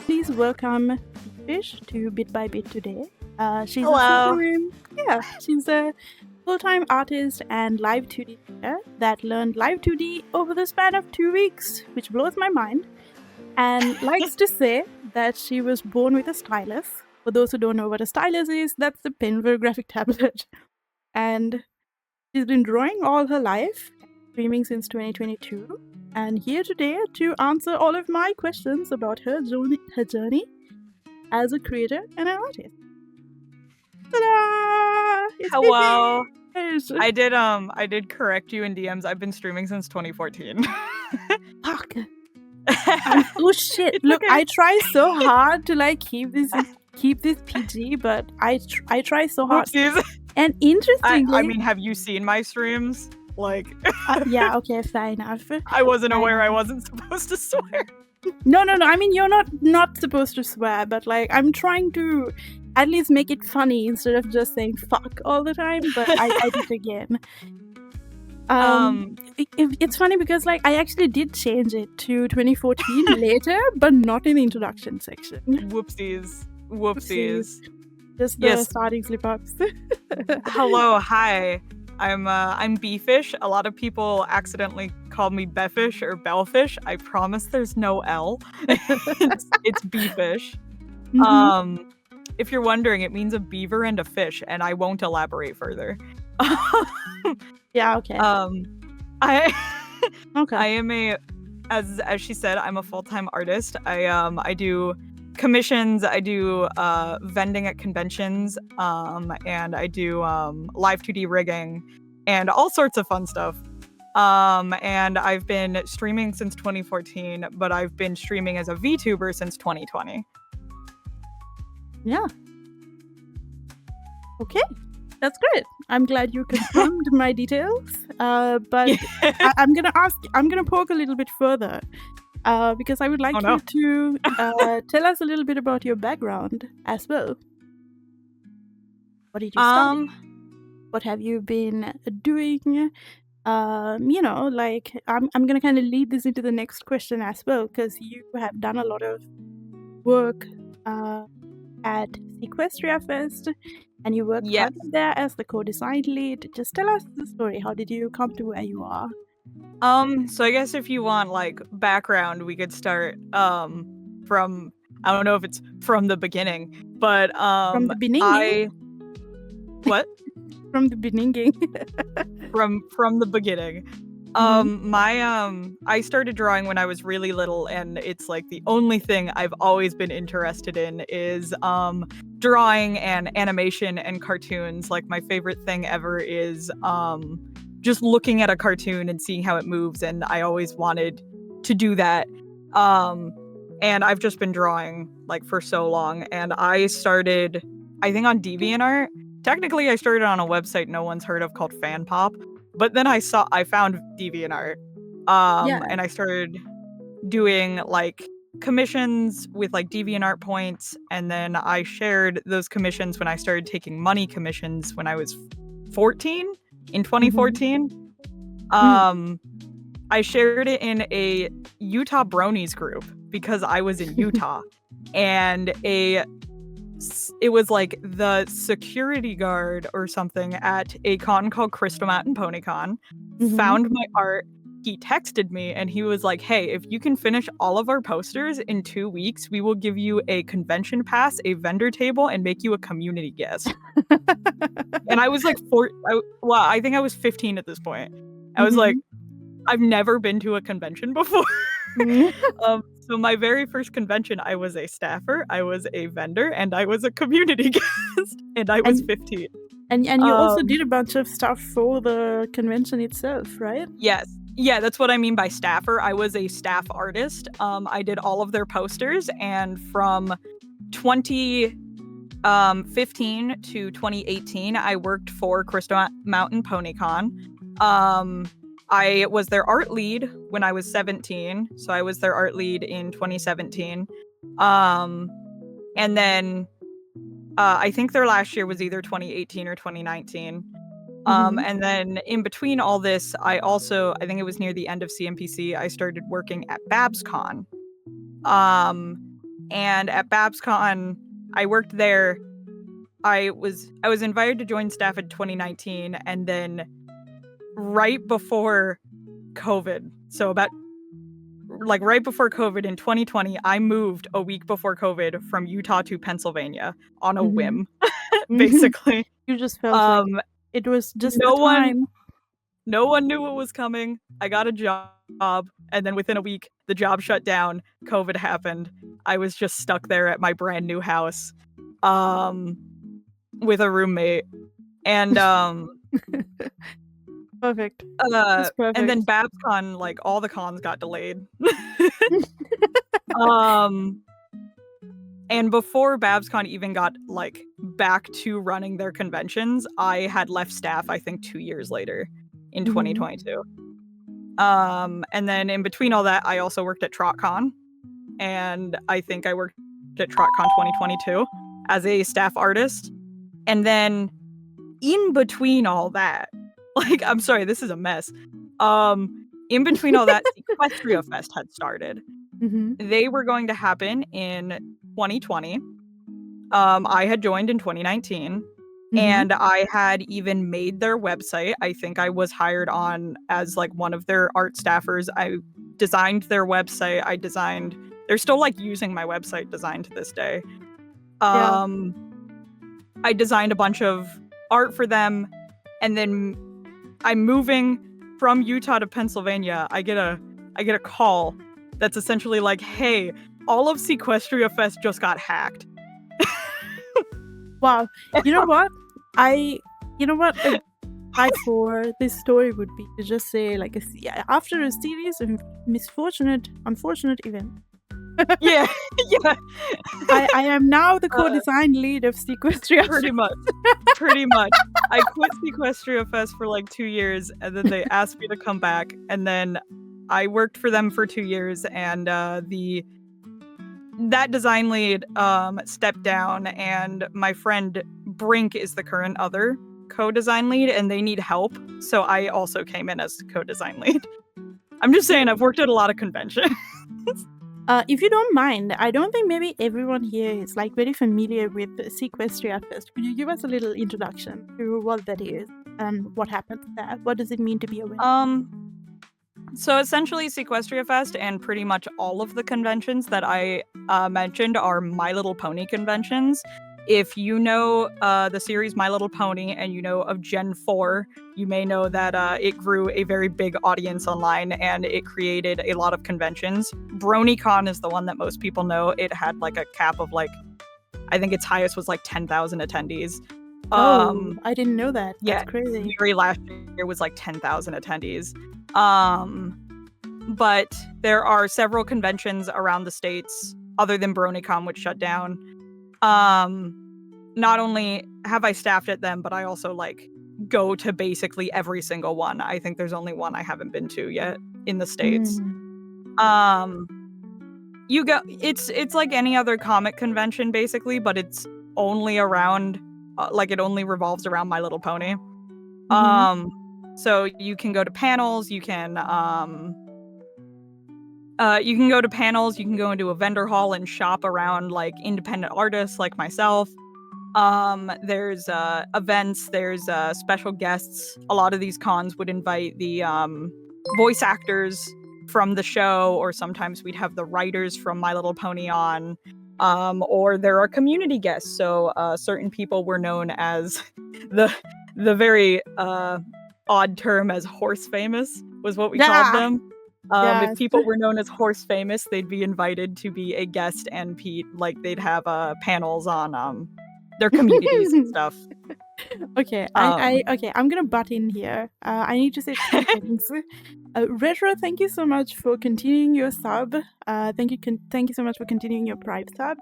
Please welcome Befish to Bit by Bit today. She's Hello. she's a full-time artist and live 2D player that learned live 2D over the span of 2 weeks, which blows my mind, and likes to say that she was born with a stylus. For those who don't know what a stylus is, that's the pen for a graphic tablet. And she's been drawing all her life, streaming since 2022, and here today to answer all of my questions about her journey as a creator and an artist. Ta-da! It's Hello. Befish! I did correct you in DMs. I've been streaming since 2014. Fuck. Oh shit! Look, okay. I try so hard to keep this PG, but I try so hard. Oopsies. And interestingly, I mean, have you seen my streams? Yeah, okay, fair enough. I wasn't aware I wasn't supposed to swear. No. I mean, you're not supposed to swear, but I'm trying to at least make it funny instead of just saying fuck all the time. But I did it again. It's funny because I actually did change it to 2014 later, but not in the introduction section. Whoopsies. Just the starting slip-ups. Hello, hi. I'm Befish. A lot of people accidentally call me Befish or Belfish. I promise there's no L. it's Befish. Mm-hmm. If you're wondering, it means a beaver and a fish, and I won't elaborate further. Yeah, okay. I Okay. am as she said, I'm a full-time artist. I do commissions, I do vending at conventions, and I do live 2D rigging and all sorts of fun stuff. And I've been streaming since 2014, but I've been streaming as a VTuber since 2020. Yeah. Okay. That's great. I'm glad you confirmed my details. But yeah. I'm gonna poke a little bit further. Because I would like you to tell us a little bit about your background as well. What did you study? What have you been doing? I'm gonna kind of lead this into the next question as well, because you have done a lot of work at Sequestria Fest, and you worked there as the co-design lead. Just tell us the story. How did you come to where you are? So I guess if you want background, we could start from, I don't know if it's from the beginning, but from the beginning. What? From the beginning. from the beginning. I started drawing when I was really little, and it's the only thing I've always been interested in is drawing and animation and cartoons. My favorite thing ever is just looking at a cartoon and seeing how it moves, and I always wanted to do that. And I've just been drawing for so long, and I started, I think, on DeviantArt. Technically, I started on a website no one's heard of called FanPop, but then I found DeviantArt, and I started doing commissions with DeviantArt points, and then I shared those commissions when I started taking money commissions when I was 14. In 2014, I shared it in a Utah Bronies group because I was in Utah, and it was the security guard or something at a con called Crystal Mountain PonyCon, found my art. He texted me and he was like, "Hey, if you can finish all of our posters in 2 weeks, we will give you a convention pass, a vendor table, and make you a community guest." And I was I think I was 15 at this point. I was I've never been to a convention before. So my very first convention, I was a staffer, I was a vendor, and I was a community guest, and I was 15. And you also did a bunch of stuff for the convention itself, right? Yes. Yeah, that's what I mean by staffer. I was a staff artist. I did all of their posters, and from 2015 to 2018, I worked for Crystal Mountain PonyCon. I was their art lead when I was 17, so I was their art lead in 2017. And then I think their last year was either 2018 or 2019. And then in between all this, I think it was near the end of CMPC, I started working at BabsCon. And at BabsCon, I worked there. I was invited to join staff in 2019, and then right before COVID, so about like right before COVID in 2020, I moved a week before COVID from Utah to Pennsylvania on a whim, basically. You just felt like it was just the time. No one knew what was coming. I got a job, and then within a week, the job shut down. COVID happened. I was just stuck there at my brand new house, with a roommate, and perfect. Perfect. And then BabsCon, like all the cons got delayed. And before BabsCon even got like back to running their conventions, I had left staff, I think 2 years later in 2022. And then in between all that, I also worked at TrotCon, and I think I worked at TrotCon 2022 as a staff artist. And then in between all that, like, I'm sorry, this is a mess. In between all that, Sequestria Fest had started. They were going to happen in 2020. I had joined in 2019, and I had even made their website. I think I was hired on as like one of their art staffers. I designed their website. They're still like using my website design to this day. I designed a bunch of art for them, and then I'm moving from Utah to Pennsylvania. I get a call that's essentially like, hey, all of Sequestria Fest just got hacked. Wow. You know what? I for this story would be to just say, like, after a series of unfortunate events. yeah. I am now the co-design lead of Sequestria. Pretty much. I quit Sequestria Fest for like 2 years, and then they asked me to come back, and then I worked for them for 2 years, and that design lead stepped down, and my friend Brink is the current other co-design lead, and they need help, so I also came in as co-design lead. I'm just saying, I've worked at a lot of conventions. If you don't mind, I don't think maybe everyone here is like very familiar with Sequestria Fest. Could you give us a little introduction to what that is and what happens there? What does it mean to be a winner? So essentially, Sequestria Fest and pretty much all of the conventions that I mentioned are My Little Pony conventions. If you know the series My Little Pony and you know of Gen 4, you may know that it grew a very big audience online, and it created a lot of conventions. BronyCon is the one that most people know. It had like a cap of like, I think its highest was like 10,000 attendees. I didn't know that. That's crazy. The very last year was like 10,000 attendees. But there are several conventions around the states other than BronyCon, which shut down. Not only have I staffed at them, but I also like go to basically every single one. I think there's only one I haven't been to yet in the States. You go, it's like any other comic convention basically, but it's only around like it only revolves around My Little Pony. So you can go to panels, you can go to panels, you can go into a vendor hall and shop around like independent artists like myself. There's events, there's special guests. A lot of these cons would invite the voice actors from the show, or sometimes we'd have the writers from My Little Pony on, or there are community guests. So certain people were known as the very odd term as horse famous was what we called them. If people were known as horse famous, they'd be invited to be a guest, and they'd have panels on their communities and stuff. Okay, I'm gonna butt in here. I need to say two things. Retro, thank you so much for continuing your sub. Thank you so much for continuing your Prime sub.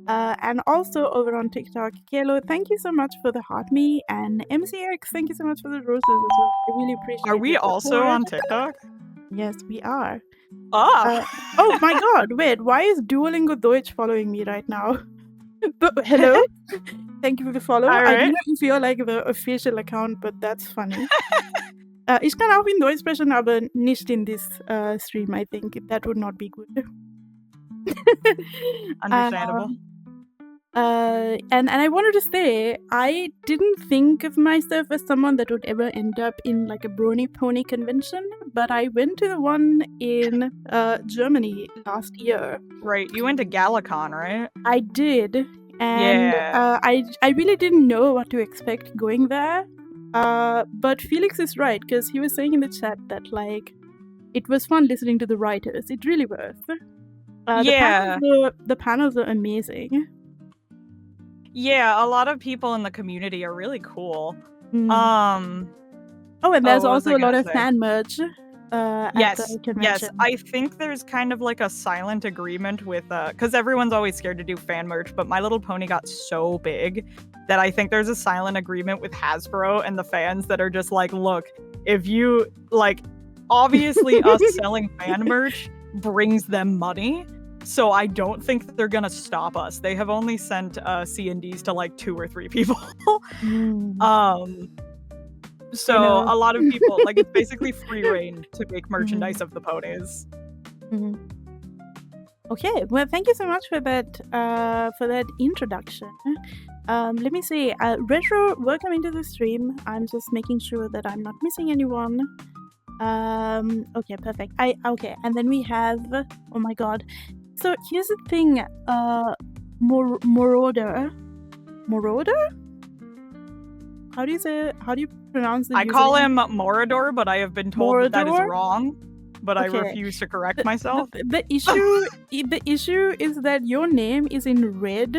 And also over on TikTok, Kelo, thank you so much for the heart me, and MCX, thank you so much for the roses as well. I really appreciate it. Are we also on TikTok? Yes, we are. Oh my god, wait, why is Duolingo Deutsch following me right now? Hello? Thank you for the follow. All I don't right. know if you're like the official account, but that's funny. Ich kann auch in Deutsch sprechen, aber nicht in this stream. I think that would not be good. Understandable. And I wanted to say, I didn't think of myself as someone that would ever end up in like a brony pony convention, but I went to the one in Germany last year. Right. You went to Galacon, right? I did, and Yeah. I really didn't know what to expect going there. But Felix is right, because he was saying in the chat that like it was fun listening to the writers. It really was. Yeah. The panels are amazing. Yeah, a lot of people in the community are really cool. Oh, and there's what was also I a lot gonna of say? fan merch at the convention. Yes. I think there's kind of like a silent agreement with because everyone's always scared to do fan merch, but My Little Pony got so big that I think there's a silent agreement with Hasbro and the fans that are just like, look, if you like, obviously us selling fan merch brings them money. So I don't think they're gonna stop us. They have only sent C&Ds to like 2 or 3 people. So a lot of people, like, it's basically free reign to make merchandise of the ponies. Okay, well, thank you so much for that introduction. Let me see. Retro, welcome into the stream. I'm just making sure that I'm not missing anyone. Okay, perfect. Okay, and then we have, oh my god. So here's the thing, Moroder? How do you pronounce the I call him Morador, but I have been told that is wrong. But I refuse to correct myself. The issue is that your name is in red,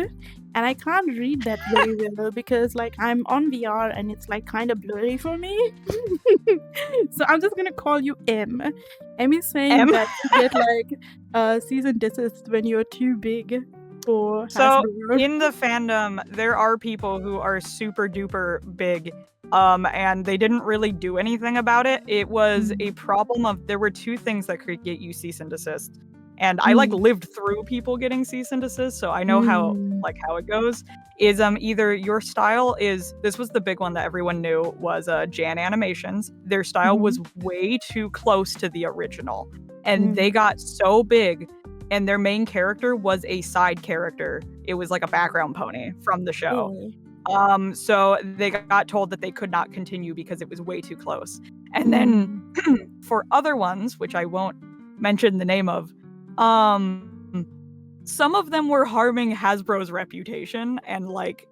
and I can't read that very well because like I'm on VR and it's like kind of blurry for me. So I'm just gonna call you M. M is saying that you get like cease and desist when you're too big for Hasbro. In the fandom, there are people who are super duper big. And they didn't really do anything about it. It was a problem of, there were 2 things that could get you cease and desist. And I like lived through people getting cease and desist, so I know how it goes. Is either your style is, this was the big one that everyone knew, was Jan Animations. Their style was way too close to the original. And they got so big, and their main character was a side character. It was like a background pony from the show. So they got told that they could not continue because it was way too close. And then for other ones, which I won't mention the name of, some of them were harming Hasbro's reputation, and like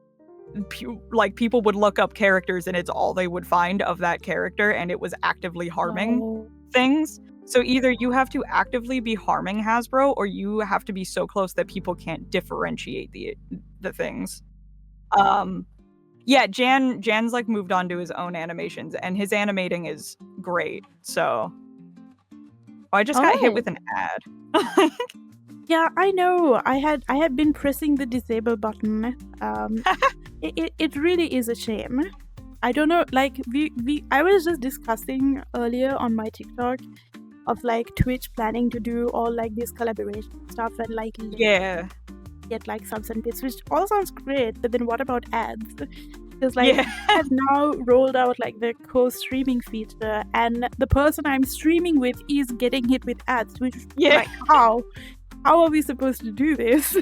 people would look up characters and it's all they would find of that character, and it was actively harming things. So either you have to actively be harming Hasbro, or you have to be so close that people can't differentiate the things. Yeah, Jan's like moved on to his own animations, and his animating is great. So I just got hit with an ad. Yeah, I know. I had been pressing the disable button. It really is a shame. I don't know, like I was just discussing earlier on my TikTok of like Twitch planning to do all like this collaboration stuff and like get like subs and bits, which all sounds great, but then what about ads? Because like have now rolled out like the co-streaming feature, and the person I'm streaming with is getting hit with ads, which like how are we supposed to do this?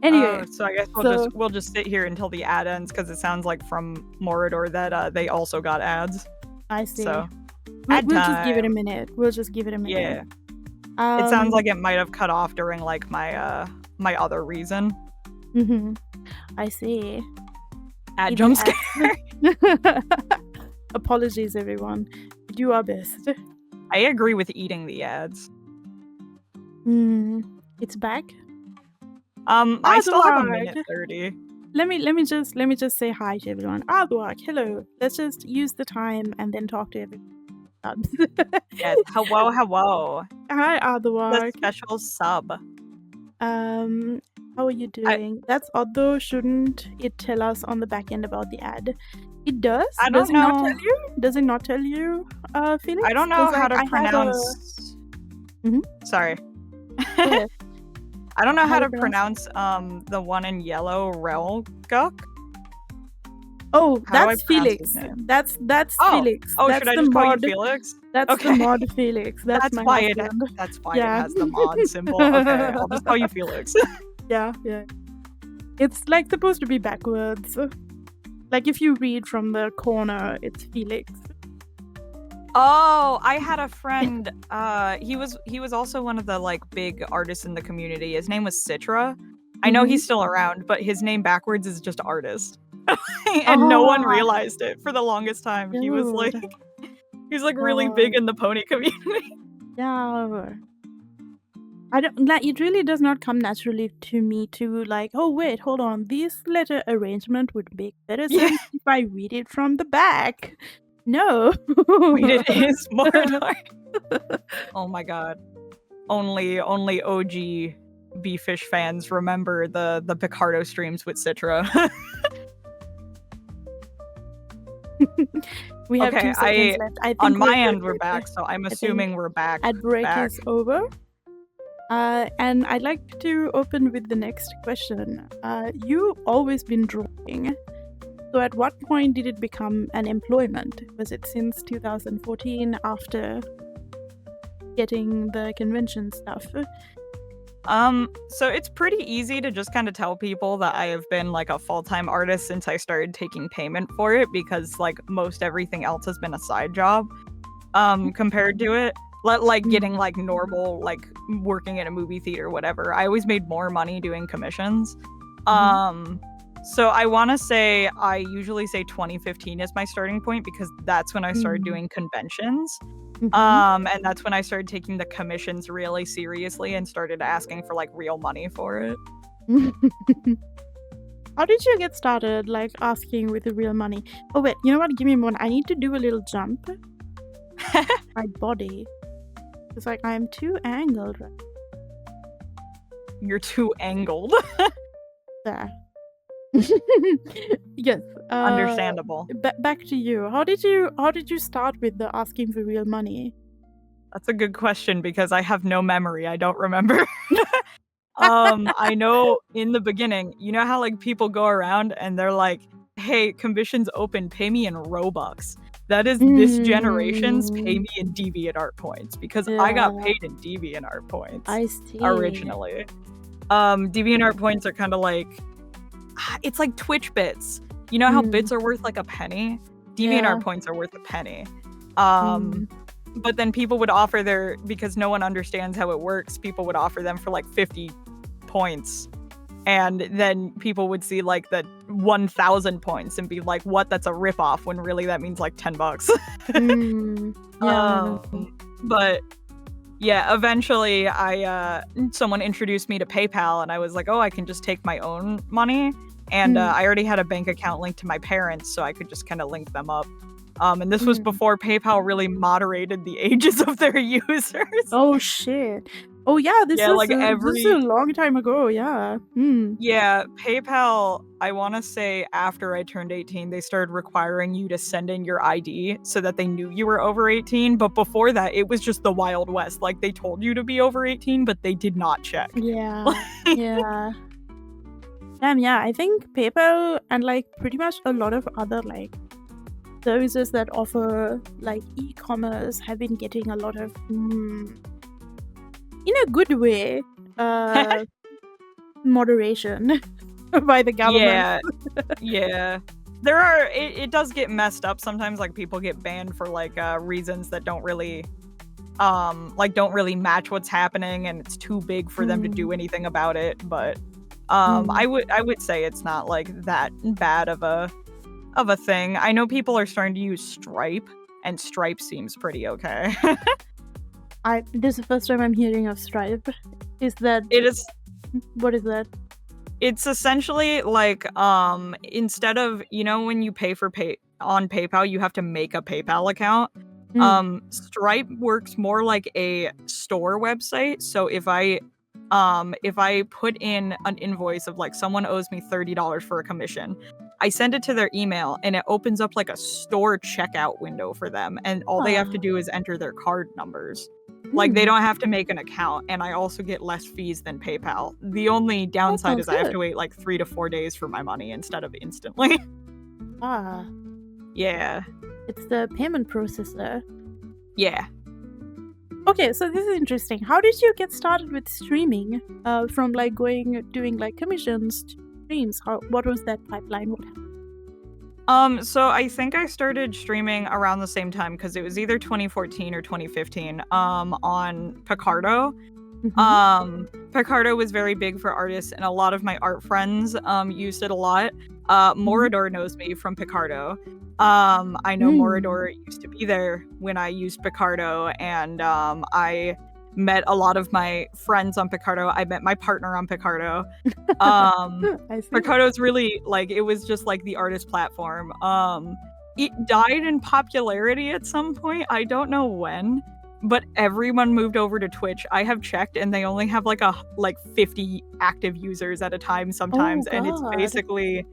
Anyway, so I guess we'll just sit here until the ad ends, because it sounds like from Morador that they also got ads. I see. So we'll just give it a minute. Yeah. It sounds like it might have cut off during like my my other reason. I see. Ad jump scare. Apologies, everyone. We do our best. I agree with eating the ads. It's back. I still have a minute 30. Let me just say hi to everyone. Aardvark, hello. Let's just use the time and then talk to everyone. Yes, hello. Hi, Aardvark. The special sub. How are you doing? That's odd though. Shouldn't it tell us on the back end about the ad? It does. I don't know. Not tell you? Does it not tell you, Felix? I don't know how to pronounce. Sorry. I don't know how to pronounce pronounce the one in yellow, Relguk. Oh, How do I that's pronounce his Felix. name? That's Oh, Felix. oh, should That's I the just call you mod. Felix? That's the Okay, mod Felix. That's my husband. that's why it Yeah. has the mod symbol. Okay, I'll just call you Felix. Yeah. It's like supposed to be backwards. Like if you read from the corner, it's Felix. Oh, I had a friend. He was also one of the like big artists in the community. His name was Citra. I know he's still around, but his name backwards is just artist. And no one realized it for the longest time. He was like really big in the pony community. Yeah. I don't like it really does not come naturally to me to like, oh wait, hold on, this letter arrangement would make better sense if I read it from the back. No. Read it is more dark. Oh my god. Only OG Befish fans remember the Picardo streams with Citra. We have Okay, 2 seconds left. I think on my we're end good. we're back, so I'm assuming we're back. Ad break is over. And I'd like to open with the next question. You've always been drawing. So at what point did it become an employment? Was it since 2014 after getting the convention stuff? So it's pretty easy to just kind of tell people that I have been like a full-time artist since I started taking payment for it, because like most everything else has been a side job compared to it. Like getting like normal, like working at a movie theater, whatever. I always made more money doing commissions. So I want to say, I usually say 2015 is my starting point, because that's when I started doing conventions. And that's when I started taking the commissions really seriously and started asking for like real money for it. How did you get started, like asking with the real money? Oh wait, you know what? Give me one. I need to do a little jump. My body. It's like I'm too angled. You're too angled. There. Yes. Understandable. Back to you. How did you start with the asking for real money? That's a good question, because I have no memory. I don't remember. I know in the beginning, you know how like people go around and they're like, hey, commission's open, pay me in Robux. That is this generation's pay me in DeviantArt points, because I got paid in DeviantArt points. I see. Originally. DeviantArt points are kind of like, it's like Twitch bits. You know how bits are worth like a penny? DeviantArt points are worth a penny. But then people would offer because no one understands how it works, people would offer them for like 50 points. And then people would see like the 1,000 points and be like, what? That's a ripoff, when really that means like $10. But yeah, eventually someone introduced me to PayPal, and I was like, oh, I can just take my own money. And I already had a bank account linked to my parents, so I could just kind of link them up. And this was before PayPal really moderated the ages of their users. Oh shit. Oh yeah, this is a long time ago, yeah. Yeah, PayPal, I want to say after I turned 18, they started requiring you to send in your ID so that they knew you were over 18. But before that, it was just the Wild West. Like, they told you to be over 18, but they did not check. Yeah, yeah. Yeah, I think PayPal and like pretty much a lot of other like services that offer like e-commerce have been getting a lot of in a good way moderation by the government. Yeah. It does get messed up sometimes. Like, people get banned for like reasons that don't really match what's happening, and it's too big for them to do anything about it. But I would say it's not like that bad of a thing. I know people are starting to use Stripe, and Stripe seems pretty okay. This is the first time I'm hearing of Stripe. It is. What is that? It's essentially like instead of, you know, when you pay on PayPal, you have to make a PayPal account. Stripe works more like a store website. So if I put in an invoice of like someone owes me $30 for a commission, I send it to their email, and it opens up like a store checkout window for them, and all they have to do is enter their card numbers. Like, they don't have to make an account, and I also get less fees than PayPal. The only downside sounds is I have good. to wait like 3 to 4 days for my money instead of instantly. Ah, Yeah. it's the payment processor. Yeah. Okay, so this is interesting. How did you get started with streaming? From like doing like commissions to streams. What was that pipeline? What happened? So I think I started streaming around the same time because it was either 2014 or 2015, on Picardo. Picardo was very big for artists, and a lot of my art friends, used it a lot. Morador knows me from Picardo. I know Morador used to be there when I used Picardo, and I met a lot of my friends on Picardo. I met my partner on Picardo. I see. Picardo's really, like, it was just like the artist platform. It died in popularity at some point. I don't know when, but everyone moved over to Twitch. I have checked, and they only have like 50 active users at a time sometimes, and it's God. basically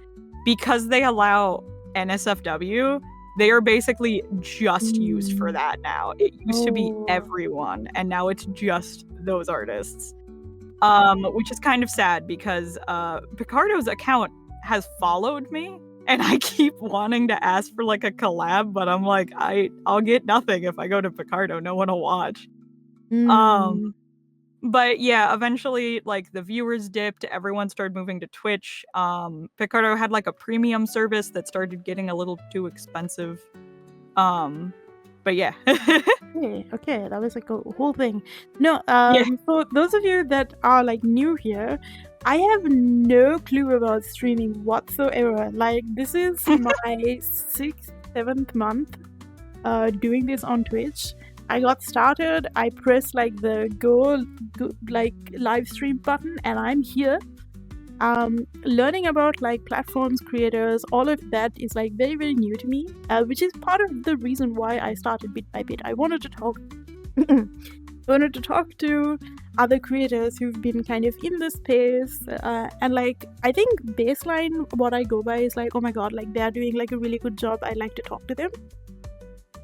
because they allow NSFW, they are basically just used for that now. It used to be everyone, and now it's just those artists. Which is kind of sad because Picardo's account has followed me, and I keep wanting to ask for like a collab, but I'm like, I'll get nothing if I go to Picardo. No one will watch. But yeah, eventually, like, the viewers dipped, everyone started moving to Twitch. Picardo had like a premium service that started getting a little too expensive. But yeah. Okay, that was like a whole thing. No, Yeah. for those of you that are like new here, I have no clue about streaming whatsoever. Like, this is my 6th, 7th month doing this on Twitch. I got started, I pressed like the go like live stream button, and I'm here. Learning about like platforms, creators, all of that is like very, very new to me, which is part of the reason why I started Bit by Bit. I wanted to talk to other creators who've been kind of in the space, and like, I think baseline what I go by is like, oh my god, like they're doing like a really good job, I like to talk to them.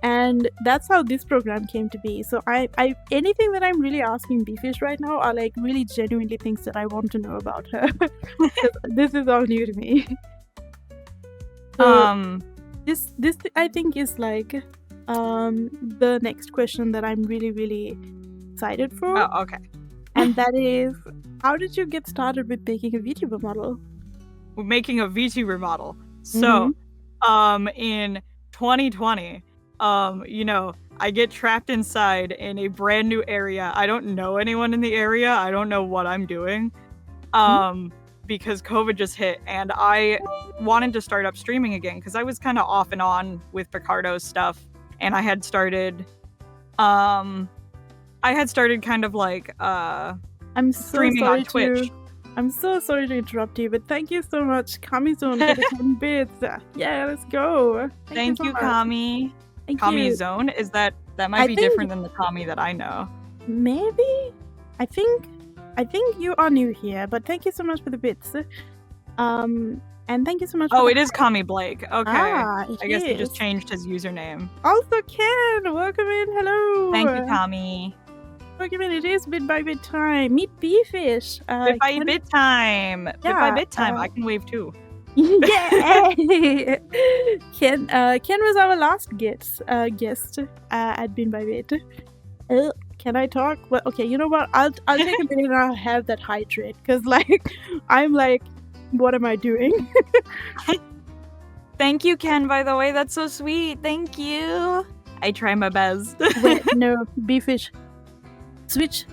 And that's how this program came to be. So I anything that I'm really asking Befish right now are like really genuinely things that I want to know about her. This is all new to me. So this I think is like the next question that I'm really, really excited for. Oh, okay. And that is, how did you get started with making a VTuber model? Making a VTuber model. So, in 2020, you know, I get trapped inside in a brand new area. I don't know anyone in the area. I don't know what I'm doing. Because COVID just hit, and I wanted to start up streaming again because I was kind of off and on with Picardo's stuff, and I had started kind of like I'm so streaming sorry on Twitch. I'm so sorry to interrupt you, but thank you so much, Kami-zone, for the 10 bits. Yeah, let's go. Thank you, so much. Kami. Thank Kami you. Zone? Is that might be different than the Kami that I know. Maybe? I think you are new here, but thank you so much for the bits. And thank you so much for it is Kami Blake. Okay. I guess he just changed his username. Also, Ken, welcome in. Hello. Thank you, Kami. Welcome in. It is Bit by Bit time. Meet Befish. Bit by Bit time. Bit by Bit time. I can wave too. Yay! Ken was our last guest at Bin by Bit. Can I talk? Well, okay, you know what? I'll take a minute and I'll have that hydrate, because like I'm like, what am I doing? Thank you, Ken, by the way. That's so sweet. Thank you. I try my best. Wait, no, Befish. Switch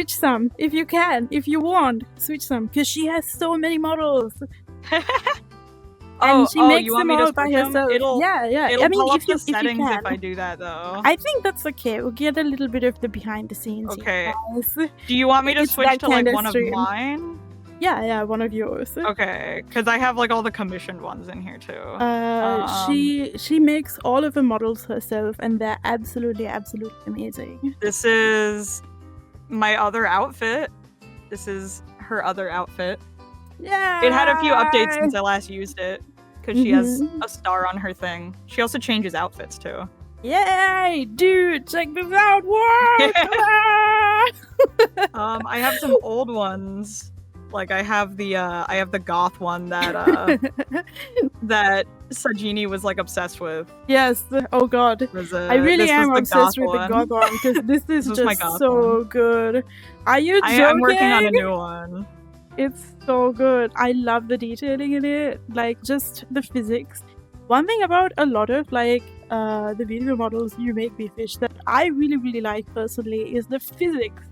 some if you can, if you want. Switch some, because she has so many models. And she makes you want them me all to by switch them? herself. It'll pull up the settings if if I do that, though. I think that's okay. We'll get a little bit of the behind the scenes. Okay. Guys. Do you want me to It's switch that to like kind of one stream. of mine? Yeah, one of yours. Okay, because I have like all the commissioned ones in here too. She makes all of the models herself, and they're absolutely amazing. This is my other outfit. This is her other outfit. Yeah. It had a few updates since I last used it, because she has a star on her thing. She also changes outfits too. Yay, dude! Check this out! What? I have some old ones. Like I have the goth one that that Sajini was like obsessed with. Yes. Oh god. I really am obsessed with the goth one because this is just so good. Are you joking? I'm working on a new one. It's so good. I love the detailing in it. Like just the physics. One thing about a lot of like the video models you make, Befish, that I really like personally is the physics.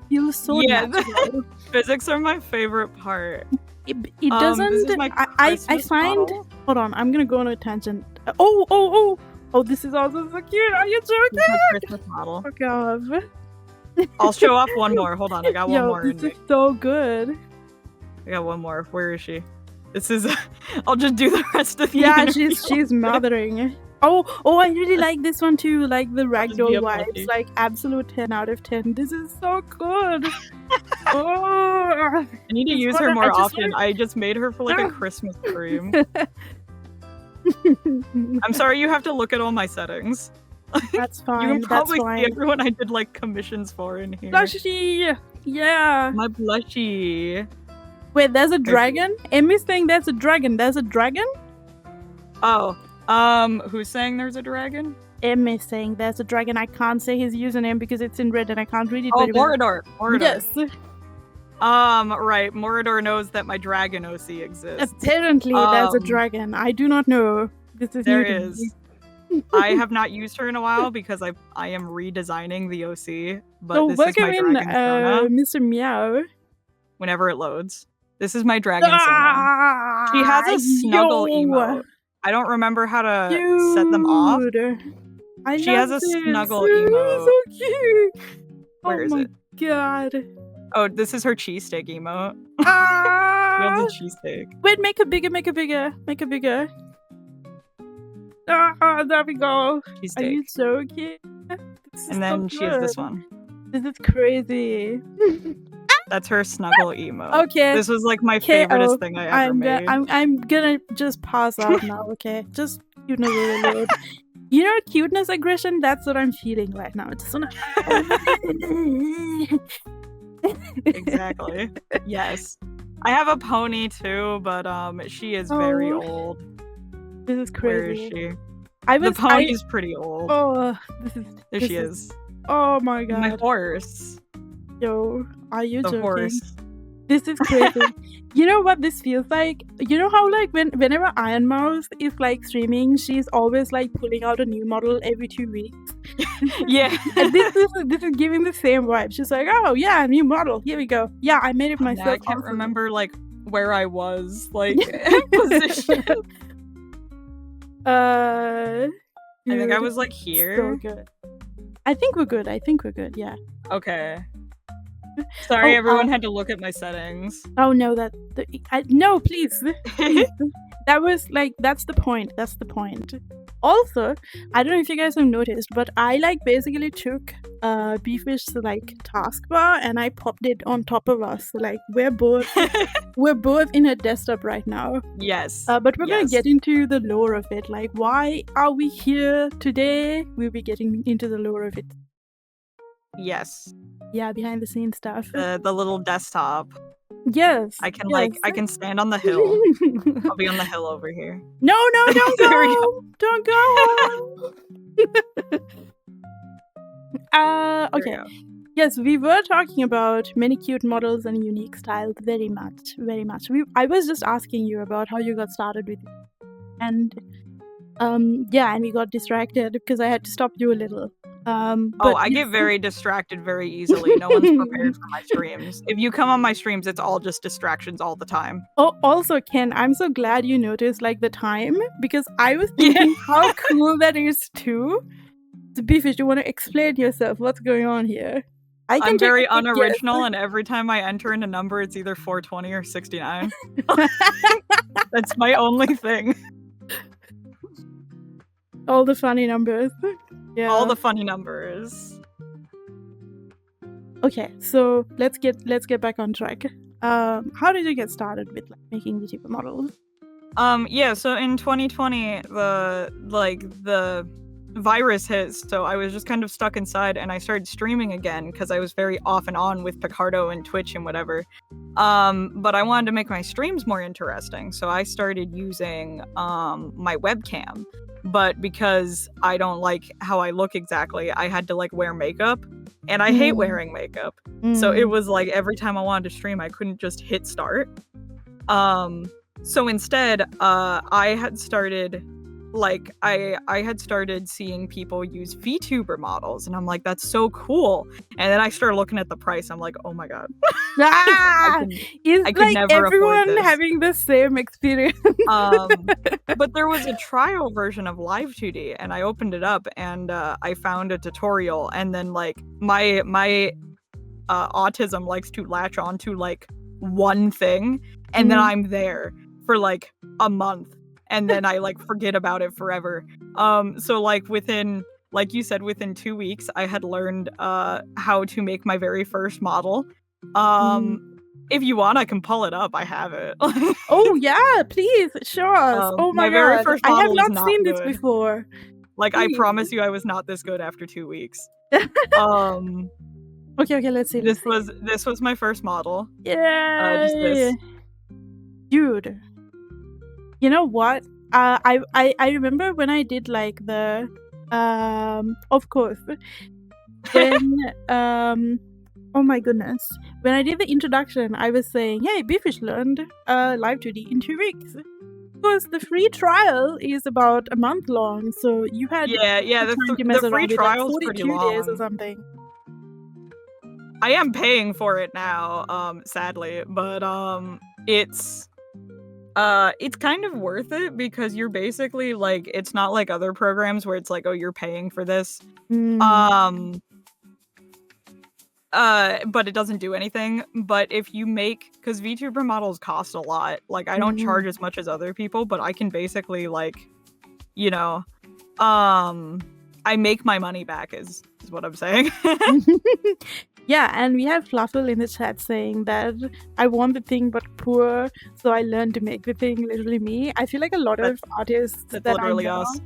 Feels so natural. Physics are my favorite part. It doesn't. I find. Model? Hold on, I'm gonna go on a tangent. Oh! This is also so cute. Are you joking? This is my Christmas model. Oh god. I'll show off one more. Hold on, I got one more. This is so good. I got one more. Where is she? This is. I'll just do the rest of the. Yeah, she's mothering. Oh, I really like this one too, like the ragdoll vibes, like absolute 10 out of 10. This is so good. I need to use her more often. I just made her for like a Christmas cream. I'm sorry you have to look at all my settings. That's fine. You can probably see everyone I did like commissions for in here. Blushy! Yeah. My blushy. Wait, there's a dragon? Emmy's saying there's a dragon. There's a dragon? Oh. Who's saying there's a dragon? Emmy's saying there's a dragon. I can't say his username because it's in red and I can't read it. Oh, Morador. Yes. Right. Morador knows that my dragon OC exists. Apparently, there's a dragon. I do not know. This is there is. I have not used her in a while because I am redesigning the OC. But so this is my dragon Mr. Meow. Whenever it loads. This is my dragon Sona. She has a snuggle emote. I don't remember how to set them off. She has a snuggle emote. So cute. Where is it? God. Oh, this is her cheesesteak emote. She has a cheesesteak. Wait, make it bigger. There we go. Cheesesteak. Are you joking? And then she has this one. This is crazy. That's her snuggle emote. Okay. This was like my favoriteest thing I ever made. I'm gonna just pass out now, okay? Just cuteness overload. You know, cuteness aggression, that's what I'm feeling right now. It's just Exactly. Yes. I have a pony too, but she is very old. This is crazy. Where is she? The pony's pretty old. Oh, there she is. Oh my god. My horse. Yo, are you joking? Horse. This is crazy. You know what this feels like? You know how like whenever Iron Mouse is like streaming, she's always like pulling out a new model every 2 weeks. Yeah. And this is giving the same vibe. She's like, oh yeah, new model. Here we go. Yeah, I made it myself. I can't remember like where I was like position. I think I was like here. So good. I think we're good. Yeah. Okay. Sorry, everyone had to look at my settings. Oh no, no, please. That was like, that's the point. Also, I don't know if you guys have noticed, but I like basically took Befish's like taskbar and I popped it on top of us. Like we're both in her desktop right now. Yes. But we're gonna get into the lore of it. Like, why are we here today? We'll be getting into the lore of it. Yes. Yeah, behind the scenes stuff. The little desktop. Yes. I can stand on the hill. I'll be on the hill over here. No, don't go. Don't go. Okay. Yes, we were talking about many cute models and unique styles very much. I was just asking you about how you got started with it. And and we got distracted because I had to stop you a little. I get very distracted very easily. No one's prepared for my streams. If you come on my streams, it's all just distractions all the time. Oh, also, Ken, I'm so glad you noticed like the time because I was thinking how cool that is too. So, Befish, you want to explain yourself? What's going on here? I'm very unoriginal, and every time I enter in a number, it's either 420 or 69. That's my only thing. All the funny numbers. Yeah. All the funny numbers. Okay, so let's get back on track. How did you get started with like making VTuber models? So in 2020, the virus hit, so I was just kind of stuck inside, and I started streaming again because I was very off and on with Picardo and Twitch and whatever. But I wanted to make my streams more interesting, so I started using my webcam. But because I don't like how I look exactly, I had to like wear makeup, and I hate wearing makeup. So it was like every time I wanted to stream, I couldn't just hit start. So instead, I had started seeing people use VTuber models, and I'm like, that's so cool. And then I started looking at the price. I'm like, oh my god. It's I could like never afford everyone this. having the same experience. But there was a trial version of Live 2D, and I opened it up, and I found a tutorial, and then like my autism likes to latch onto like one thing, and then I'm there for like a month, and then I like forget about it forever. So like within, like you said, within 2 weeks, I had learned how to make my very first model. If you want, I can pull it up. I have it. Oh yeah, please show us. Oh my very god, first I have model is not seen this good. before. Like, I Please. promise you, I was not this good after 2 weeks. Okay, let's see. This was my first model. Yeah. Just this. Dude. You know what? I remember when I did like the of course when oh my goodness, when I did the introduction, I was saying, hey, Befish learned Live 2D in 2 weeks. Because the free trial is about a month long, so you had the free trial is pretty long. days or something. I am paying for it now, sadly, but it's kind of worth it because you're basically like, it's not like other programs where it's like, oh, you're paying for this. But it doesn't do anything. But if you make, because VTuber models cost a lot, like I don't charge as much as other people, but I can basically like, you know, I make my money back is what I'm saying. Yeah, and we have Fluffle in the chat saying that I want the thing but poor, so I learned to make the thing. Literally me. I feel like a lot of artists that's that literally I know, us.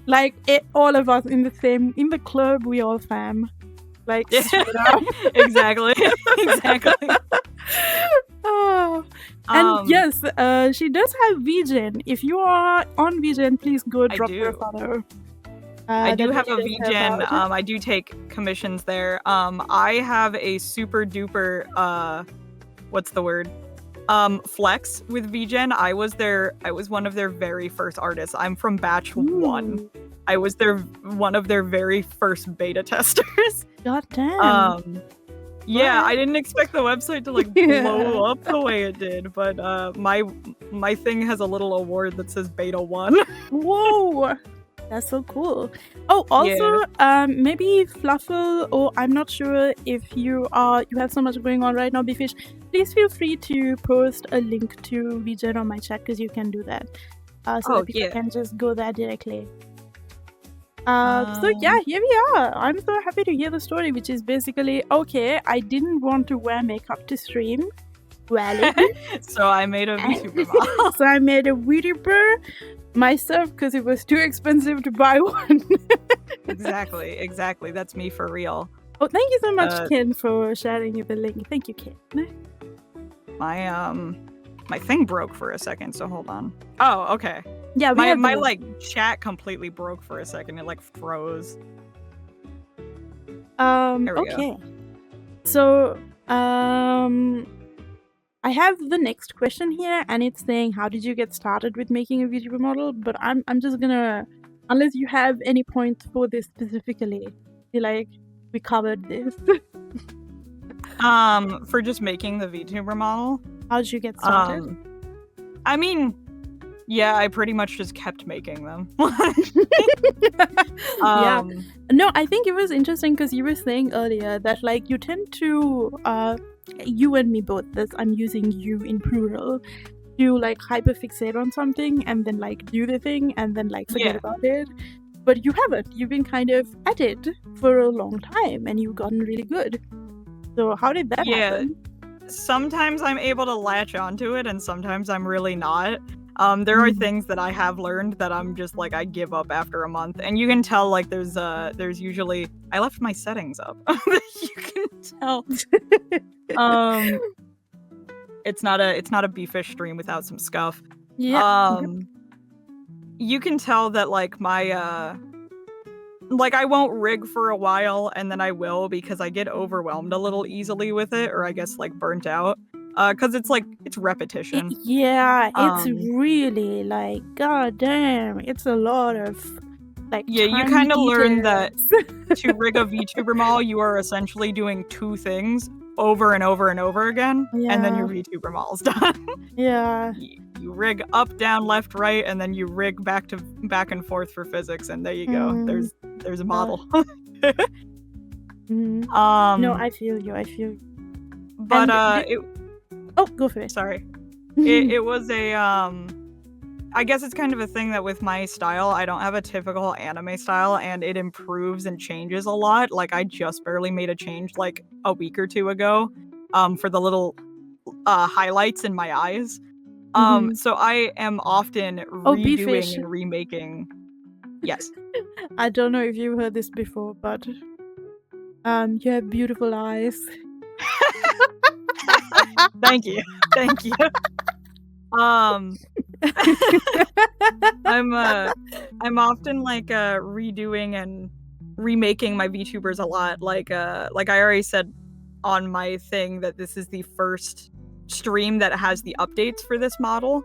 like all of us in the club, we all fam. Like straight up. Exactly. Oh. And yes, she does have VGen. If you are on VGen, please go drop her a follow. I do have a VGen. I do take commissions there. I have a super duper what's the word? Flex with VGen. I was one of their very first artists. I'm from batch 1. I was one of their very first beta testers. God damn. Yeah, I didn't expect the website to like blow up the way it did, but my thing has a little award that says beta 1. Whoa. That's so cool. Oh, also, maybe Fluffle, or I'm not sure if you have so much going on right now, Befish. Please feel free to post a link to VGen on my chat because you can do that. So that people can just go there directly. So yeah, here we are. I'm so happy to hear the story, which is basically, okay, I didn't want to wear makeup to stream. Valid. So I made a VTuber model. So I made a VTuber myself because it was too expensive to buy one. Exactly. That's me for real. Oh, thank you so much, Ken, for sharing the link. Thank you, Ken. My thing broke for a second, so hold on. Oh, okay. Yeah, my like chat completely broke for a second. It like froze. There we go. So I have the next question here, and it's saying, how did you get started with making a VTuber model? But I'm just gonna, unless you have any points for this specifically, feel like we covered this. For just making the VTuber model. How did you get started? I mean, yeah, I pretty much just kept making them. Yeah. No, I think it was interesting because you were saying earlier that like you tend to you and me both, this I'm using you in plural, to like hyperfixate on something and then like do the thing and then like forget about it. But you haven't. You've been kind of at it for a long time and you've gotten really good. So how did that happen? Sometimes I'm able to latch onto it and sometimes I'm really not. There are things that I have learned that I'm just like I give up after a month, and you can tell like there's usually I left my settings up. You can tell. It's not a Befish stream without some scuff. Yeah. You can tell that like my like I won't rig for a while, and then I will because I get overwhelmed a little easily with it, or I guess like burnt out. Because it's repetition. It's really like, god damn, it's a lot of like. Yeah, you kind of learn that to rig a VTuber model, you are essentially doing two things over and over and over again, and then your VTuber model's done. Yeah. You rig up, down, left, right, and then you rig back and forth for physics, and there you go. There's a model. No, I feel you. But oh, go for it. Sorry. It was a I guess it's kind of a thing that with my style, I don't have a typical anime style, and it improves and changes a lot. Like I just barely made a change like a week or two ago for the little highlights in my eyes. So I am often redoing and remaking. Yes. I don't know if you heard this before, but you have beautiful eyes. Thank you. I'm often like redoing and remaking my VTubers a lot. Like I already said on my thing that this is the first stream that has the updates for this model.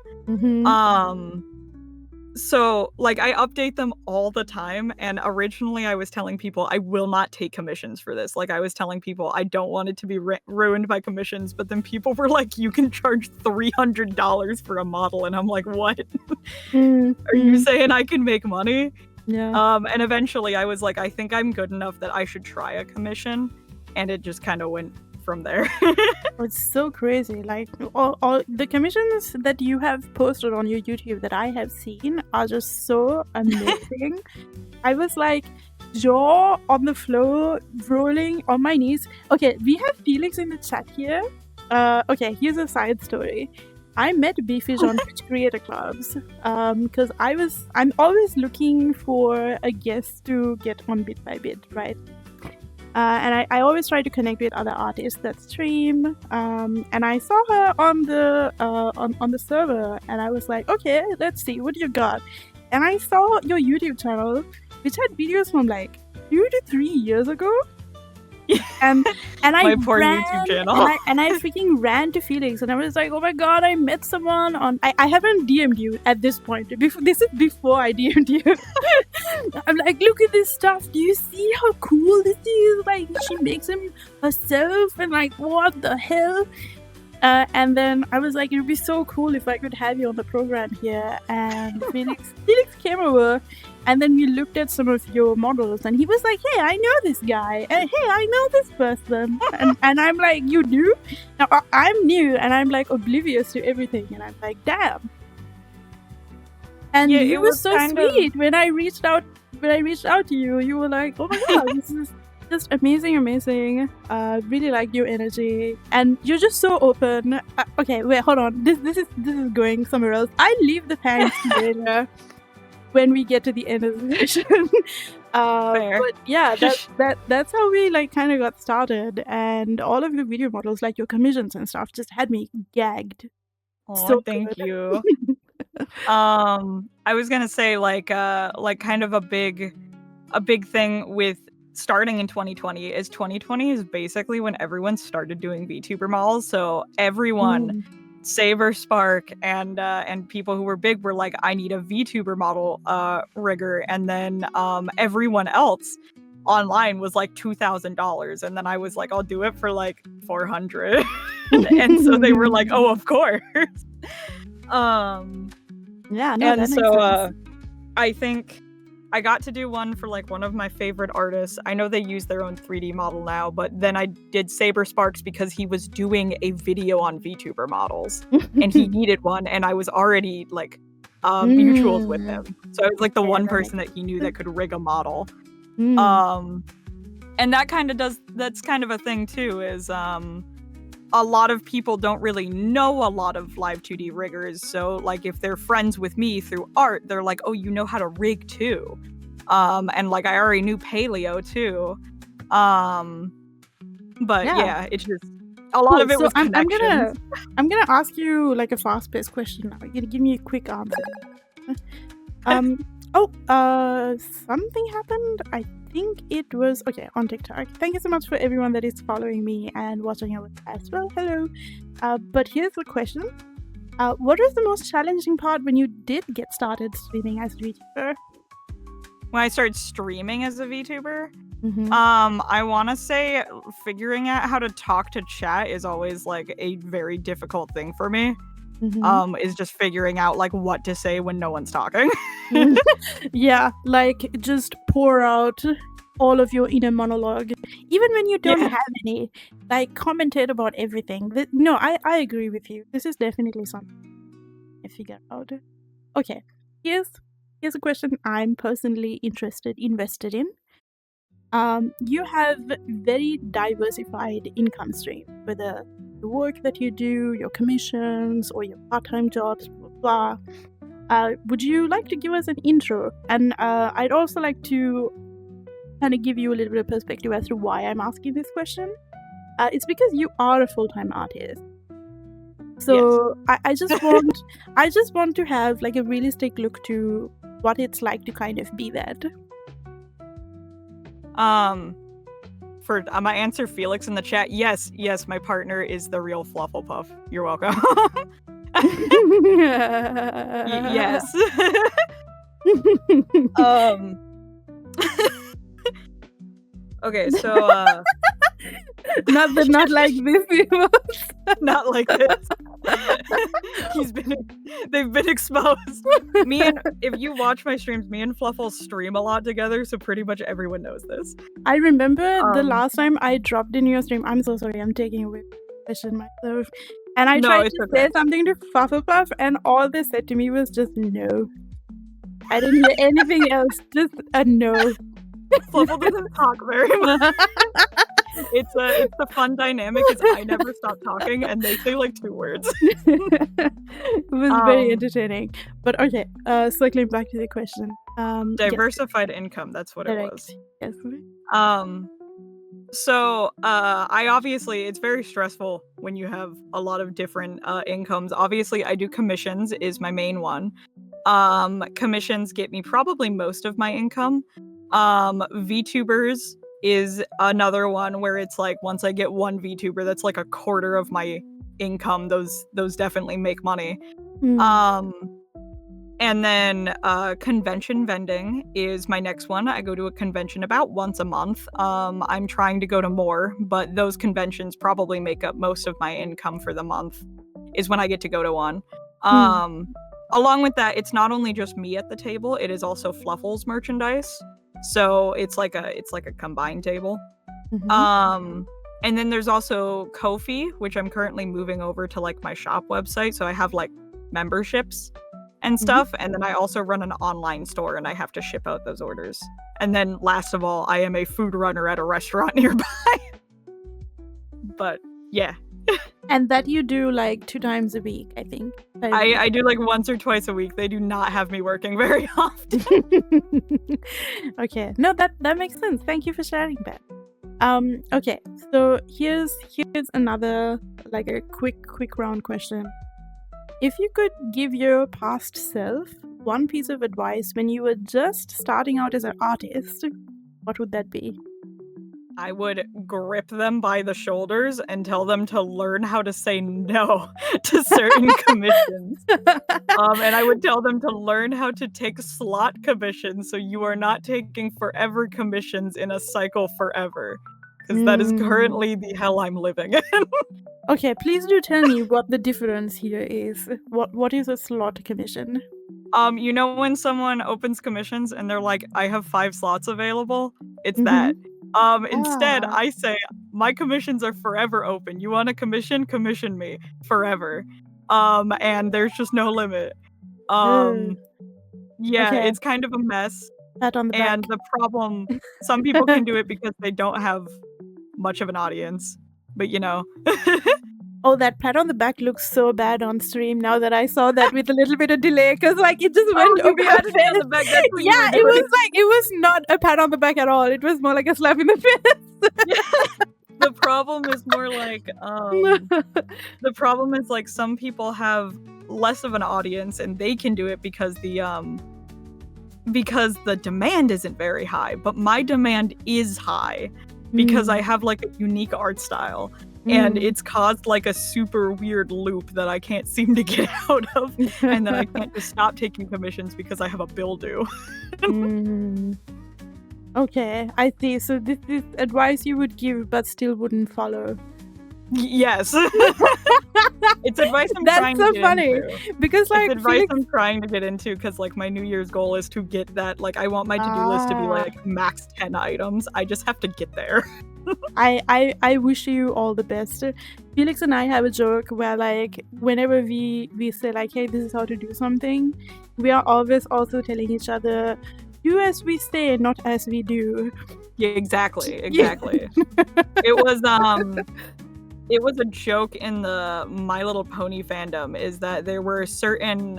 So like I update them all the time, and originally I was telling people I will not take commissions for this. Like I was telling people I don't want it to be ruined by commissions, but then people were like, you can charge $300 for a model, and I'm like, what? Are you saying I can make money? Yeah. And eventually I was like, I think I'm good enough that I should try a commission, and it just kind of went from there. It's so crazy. Like all the commissions that you have posted on your YouTube that I have seen are just so amazing. I was like jaw on the floor, rolling on my knees. Okay, we have Felix in the chat here. Okay, here's a side story. I met Befish on Twitch Creator Clubs because I'm always looking for a guest to get on bit by bit, right? And I always try to connect with other artists that stream. And I saw her on the server, and I was like, okay, let's see what you got. And I saw your YouTube channel, which had videos from like 2 to 3 years ago. And my poor YouTube channel. And I freaking ran to Felix, and I was like, oh my god, I met someone on. I haven't DM'd you at this point. This is before I DM'd you. I'm like, look at this stuff. Do you see how cool this is? Like, she makes him herself, and like, what the hell? And then I was like, it would be so cool if I could have you on the program here. And Felix came over, and then we looked at some of your models, and he was like, hey, I know this guy, and hey, I know this person. And I'm like, you do? Now, I'm new, and I'm like oblivious to everything, and I'm like, damn. And yeah, it was so sweet when I reached out to you. You were like, oh my god, this is just amazing. Really like your energy, and you're just so open. Okay, wait, hold on. This is going somewhere else. I leave the thanks later when we get to the end of the session. But yeah, that's how we like kind of got started, and all of the video models, like your commissions and stuff, just had me gagged. Oh, so thank you. I was gonna say like kind of a big thing with starting in 2020 is basically when everyone started doing VTuber models. So everyone, Saber, Spark, and people who were big were like, I need a VTuber model rigger, and then everyone else online was like $2,000, and then I was like, I'll do it for like $400, and so they were like, oh, of course. Yeah, no, and so I think I got to do one for like one of my favorite artists. I know they use their own 3D model now, but then I did Saber Sparks because he was doing a video on VTuber models and he needed one, and I was already like mutuals with him. So I was like the one person that he knew that could rig a model. And that's kind of a thing too, is a lot of people don't really know a lot of live 2D riggers. So like if they're friends with me through art, they're like, oh, you know how to rig too. And like I already knew paleo too. But yeah, it's just a lot of it was connections. I'm gonna ask you like a fast-paced question now. You're gonna give me a quick answer. Something happened. I think it was on TikTok. Thank you so much for everyone that is following me and watching it as well. Hello. But here's the question. What was the most challenging part when you did get started streaming as a VTuber? When I started streaming as a VTuber, Mm-hmm. I want to say figuring out how to talk to chat is always like a very difficult thing for me. Mm-hmm. Is just figuring out like what to say when no one's talking. Yeah, like just pour out all of your inner monologue, even when you don't have any. Like commentate about everything. No, I agree with you. This is definitely something I figure out. Okay, here's a question I'm personally invested in. You have very diversified income stream, whether the work that you do, your commissions, or your part-time jobs, blah, blah. Would you like to give us an intro? And I'd also like to kind of give you a little bit of perspective as to why I'm asking this question. It's because you are a full-time artist. So yes. I just want to have like a realistic look to what it's like to kind of be that. For my answer, Felix in the chat, yes, my partner is the real Flufflepuff. You're welcome. Yes. Okay, so not like this. Not like this. They've been exposed. If you watch my streams, me and Fluffle stream a lot together, so pretty much everyone knows this. I remember the last time I dropped in your stream. I'm so sorry, I'm taking away question myself. And I tried to say something to Flufflepuff, and all they said to me was just no. I didn't hear anything else, just a no. Fluffle doesn't talk very much. It's the fun dynamic is I never stop talking and they say like 2 words. It was very entertaining. But okay, circling back to the question. Diversified income, that's what it was. Yes. So I obviously, it's very stressful when you have a lot of different incomes. Obviously, I do commissions is my main one. Commissions get me probably most of my income. VTubers is another one where it's like once I get one VTuber, that's like a quarter of my income. Those definitely make money. And then convention vending is my next one. I go to a convention about once a month. I'm trying to go to more, but those conventions probably make up most of my income for the month is when I get to go to one. Along with that, it's not only just me at the table, it is also Fluffle's merchandise. So it's like a combined table. And then there's also Ko-fi, which I'm currently moving over to like my shop website. So I have like memberships and stuff. And then I also run an online store and I have to ship out those orders. And then last of all, I am a food runner at a restaurant nearby. But yeah. And that you do like 2 times a week, I think. I do like once or twice a week. They do not have me working very often. Okay. No, that makes sense. Thank you for sharing that. Okay. So here's another like a quick round question. If you could give your past self one piece of advice when you were just starting out as an artist, what would that be? I would grip them by the shoulders and tell them to learn how to say no to certain commissions. And I would tell them to learn how to take slot commissions so you are not taking forever commissions in a cycle forever. Because that is currently the hell I'm living in. Okay, please do tell me what the difference here is. What is a slot commission? You know when someone opens commissions and they're like, I have 5 slots available? It's that. Instead, I say, my commissions are forever open. You want a commission? Commission me. Forever. And there's just no limit. Yeah, okay. It's kind of a mess. Pat on the back. And the problem, some people can do it because they don't have much of an audience. But you know. Oh, that pat on the back looks so bad on stream now that I saw that with a little bit of delay, because like it just went you over your patted me on face. the back. That's what you Yeah, were doing. it was not a pat on the back at all. It was more like a slap in the face. The problem is more like the problem is like some people have less of an audience and they can do it because the demand isn't very high, but my demand is high because I have like a unique art style. And it's caused like a super weird loop that I can't seem to get out of, and then I can't just stop taking commissions because I have a bill due. Okay, I see. So this is advice you would give but still wouldn't follow. Yes. It's advice I'm That's trying so to get funny into. because like It's advice I'm trying to get into because like my New Year's goal is to get that. Like I want my to-do list to be like max 10 items. I just have to get there. I wish you all the best. Felix and I have a joke where like whenever we say like, hey, this is how to do something, we are always also telling each other, do as we say, not as we do. Yeah, exactly. It was a joke in the My Little Pony fandom is that there were certain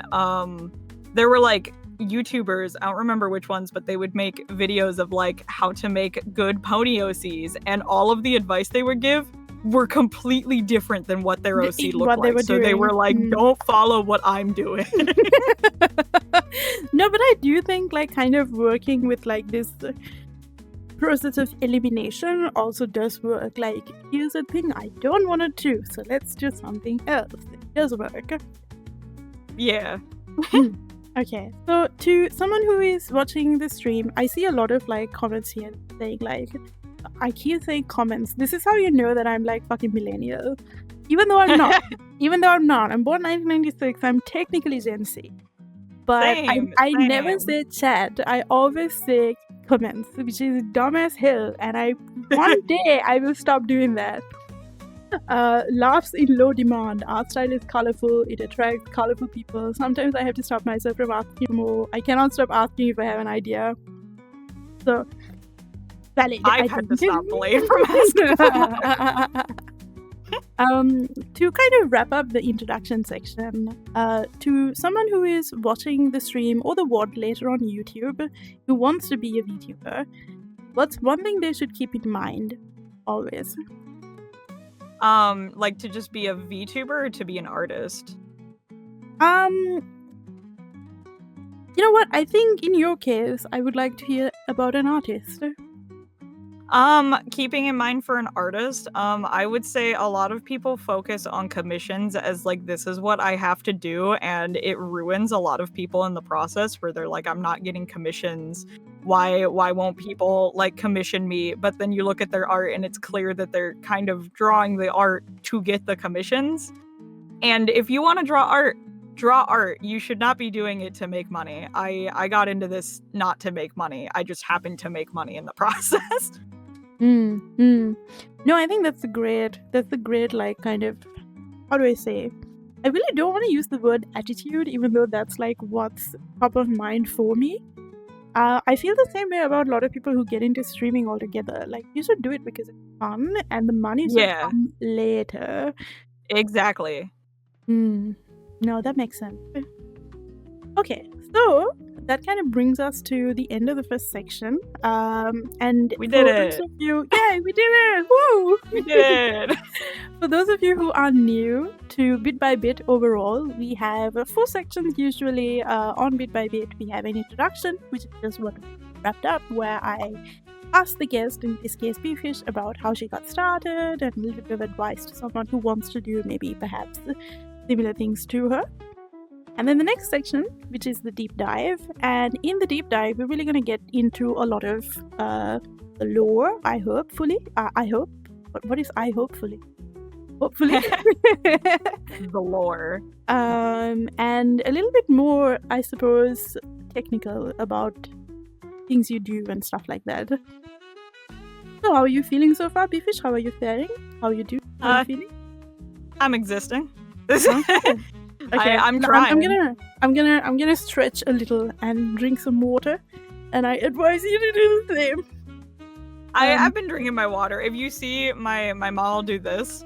there were like YouTubers, I don't remember which ones, but they would make videos of like how to make good pony OCs, and all of the advice they would give were completely different than what their OC looked like. So they were like, don't follow what I'm doing. No, but I do think like kind of working with like this process of elimination also does work. Like, here's a thing I don't want to do, so let's do something else. It does work. Yeah. Okay, so to someone who is watching the stream, I see a lot of like comments here saying like, I keep saying comments. This is how you know that I'm like fucking millennial. Even though I'm not. I'm born 1996. I'm technically Gen Z. But I never say chat. I always say comments, which is dumb as hell. And one day I will stop doing that. Laughs in low demand. Art style is colorful. It attracts colorful people. Sometimes I have to stop myself from asking more. I cannot stop asking if I have an idea. So, valid. I've had to stop Blade from asking. To kind of wrap up the introduction section, to someone who is watching the stream or the VOD later on YouTube who wants to be a VTuber, what's one thing they should keep in mind always? Like to just be a VTuber or to be an artist? You know what? I think in your case, I would like to hear about an artist. Keeping in mind for an artist, I would say a lot of people focus on commissions as like, this is what I have to do, and it ruins a lot of people in the process where they're like, I'm not getting commissions. Why won't people like commission me? But then you look at their art and it's clear that they're kind of drawing the art to get the commissions. And if you want to draw art, you should not be doing it to make money. I got into this not to make money. I just happened to make money in the process. No, I think that's a great like kind of, how do I say, I really don't want to use the word attitude, even though that's like what's top of mind for me. I feel the same way about a lot of people who get into streaming altogether. Like, you should do it because it's fun and the money should come later. Exactly. No, that makes sense. Okay, so that kind of brings us to the end of the first section. And we did it. Yay, we did it! Woo! We did. For those of you who are new to Bit by Bit overall, we have 4 sections usually. On Bit by Bit, we have an introduction, which is just what we wrapped up, where I ask the guest, in this case Befish, about how she got started and a little bit of advice to someone who wants to do maybe perhaps similar things to her. And then the next section, which is the deep dive. And in the deep dive, we're really going to get into a lot of the lore, I hope. What is I hopefully? Hopefully. The lore. And a little bit more, I suppose, technical about things you do and stuff like that. So how are you feeling so far, Befish? How are you faring? How are you doing? How are you feeling? I'm existing. Okay, I'm trying. I'm gonna stretch a little and drink some water, and I advise you to do the same. I've been drinking my water. If you see my model do this,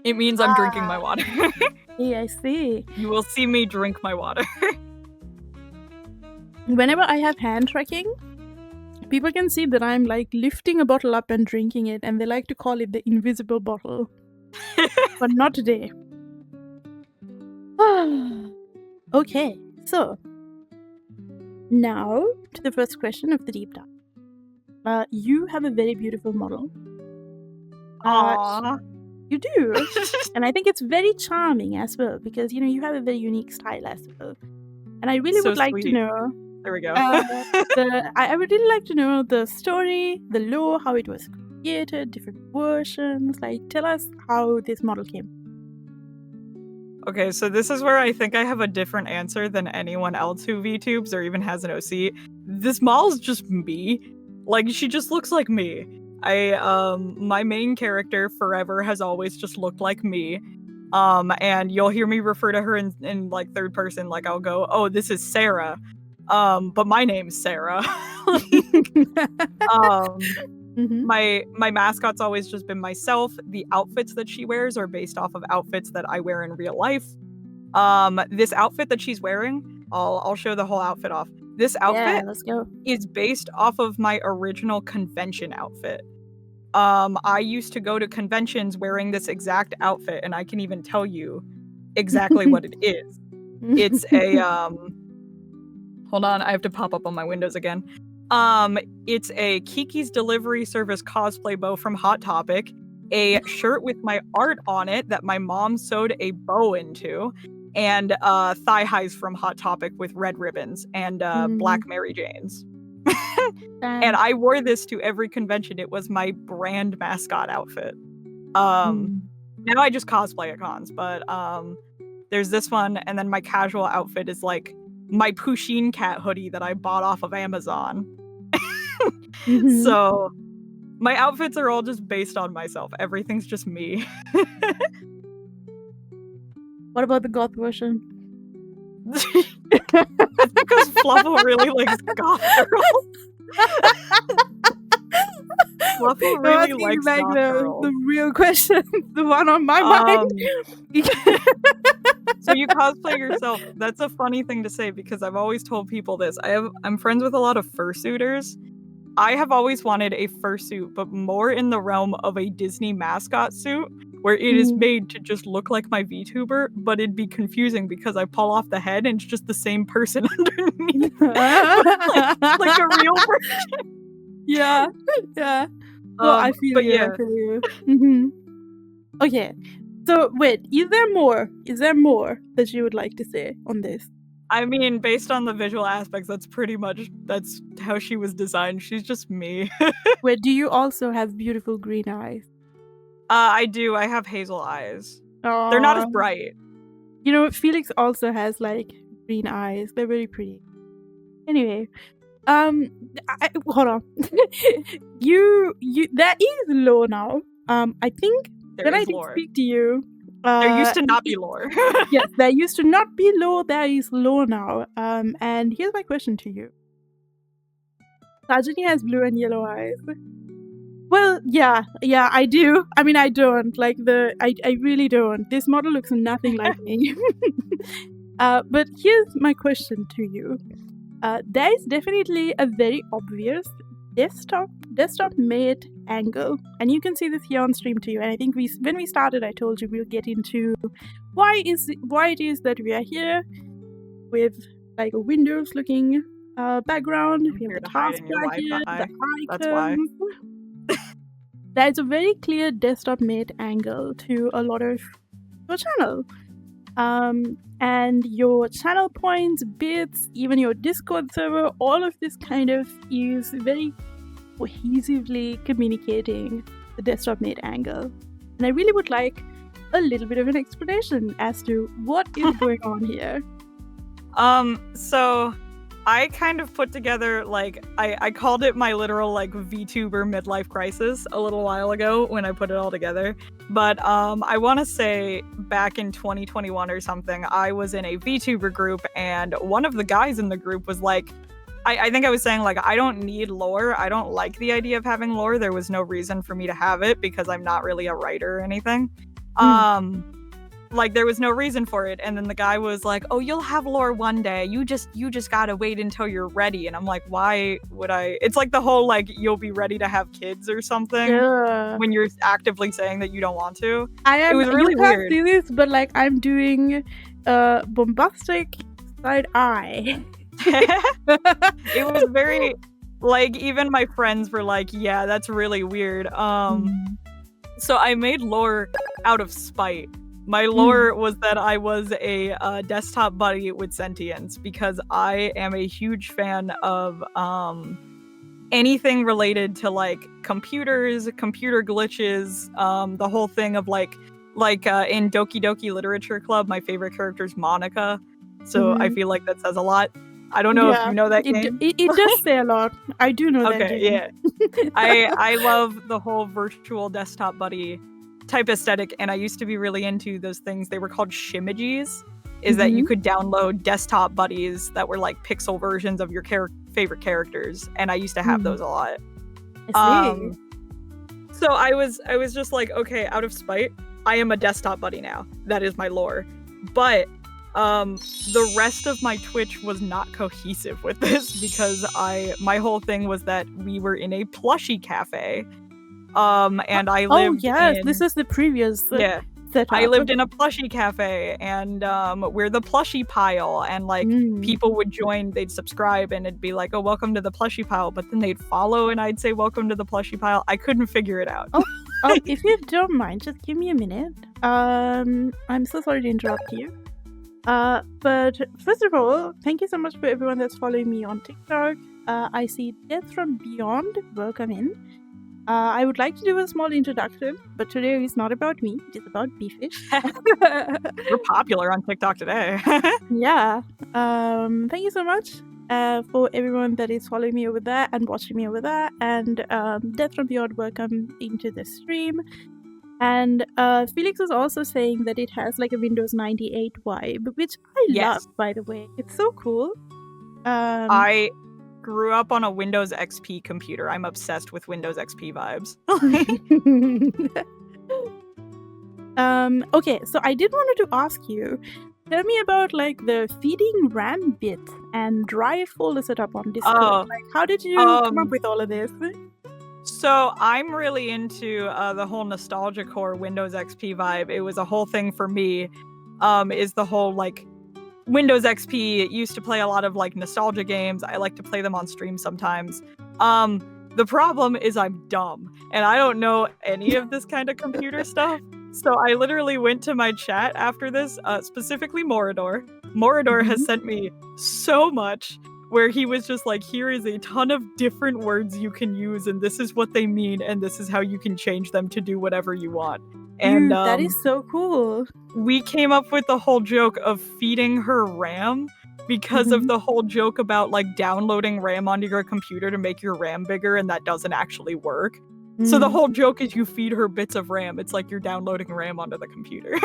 It means I'm drinking my water. Yeah, I see. You will see me drink my water. Whenever I have hand tracking, people can see that I'm like lifting a bottle up and drinking it, and they like to call it the invisible bottle. But not today. Okay, so now to the first question of the deep dive. You have a very beautiful model. Aww. You do. And I think it's very charming as well, because you have a very unique style as well. And I really So would like to sweet. know. There we go. I would really like to know the story, the lore, how it was created, different versions. Like, tell us how this model came. Okay, so this is where I think I have a different answer than anyone else who VTubes or even has an OC. This model's just me. Like, she just looks like me. My main character forever has always just looked like me. And you'll hear me refer to her in like third person. Like, I'll go, oh, this is Sarah. But my name's Sarah. My mascot's always just been myself. The outfits that she wears are based off of outfits that I wear in real life. This outfit that she's wearing, I'll show the whole outfit off. This outfit let's go. is based off of my original convention outfit. I used to go to conventions wearing this exact outfit, and I can even tell you exactly what it is. It's a hold on, I have to pop up on my windows again. It's a Kiki's Delivery Service cosplay bow from Hot Topic, a shirt with my art on it that my mom sewed a bow into, and thigh highs from Hot Topic with red ribbons and black Mary Janes. And I wore this to every convention. It was my brand mascot outfit. Now I just cosplay at cons, but there's this one, and then my casual outfit is like my Pusheen cat hoodie that I bought off of Amazon. So my outfits are all just based on myself. Everything's just me. What about the goth version? That's because Fluffle really likes goth girls. Fluffle really likes goth girls. The real question, the one on my mind. So you cosplay yourself. That's a funny thing to say because I've always told people this. I'm friends with a lot of fursuiters. I have always wanted a fursuit, but more in the realm of a Disney mascot suit, where it is made to just look like my VTuber, but it'd be confusing because I pull off the head and it's just the same person underneath. like a real person. Yeah. Well, I feel you. Yeah. I feel you. Okay. So wait, is there more that you would like to say on this? I mean, based on the visual aspects, that's how she was designed. She's just me. Wait, do you also have beautiful green eyes? I do. I have hazel eyes. Aww. They're not as bright. Felix also has like green eyes. They're very pretty. Anyway, hold on. you there is lore now. I think when I did speak to you, there used to not be lore. Yes, there used to not be lore. There is lore now. And here's my question to you. Sajani has blue and yellow eyes. Well, yeah, I do. I mean, I don't. I really don't. This model looks nothing like me. But here's my question to you. There is definitely a very obvious desktop made angle, and you can see this here on stream too. And I think when we started, I told you we'll get into why it is that we are here with like a Windows looking background. We have the taskbar here, the icons. That's why. There's a very clear desktop made angle to a lot of your channel. And your channel points, bits, even your Discord server, all of this kind of is very cohesively communicating the desktop made angle. And I really would like a little bit of an explanation as to what is going on here. So I kind of put together, like, I called it my literal, like, VTuber midlife crisis a little while ago when I put it all together. But I want to say back in 2021 or something, I was in a VTuber group, and one of the guys in the group was like, I think I was saying, like, I don't need lore. I don't like the idea of having lore. There was no reason for me to have it because I'm not really a writer or anything. Like there was no reason for it, and then the guy was like, oh, you'll have lore one day, you just gotta wait until you're ready. And I'm like, why would I? It's like the whole like you'll be ready to have kids or something when you're actively saying that you don't want to. It was really you can't weird. see this, but like I'm doing bombastic side eye. It was very like, even my friends were like, yeah, that's really weird. So I made lore out of spite. My lore was that I was a desktop buddy with sentience, because I am a huge fan of anything related to like computers, computer glitches, the whole thing of like in Doki Doki Literature Club, my favorite character is Monica. So I feel like that says a lot. I don't know if you know that game. It does say a lot. I do know that game. Yeah. I love the whole virtual desktop buddy type aesthetic, and I used to be really into those things. They were called shimajis, that you could download desktop buddies that were like pixel versions of your favorite characters, and I used to have those a lot. I see. So I was just like, okay, out of spite, I am a desktop buddy now. That is my lore. But the rest of my Twitch was not cohesive with this, because my whole thing was that we were in a plushie cafe. And I lived this is the previous setup. I lived in a plushie cafe, and we're the plushie pile, and like people would join, they'd subscribe, and it'd be like, oh, welcome to the plushie pile, but then they'd follow and I'd say welcome to the plushie pile. I couldn't figure it out. If you don't mind, just give me a minute. I'm so sorry to interrupt you. But first of all, thank you so much for everyone that's following me on TikTok. I see Death from Beyond, welcome in. I would like to do a small introduction, but today is not about me, it is about Befish. We're popular on TikTok today. Yeah. Thank you so much for everyone that is following me over there and watching me over there. And Death from Beyond, welcome into the stream. And Felix was also saying that it has like a Windows 98 vibe, which I love, by the way. It's so cool. I grew up on a Windows XP computer. I'm obsessed with Windows XP vibes. Okay, so I did wanted to ask you, tell me about like the feeding RAM bit and drive folder setup on Discord. Like, how did you come up with all of this? So I'm really into the whole nostalgia core Windows XP vibe. It was a whole thing for me. Is the whole like Windows XP used to play a lot of like nostalgia games. I like to play them on stream sometimes. The problem is I'm dumb and I don't know any of this kind of computer stuff. So I literally went to my chat after this, specifically Morador. Morador has sent me so much, where he was just like, here is a ton of different words you can use, and this is what they mean, and this is how you can change them to do whatever you want. And that is so cool. We came up with the whole joke of feeding her RAM, because of the whole joke about like downloading RAM onto your computer to make your RAM bigger, and that doesn't actually work. So the whole joke is you feed her bits of RAM. It's like you're downloading RAM onto the computer.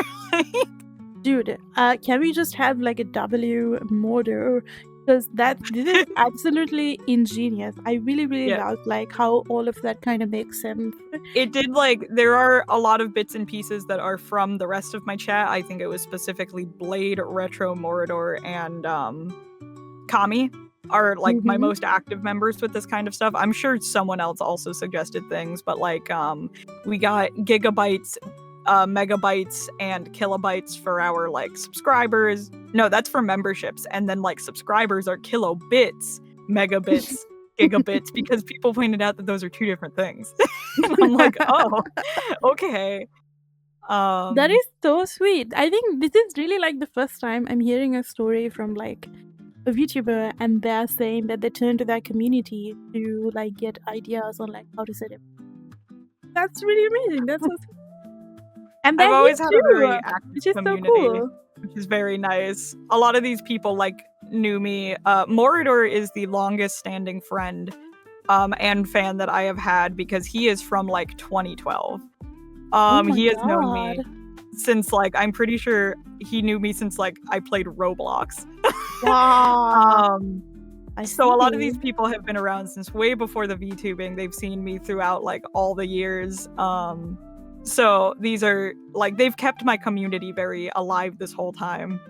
Dude, can we just have like a W Modo? Because this is absolutely ingenious. I really love like how all of that kind of makes sense. It did, like, there are a lot of bits and pieces that are from the rest of my chat. I think it was specifically Blade, Retro, Morador, and Kami are like my most active members with this kind of stuff. I'm sure someone else also suggested things, but like we got gigabytes, megabytes, and kilobytes for our like subscribers. No, that's for memberships, and then like subscribers are kilobits, megabits, gigabits, because people pointed out that those are two different things. I'm like, oh, okay. That is so sweet. I think this is really like the first time I'm hearing a story from like a VTuber, and they're saying that they turn to their community to like get ideas on like how to set it. That's really amazing. That's so sweet. And I've always had a very active which is community, so cool. which is very nice. A lot of these people like knew me. Morador is the longest standing friend and fan that I have had, because he is from like 2012. He has known me since like, I'm pretty sure he knew me since like I played Roblox. Wow. So a lot of these people have been around since way before the VTubing. They've seen me throughout like all the years. So these are like they've kept my community very alive this whole time.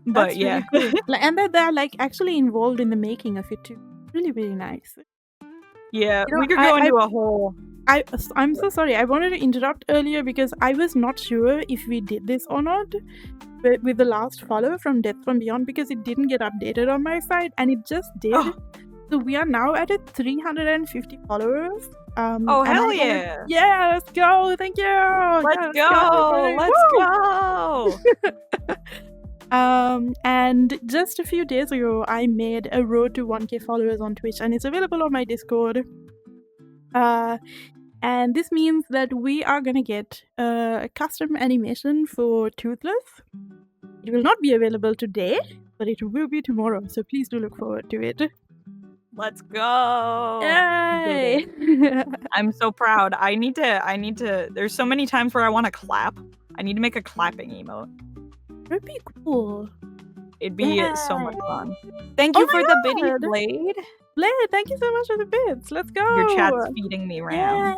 But That's yeah, really cool. And that they're like actually involved in the making of it too. Really, really nice. yeah, You know, we could go into a whole. I'm so sorry. I wanted to interrupt earlier because I was not sure if we did this or not with the last follow from Death from Beyond because it didn't get updated on my side and it just did. Oh. So we are now at 350 followers. Oh hell yeah! Yeah, let's go! Thank you. Let's go! And just a few days ago, I made a road to 1K followers on Twitch, and it's available on my Discord. And this means that we are gonna get a custom animation for Toothless. It will not be available today, but it will be tomorrow. So please do look forward to it. Let's go! Yay! I'm so proud. I need to. There's so many times where I want to clap. I need to make a clapping emote. That'd be cool. It'd be so much fun. Thank you for the bitty Blade. Blade, thank you so much for the bits. Let's go. Your chat's feeding me RAM.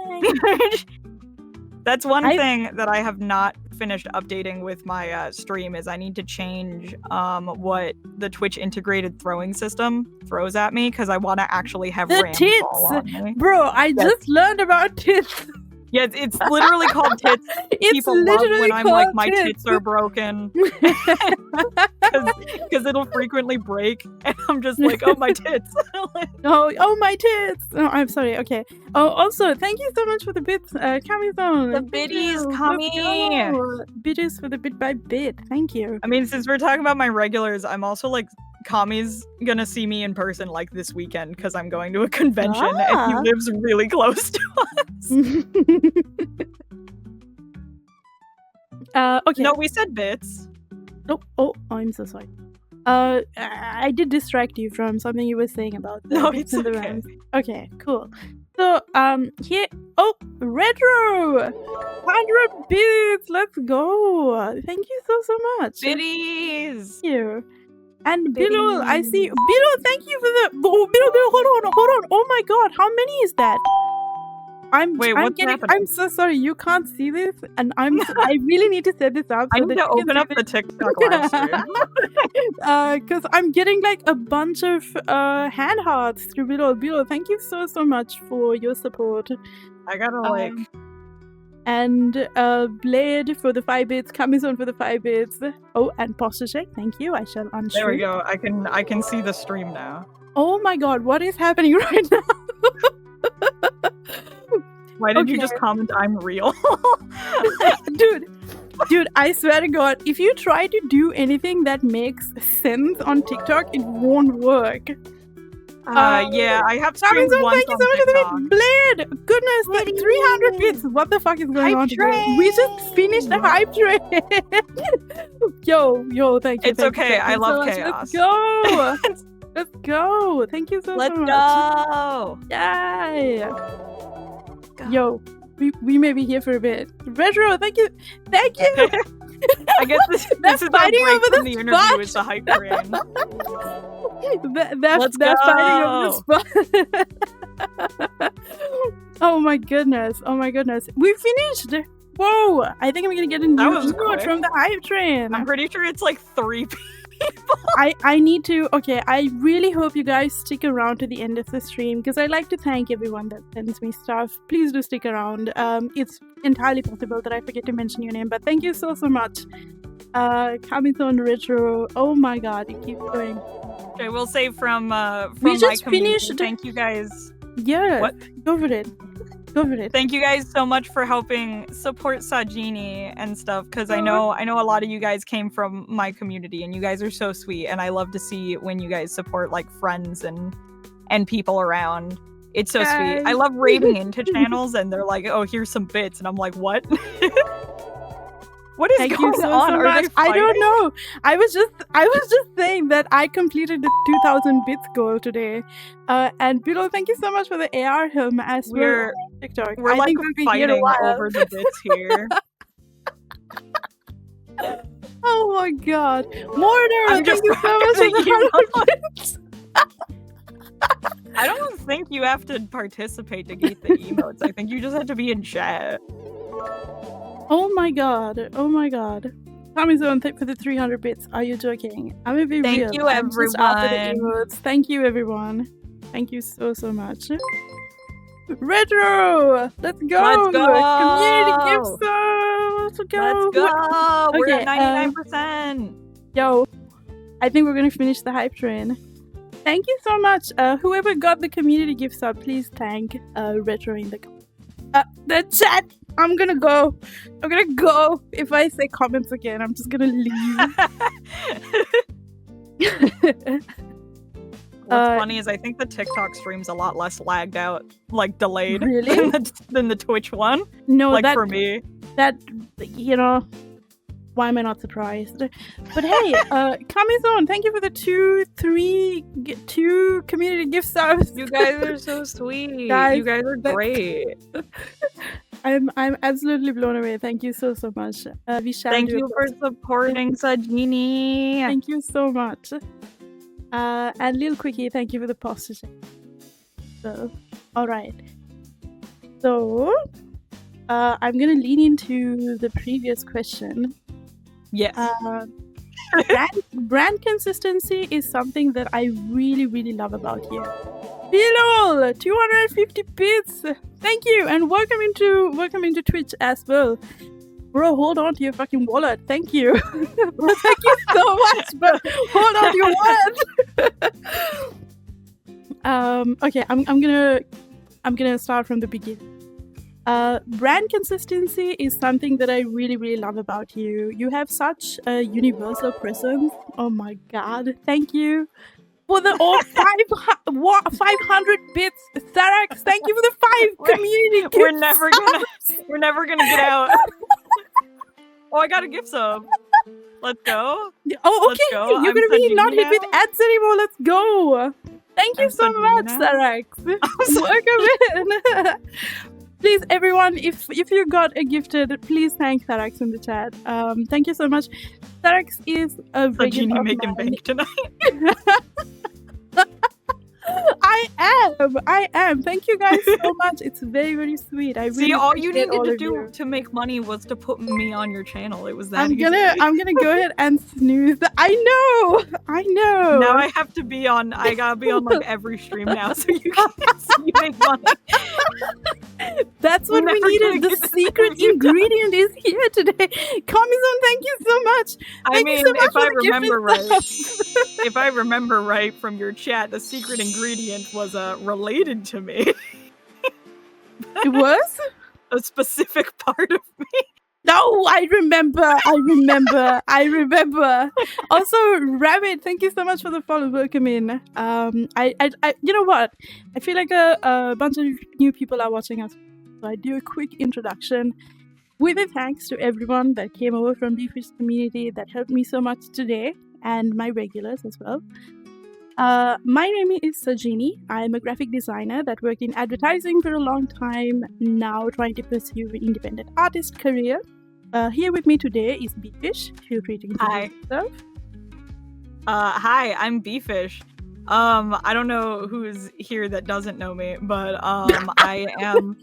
That's one thing that I have not finished updating with my stream is I need to change what the Twitch integrated throwing system throws at me because I want to actually have the RAM tits. fall on me. Bro, I just learned about tits. Yeah, it's literally called tits. It's People love when I'm like, my tits are broken. Because it'll frequently break. And I'm just like, oh, my tits. oh, my tits. Oh, I'm sorry. Okay. Oh, also, thank you so much for the bits, Kami-san. The biddies, Kami. Biddies for the bit by bit. Thank you. I mean, since we're talking about my regulars, I'm also like, Kami's gonna see me in person like this weekend because I'm going to a convention and he lives really close to us. Okay. No, we said bits. Oh, I'm so sorry. I did distract you from something you were saying about the bits in the rounds. Okay, cool. So, here. Oh, Retro! 100 bits! Let's go! Thank you so much. Biddies! Thank you. And Bilal, I see. Bilal, thank you for the. Oh, Bilal, hold on. Oh my god, how many is that? What's happening? I'm so sorry, you can't see this, and I really need to set this up. I need to open up the TikTok live stream. Because I'm getting like a bunch of hand hearts through Bilal. Bilal, thank you so much for your support. I gotta and Blade for the 5 bits, Kami-san for the 5 bits. Oh, and posture check, thank you. I shall unshrink. There we go. I can see the stream now. Oh my god, what is happening right now? Why did you just comment I'm real? Dude, I swear to god, if you try to do anything that makes sense on TikTok, it won't work. Yeah, I have streamed once thank you so much for the Blade! Goodness, like 300 bits! What the fuck is going on today? We just finished the hype train! Yo, thank you. It's okay, I love chaos. Let's go! Let's go! Thank you so much. Let's go! Yay! Yo, we may be here for a bit. Retro, thank you! I guess this is the break over from the interview is the hype train. That's fighting over the spot. Oh my goodness. We finished! Whoa! I think I'm gonna get a new emote from the hype train. I'm pretty sure it's like 3 people. I need to. Okay, I really hope you guys stick around to the end of the stream because I like to thank everyone that sends me stuff. Please do stick around. It's entirely possible that I forget to mention your name, but thank you so much. Kami-san, Retro. Oh my god, it keeps going. Okay, we'll say from we just my community. Finished. Thank you guys. Yeah. What? Go for it. Thank you guys so much for helping support Sajini and stuff because I know a lot of you guys came from my community and you guys are so sweet and I love to see when you guys support like friends and people around. It's so sweet. I love raiding into channels and they're like, oh, here's some bits and I'm like, what? What is going on? Are they I don't know. I was just saying that I completed the 2,000 bits goal today. And Bilo, thank you so much for the AR helm as well. TikTok. We're like fighting over the bits here. Oh my god. Mortar, thank you so much for the 100 bits. I don't think you have to participate to get the emotes. I think you just have to be in chat. Oh my god. Oh my god. Amazon, thank for the 300 bits. Are you joking? I'm gonna be real. Thank you, I'm just after the everyone. emotes. Thank you, everyone. Thank you so much. Retro! Let's go! Let's go! Community gift sub! Let's go! Let's go! We're Okay, at 99%. Yo, I think we're gonna finish the hype train. Thank you so much. Whoever got the community gift sub, please thank Retro in the chat. I'm gonna go. If I say comments again, I'm just gonna leave. What's funny is I think the TikTok stream's a lot less lagged out, like delayed, Really? than the Twitch one. No, like for me. That, you know, why am I not surprised? But hey, Kamizon, thank you for the two community gift subs. You guys are so sweet. Guys, you guys are great. I'm absolutely blown away. Thank you so much. We shall Thank do you for supporting Sajini. Thank you so much. And Lil Quickie, thank you for the postage. So, alright. So, I'm gonna lean into the previous question. Yes. Brand consistency is something that I really love about you. Bilal, 250 bits. Thank you, and welcome into Twitch as well. Bro, hold on to your fucking wallet. Thank you. Bro, thank you so much, but hold on to your wallet. Okay, I'm gonna start from the beginning. Brand consistency is something that I really love about you. You have such a universal presence. Oh my god, thank you for the 500 bits. Sarax, thank you for the 5 community gifts. We're never gonna get out. Oh, I got a gift sub. Let's go. Oh, okay. Go. You're gonna be not hit with ads anymore. Let's go. Thank you so much, Sarax. Welcome in. Please, everyone, if you got a gifted, please thank Sarax in the chat. Thank you so much. Sarax is a regular of making mine. bank tonight. I am. Thank you guys so much. It's very sweet. I really all you appreciate needed all to of do you. to make money was to put me on your channel. It was that I'm gonna go ahead and snooze. I know. Now I have to be on. I gotta be on like every stream now, so you can see me make money. That's what we needed. The secret ingredient is here today. Kamizon, thank you so much. Thank you so much if I remember right from your chat, the secret ingredient was related to me. It was a specific part of me. No, I remember. Also, Rabbit, thank you so much for the follow. Welcome in. I you know what? I feel like a bunch of new people are watching us, so I do a quick introduction. With a thanks to everyone that came over from Befish community that helped me so much today, and my regulars as well. My name is Sajini. I'm a graphic designer that worked in advertising for a long time, now trying to pursue an independent artist career. Here with me today is Befish. Feel free to introduce yourself. Hi, I'm Befish. I don't know who's here that doesn't know me, but I am.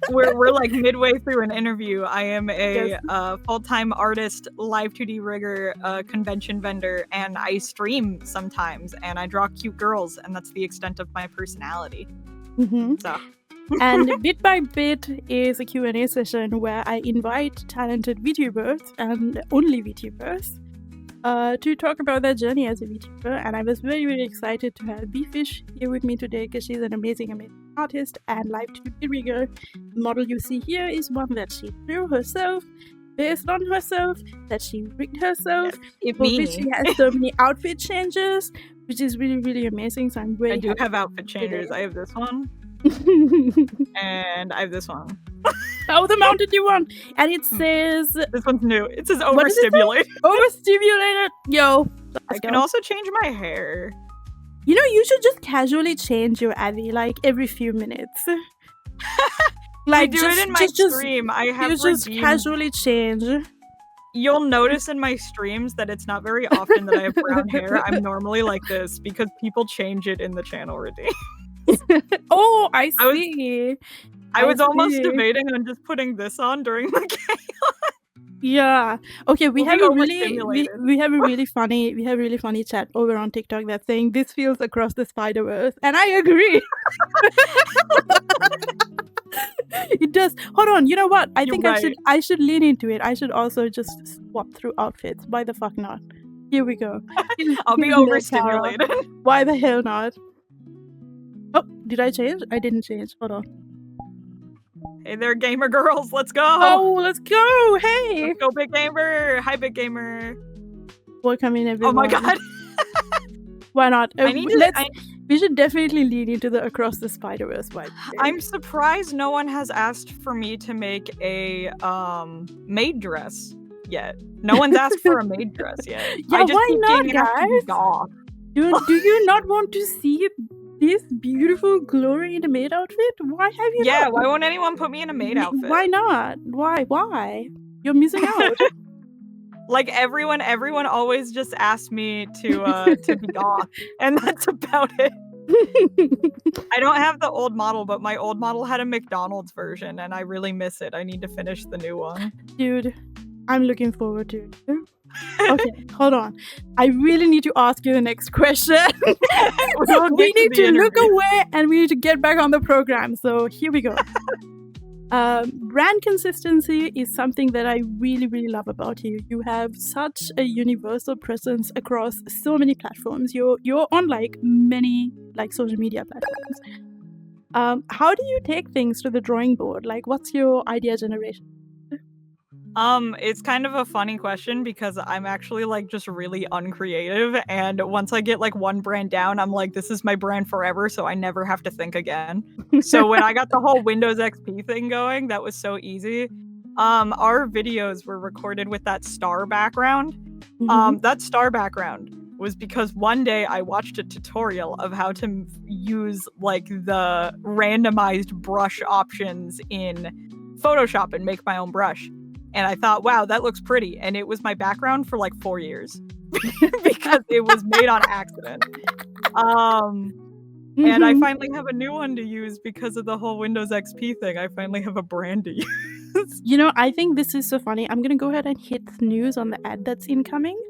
We're like midway through an interview. I am a full-time artist, live 2D rigger, convention vendor, and I stream sometimes, and I draw cute girls, and that's the extent of my personality. Mm-hmm. So. And Bit by Bit is a Q&A session where I invite talented VTubers and only VTubers to talk about their journey as a VTuber, and I was very excited to have Befish here with me today because she's an amazing artist and live 2D rigger. The model you see here is one that she drew herself, based on herself, that she rigged herself. For which she has so many outfit changes, which is really amazing. So I'm really. I do have outfit changes. I have this one. And I have this one. Oh, the Mountain Dew one. And it says... This one's new. It says overstimulated. Overstimulated. Yo. I can also change my hair. You know, you should just casually change your Abby, like, every few minutes. Like, I do it in my stream. I have you just casually change. You'll notice in my streams that it's not very often that I have brown hair. I'm normally like this because people change it in the channel routine. Oh, I I was see. I was almost see. debating on just putting this on during the game. Yeah. Okay, we We'll have be a overstimulated. we have a really funny chat over on TikTok that's saying this feels across the Spider-Verse, and I agree. It does. Hold on. You know what? I You're think right. I should lean into it. I should also just swap through outfits. Why the fuck not? Here we go. I'll be Here's Ned Tara. overstimulated. Why the hell not? Oh, did I change? I didn't change. Hold on. Hey there, gamer girls. Let's go. Oh, let's go. Hey. Let's go, Big Gamer. Hi, Big Gamer. Welcome in, everyone. Oh my god. Why not? I We should definitely lean into the across the Spider-Verse vibe. I'm surprised no one has asked for me to make a maid dress yet. No one's asked for a maid dress yet. Yeah, I just why keep not, getting asked to be guys? goth. Do you not want to see this beautiful glory in a maid outfit? Why have you Yeah, not? why won't anyone put me in a maid outfit? Why not? Why? You're missing out. Like everyone always just asks me to be goth, and that's about it. I don't have the old model, but my old model had a McDonald's version, and I really miss it. I need to finish the new one. Dude, I'm looking forward to it. Okay, hold on. I really need to ask you the next question. We need to look away and we need to get back on the program. So here we go. Brand consistency is something that I really, really love about you. You have such a universal presence across so many platforms. You're on like many like social media platforms. How do you take things to the drawing board? Like, what's your idea generation? It's kind of a funny question because I'm actually like just really uncreative, and once I get like one brand down, I'm like, this is my brand forever, so I never have to think again. So when I got the whole Windows XP thing going, that was so easy. Our videos were recorded with that star background. That star background was because one day I watched a tutorial of how to use like the randomized brush options in Photoshop and make my own brush. And I thought, wow, that looks pretty. And it was my background for like 4 years because it was made on accident. And I finally have a new one to use because of the whole Windows XP thing. I finally have a brand to use. You know, I think this is so funny. I'm going to go ahead and hit snooze on the ad that's incoming.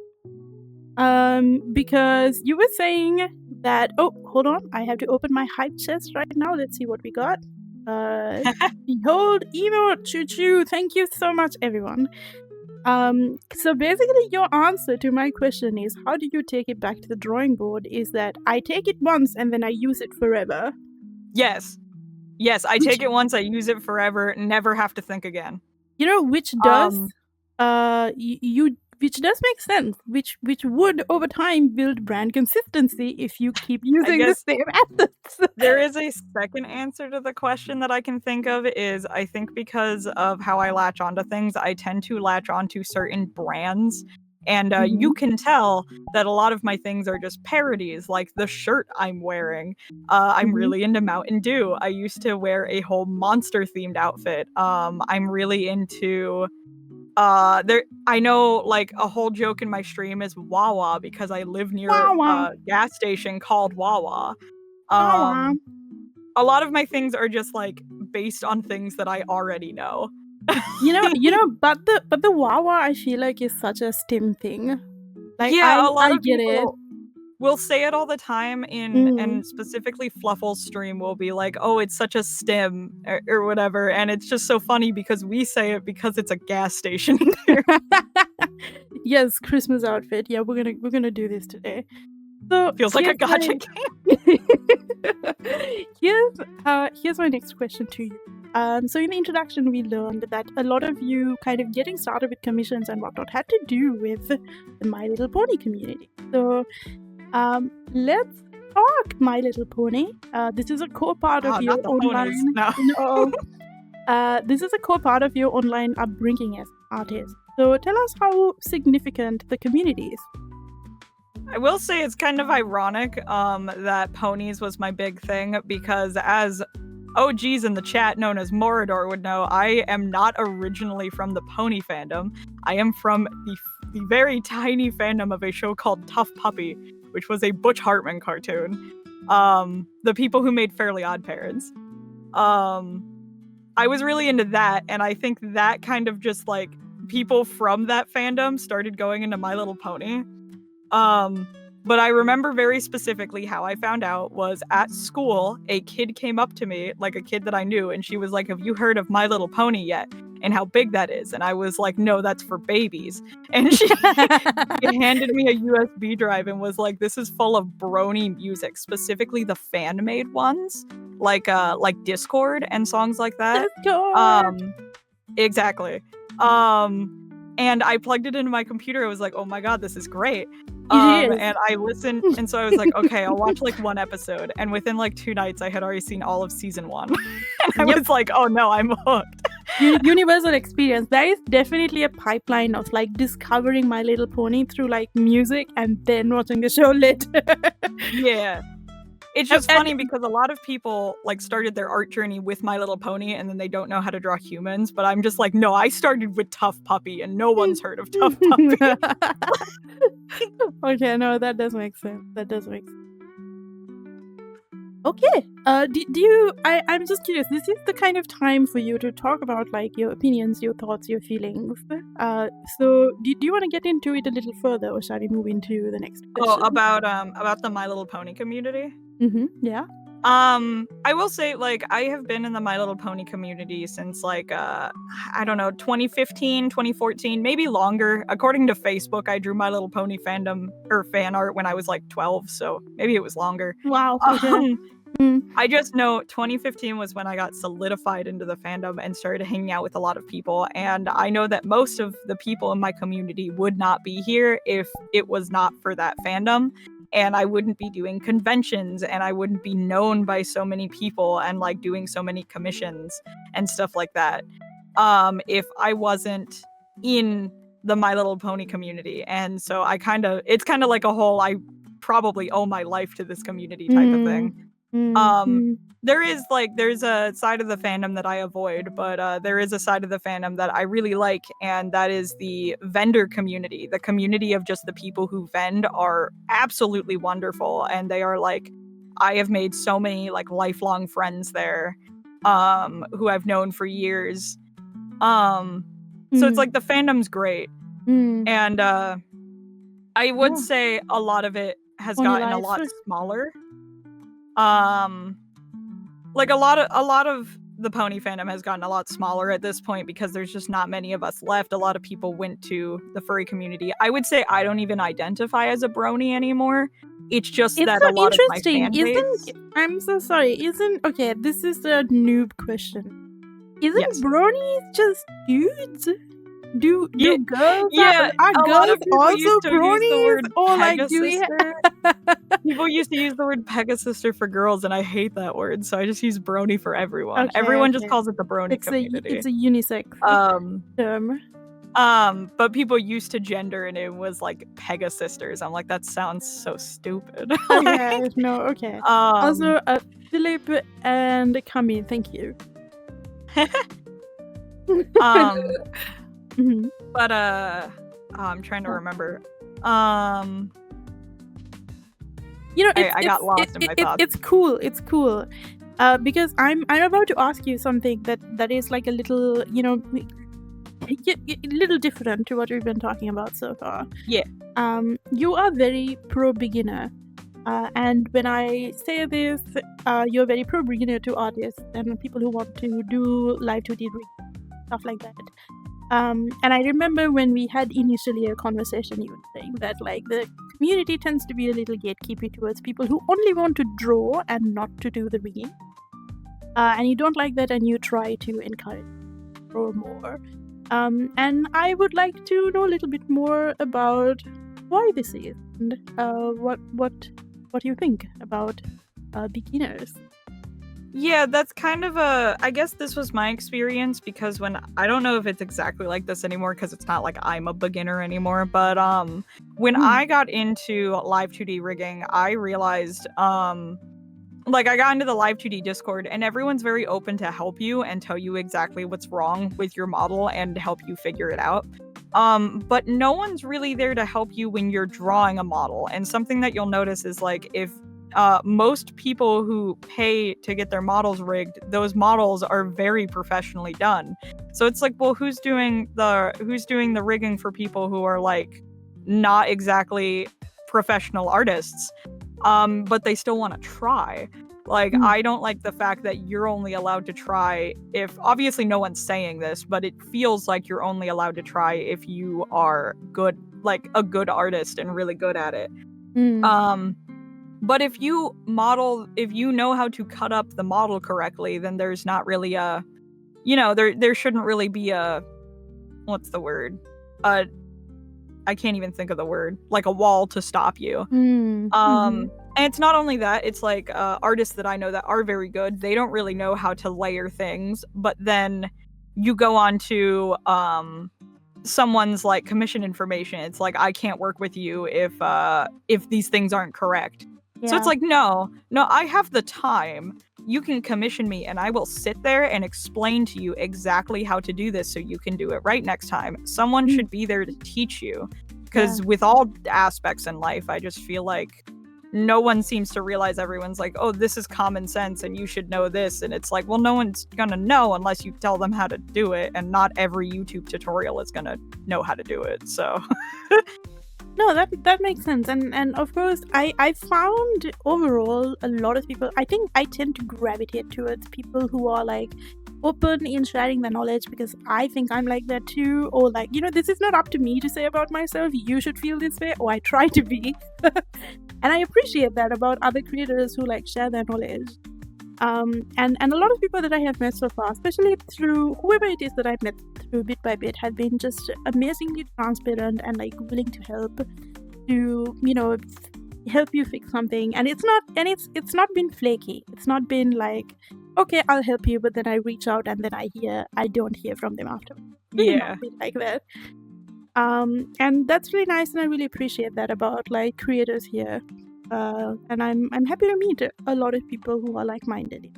Because you were saying that... Oh, hold on. I have to open my hype chest right now. Let's see what we got. Behold emote choo-choo. Thank you so much, everyone. So basically your answer to my question is, how do you take it back to the drawing board? Is that I take it once and then I use it forever? Yes, I take it once, I use it forever, never have to think again. You know, which does which does make sense, which would over time build brand consistency if you keep using the same assets. There is a second answer to the question that I can think of is I think because of how I latch onto things, I tend to latch onto certain brands. And you can tell that a lot of my things are just parodies, like the shirt I'm wearing. I'm really into Mountain Dew. I used to wear a whole monster-themed outfit. I'm really into... I know like a whole joke in my stream is Wawa because I live near a gas station called Wawa. A lot of my things are just like based on things that I already know. you know, but the Wawa I feel like is such a STEM thing. Like, yeah, a lot I of get people it. We'll say it all the time and specifically Fluffle's stream will be like, oh, it's such a STEM or whatever, and it's just so funny because we say it because it's a gas station there. Yes, Christmas outfit. Yeah, we're gonna do this today. So feels like a gotcha game. Here's my next question to you. So in the introduction, we learned that a lot of you kind of getting started with commissions and whatnot had to do with the My Little Pony community. So let's talk My Little Pony. This is a core part of your online. This is a core part of your online upbringing as an artist. So tell us how significant the community is. I will say it's kind of ironic that ponies was my big thing because as OGs in the chat known as Morador would know, I am not originally from the pony fandom. I am from the very tiny fandom of a show called Tough Puppy, which was a Butch Hartman cartoon. The people who made Fairly Odd Parents. I was really into that, and I think that kind of just like people from that fandom started going into My Little Pony. But I remember very specifically how I found out was at school, a kid came up to me, like a kid that I knew, and she was like, "Have you heard of My Little Pony yet? And how big that is?" And I was like, "No, that's for babies." And she handed me a USB drive and was like, "This is full of brony music, specifically the fan-made ones, like Discord and songs like that." Discord. Exactly. And I plugged it into my computer. I was like, "Oh my god, this is great." It is. And I listened, and so I was like, "Okay, I'll watch like one episode." And within like 2 nights, I had already seen all of season 1. And I was like, "Oh no, I'm hooked." Universal experience. There is definitely a pipeline of like discovering My Little Pony through like music and then watching the show later. Yeah. It's just funny because a lot of people like started their art journey with My Little Pony and then they don't know how to draw humans, but I'm just like, no, I started with Tough Puppy and no one's heard of Tough Puppy. Okay, no, that does make sense. Okay. Do you? I'm just curious. This is the kind of time for you to talk about like your opinions, your thoughts, your feelings. So do you want to get into it a little further, or shall we move into the next question? Oh, about the My Little Pony community? Yeah. I will say, like, I have been in the My Little Pony community since, like, I don't know, 2015, 2014, maybe longer. According to Facebook, I drew My Little Pony fandom, or fan art when I was, like, 12, so maybe it was longer. Wow. Okay. I just know 2015 was when I got solidified into the fandom and started hanging out with a lot of people, and I know that most of the people in my community would not be here if it was not for that fandom. And I wouldn't be doing conventions and I wouldn't be known by so many people and like doing so many commissions and stuff like that if I wasn't in the My Little Pony community. And so it's kind of like a whole, I probably owe my life to this community type of thing. There's a side of the fandom that I avoid, but there is a side of the fandom that I really like, and that is the vendor community. The community of just the people who vend are absolutely wonderful, and they are like, I have made so many like lifelong friends there, who I've known for years. So it's like the fandom's great, and I would say a lot of it has gotten a lot smaller. Like a lot of the pony fandom has gotten a lot smaller at this point because there's just not many of us left. A lot of people went to the furry community. I would say I don't even identify as a brony anymore. It's just that so a lot of my fan base... I'm so sorry. Okay, this is a noob question. Isn't bronies just dudes? Do girls are girls also bronies? Or like do we People used to use the word Pegasister for girls, and I hate that word, so I just use brony for everyone. Everyone just calls it the brony community. It's a unisex term. But people used to gender, and it was like Pegasisters. I'm like, that sounds so stupid. Okay, no, okay. Also, Philip and Camille, thank you. But I'm trying to remember. You know, I got lost in my thoughts. It's cool. Because I'm about to ask you something that is like a little, you know, a little different to what we've been talking about so far. Yeah. You are very pro beginner. And when I say this, you're very pro beginner to artists and people who want to do live 2D stuff like that. And I remember when we had initially a conversation, you were saying that like the community tends to be a little gatekeepy towards people who only want to draw and not to do the rigging. And you don't like that, and you try to encourage draw more. And I would like to know a little bit more about why this is and what you think about beginners. Yeah, that's kind of I guess this was my experience, because I don't know if it's exactly like this anymore because it's not like I'm a beginner anymore, but when I got into live 2D rigging, I realized like I got into the live 2D Discord, and everyone's very open to help you and tell you exactly what's wrong with your model and help you figure it out. But no one's really there to help you when you're drawing a model. And something that you'll notice is like if most people who pay to get their models rigged, those models are very professionally done. So it's like, well, who's doing the rigging for people who are like not exactly professional artists, but they still want to try. Like, I don't like the fact that you're only allowed to try if, obviously no one's saying this, but it feels like you're only allowed to try if you are good, like a good artist and really good at it. But if you know how to cut up the model correctly, then there's not really a, there shouldn't really be a, what's the word? I can't even think of the word, like a wall to stop you. And it's not only that, it's like artists that I know that are very good, they don't really know how to layer things, but then you go on to someone's like commission information. It's like, I can't work with you if these things aren't correct. Yeah. So it's like, no, I have the time. You can commission me and I will sit there and explain to you exactly how to do this so you can do it right next time. Someone should be there to teach you. Because with all aspects in life, I just feel like no one seems to realize. Everyone's like, oh, this is common sense and you should know this. And it's like, well, no one's gonna know unless you tell them how to do it. And not every YouTube tutorial is gonna know how to do it. So... No, that makes sense. And of course, I found overall a lot of people, I think I tend to gravitate towards people who are like open in sharing their knowledge, because I think I'm like that too. Or like, this is not up to me to say about myself, you should feel this way, or I try to be. And I appreciate that about other creators who like share their knowledge. And a lot of people that I have met so far, especially through whoever it is that I've met through bit by bit, have been just amazingly transparent and like willing to help, to help you fix something. And it's not been flaky. It's not been like, okay, I'll help you, but then I reach out and then I don't hear from them after. Yeah, like that. And that's really nice, and I really appreciate that about like creators here. And I'm happy to meet a lot of people who are like-minded.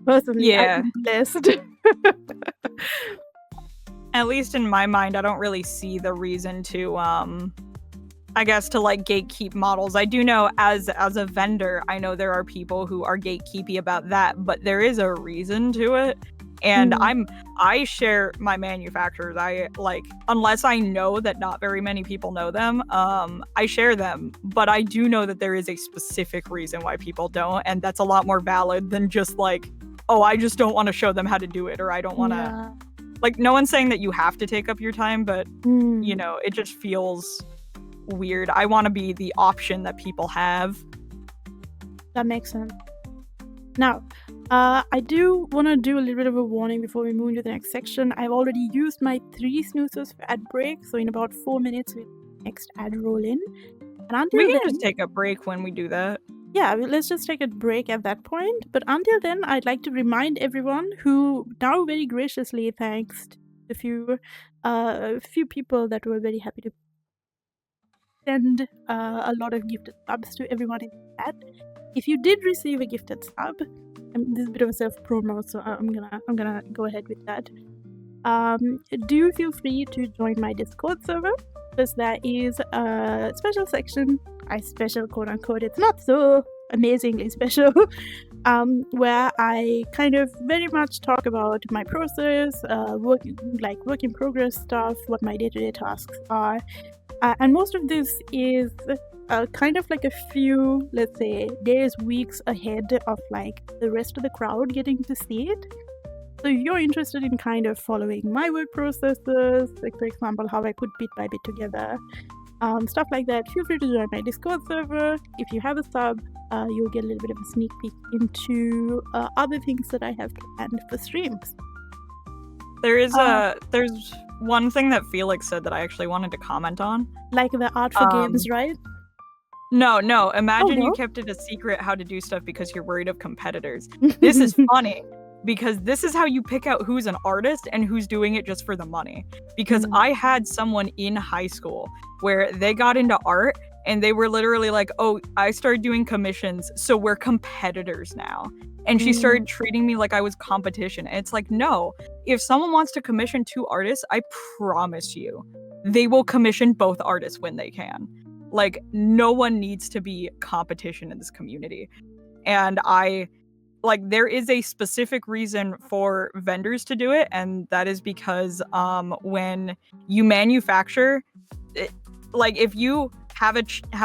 Personally, I'm blessed. At least in my mind, I don't really see the reason to, I guess, to like gatekeep models. I do know as a vendor, I know there are people who are gatekeepy about that, but there is a reason to it. And I share my manufacturers. I like, unless I know that not very many people know them, I share them. But I do know that there is a specific reason why people don't, and that's a lot more valid than just like, oh, I just don't want to show them how to do it, or I don't want to. Like, no one's saying that you have to take up your time, but it just feels weird. I want to be the option that people have. That makes sense. Now, I do want to do a little bit of a warning before we move into the next section. I've already used my 3 snoozers for ad break, so in about 4 minutes, we'll next ad roll in. And until we can just take a break when we do that. Yeah, let's just take a break at that point. But until then, I'd like to remind everyone who now very graciously, thanks to a few people that were very happy to send a lot of gifted subs to everyone in the chat. If you did receive a gifted sub, this is a bit of a self-promo, so I'm gonna go ahead with that. Do feel free to join my Discord server, because there is a special section, special quote unquote, it's not so amazingly special, where I kind of very much talk about my process, work in progress stuff, what my day-to-day tasks are, and most of this is kind of like a few, let's say, days, weeks ahead of like the rest of the crowd getting to see it. So if you're interested in kind of following my work processes, like for example, how I put bit by bit together, stuff like that, feel free to join my Discord server. If you have a sub, you'll get a little bit of a sneak peek into other things that I have planned for streams. There's one thing that Felix said that I actually wanted to comment on. Like the art for games, right? No. Imagine you kept it a secret how to do stuff because you're worried of competitors. This is funny because this is how you pick out who's an artist and who's doing it just for the money. Because I had someone in high school where they got into art and they were literally like, oh, I started doing commissions, so we're competitors now. And she started treating me like I was competition. And it's like, no, if someone wants to commission 2 artists, I promise you, they will commission both artists when they can. Like, no one needs to be competition in this community. And there is a specific reason for vendors to do it, and that is because when you manufacture it, like if you have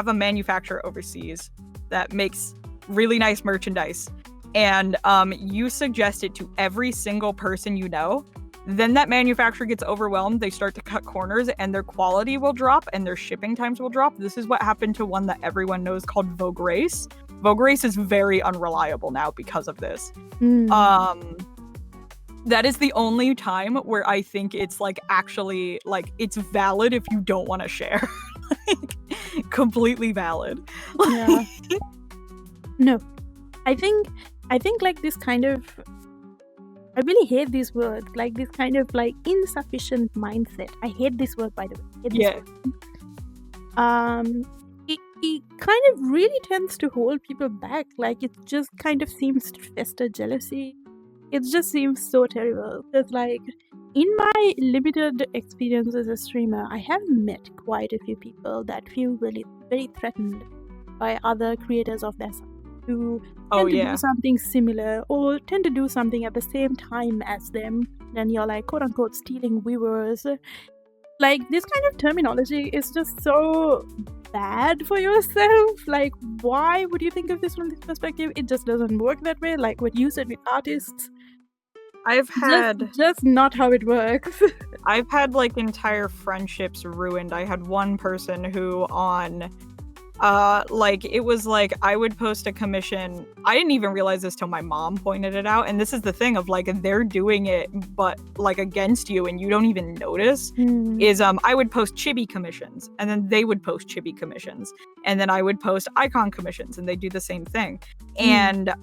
a manufacturer overseas that makes really nice merchandise, and you suggest it to every single person you know, then that manufacturer gets overwhelmed, they start to cut corners, and their quality will drop and their shipping times will drop. This is what happened to one that everyone knows called VOD Reupload. VOD Reupload is very unreliable now because of this. That is the only time where I think it's like actually like it's valid if you don't want to share. Like, completely valid. Yeah. No. I think like this kind of, I really hate this word, like this kind of like insufficient mindset. I hate this word, by the way. I hate this word. It kind of really tends to hold people back. Like, it just kind of seems to fester jealousy. It just seems so terrible. Because, like, in my limited experience as a streamer, I have met quite a few people that feel really very threatened by other creators of their side who tend to do something similar or tend to do something at the same time as them. Then you're like, quote unquote, stealing viewers. Like, this kind of terminology is just so bad for yourself. Like, why would you think of this from this perspective? It just doesn't work that way. Like what you said with artists, I've had just not how it works. I've had like entire friendships ruined. I had one person who on like it was like I would post a commission. I didn't even realize this till my mom pointed it out, and this is the thing of like they're doing it but like against you and you don't even notice. Is I would post chibi commissions and then they would post chibi commissions and then I would post icon commissions and they do the same thing. And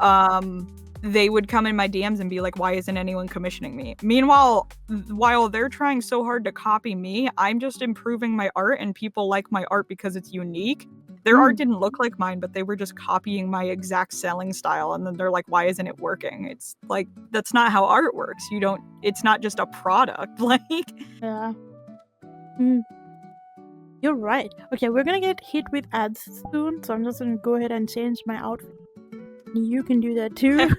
they would come in my DMs and be like, why isn't anyone commissioning me? Meanwhile, while they're trying so hard to copy me, I'm just improving my art and people like my art because it's unique. Their art didn't look like mine, but they were just copying my exact selling style. And then they're like, why isn't it working? It's like, that's not how art works. It's not just a product. Like, yeah. You're right. Okay, we're gonna get hit with ads soon, so I'm just gonna go ahead and change my outfit. You can do that too.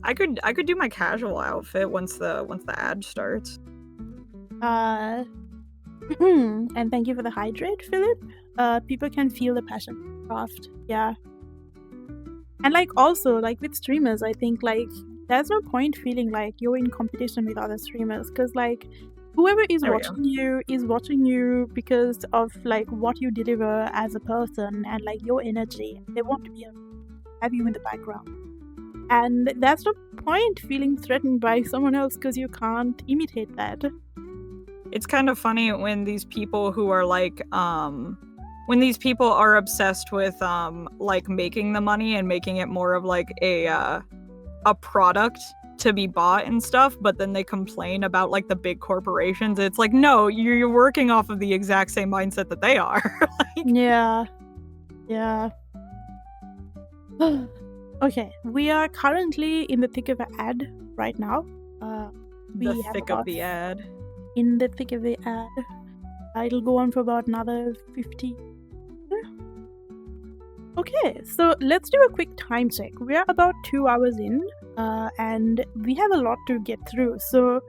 I could do my casual outfit once the ad starts. And thank you for the hydrate, Philip. People can feel the passion craft. Yeah. And like also like with streamers, I think like there's no point feeling like you're in competition with other streamers, because like whoever is watching you because of like what you deliver as a person and like your energy. They want to be have you in the background, and that's no point feeling threatened by someone else because you can't imitate that. It's kind of funny when these people who are like when these people are obsessed with like making the money and making it more of like a product to be bought and stuff, but then they complain about like the big corporations. It's like, no, you're working off of the exact same mindset that they are. Like, yeah. Okay, we are currently in the thick of an ad right now. In the thick of the ad. It'll go on for about another 50. Okay, so let's do a quick time check. We are about 2 hours in, and we have a lot to get through. So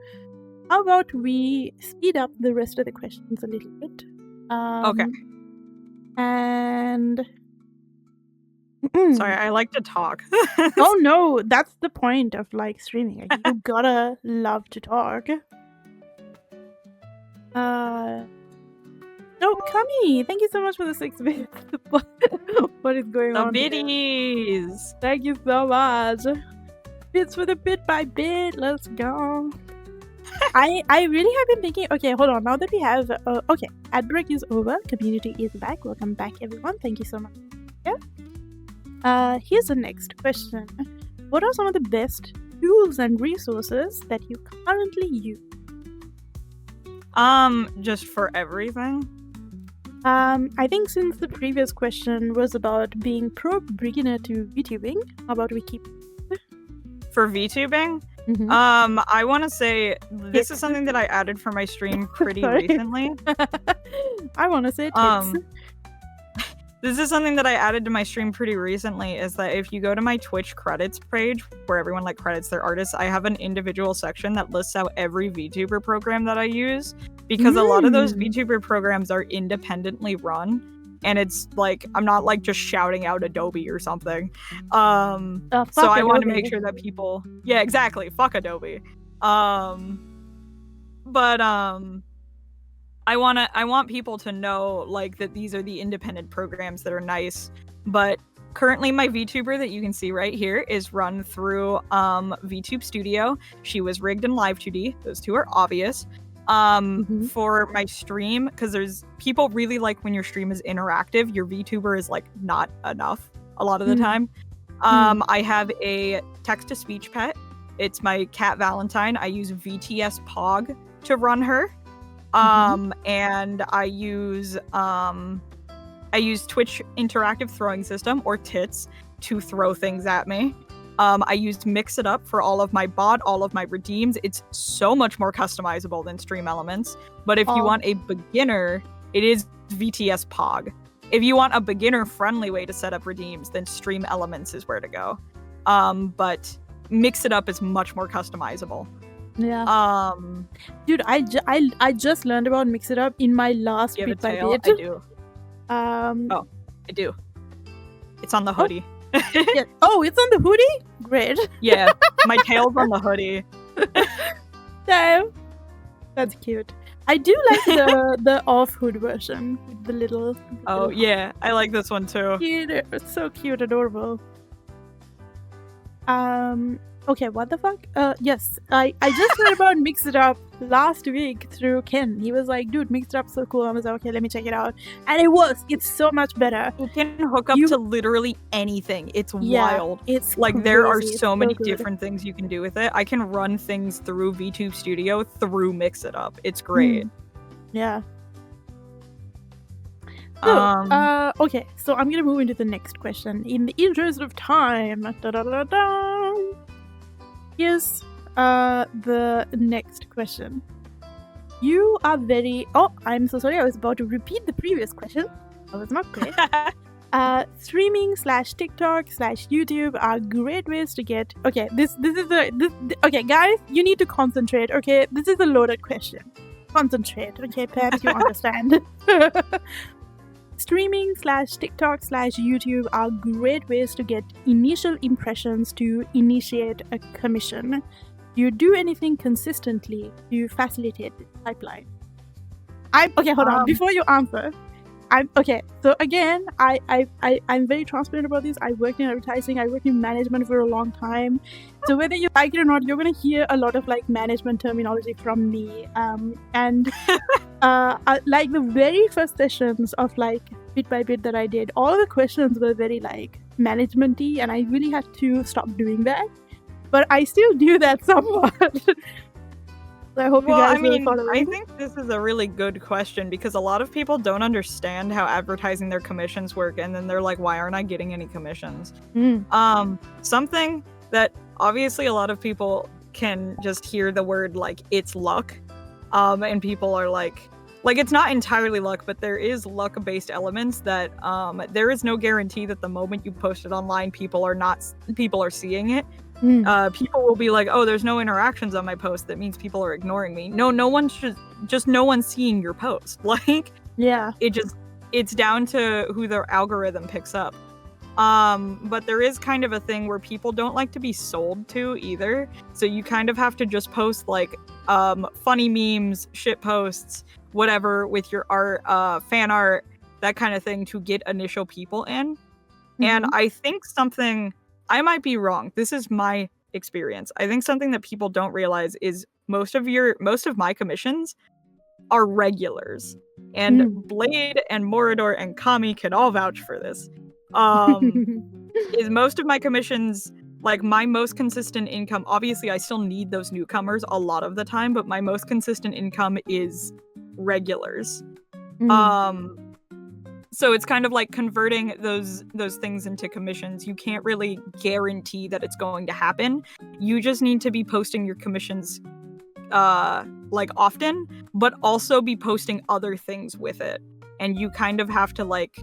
how about we speed up the rest of the questions a little bit? Okay. And sorry, I like to talk. Oh no, that's the point of like streaming. Like, you gotta love to talk. No, Kami, thank you so much for the 6 bits. What is going on? The biddies. Thank you so much. Bits for the bit by bit. Let's go. I really have been thinking. Okay, hold on. Now that we have okay, ad break is over. Community is back. Welcome back, everyone. Thank you so much. Yeah. Here's the next question. What are some of the best tools and resources that you currently use? Just for everything. I think since the previous question was about being beginner to VTubing, how about we keep for VTubing? I want to say this is something that I added for my stream pretty recently. I want to say tits. This is something that I added to my stream pretty recently, is that if you go to my Twitch credits page, where everyone like credits their artists, I have an individual section that lists out every VTuber program that I use, because a lot of those VTuber programs are independently run, and it's like, I'm not like just shouting out Adobe or something. So I want to make sure that people, yeah, exactly, fuck Adobe. I want people to know like that these are the independent programs that are nice. But currently my VTuber that you can see right here is run through VTube Studio. She was rigged in Live2D. Those two are obvious. For my stream, because there's people really like when your stream is interactive, your VTuber is like not enough a lot of the time. I have a text-to-speech pet. It's my cat Valentine. I use VTS Pog to run her. And I use Twitch Interactive Throwing System, or TITS, to throw things at me. I used Mix It Up for all of my bot, all of my redeems. It's so much more customizable than Stream Elements. But if you want a beginner, it is VTS Pog. If you want a beginner-friendly way to set up redeems, then Stream Elements is where to go. But Mix It Up is much more customizable. Yeah. Dude, I just learned about Mix It Up in my last Bit by Bit. I do. Oh, I do. It's on the hoodie. Yeah. Oh, it's on the hoodie? Great. Yeah, my tail's on the hoodie. Damn. That's cute. I do like the off-hood version with the little. Oh yeah, I like this one too. Cute. It's so cute, adorable. Okay, what the fuck? Yes, I just heard about Mix It Up last week through Ken. He was like, dude, Mix It Up so cool. I was like, okay, let me check it out. And it's so much better. You can hook up to literally anything. It's wild. It's like, crazy. there are so many different things you can do with it. I can run things through VTube Studio through Mix It Up. It's great. Yeah. So, okay, so I'm gonna move into the next question. In the interest of time, here's the next question. You are very... Oh, I'm so sorry. I was about to repeat the previous question. That was not great. Streaming / TikTok / YouTube are great ways to get... Okay, this is okay, guys, you need to concentrate. Okay, this is a loaded question. Concentrate. Okay, perhaps you understand. Streaming / TikTok / YouTube are great ways to get initial impressions to initiate a commission. Do you do anything consistently to facilitate this pipeline? Okay, hold on. Before you answer, okay. So again, I'm very transparent about this. I worked in advertising. I worked in management for a long time. So whether you like it or not, you're gonna hear a lot of like management terminology from me. And like the very first sessions of like Bit by Bit that I did, all the questions were very like management-y, and I really had to stop doing that. But I still do that somewhat. So I hope you guys will follow me. I think this is a really good question, because a lot of people don't understand how advertising their commissions work, and then they're like, why aren't I getting any commissions? Something that obviously a lot of people can just hear the word like it's luck, and people are like it's not entirely luck, but there is luck-based elements that there is no guarantee that the moment you post it online, people are seeing it. People will be like, oh, there's no interactions on my post, that means people are ignoring me. No one's just no one's seeing your post. Like, yeah, it's down to who their algorithm picks up. But there is kind of a thing where people don't like to be sold to either, so you kind of have to just post like funny memes, shit posts, whatever, with your art, fan art, that kind of thing, to get initial people in. And I think something, I might be wrong, this is my experience, I think something that people don't realize is most of my commissions are regulars. And Blade and Morador and Kami can all vouch for this. Is most of my commissions, like my most consistent income, obviously I still need those newcomers a lot of the time, but my most consistent income is regulars. So it's kind of like converting those things into commissions. You can't really guarantee that it's going to happen. You just need to be posting your commissions like often, but also be posting other things with it. And you kind of have to like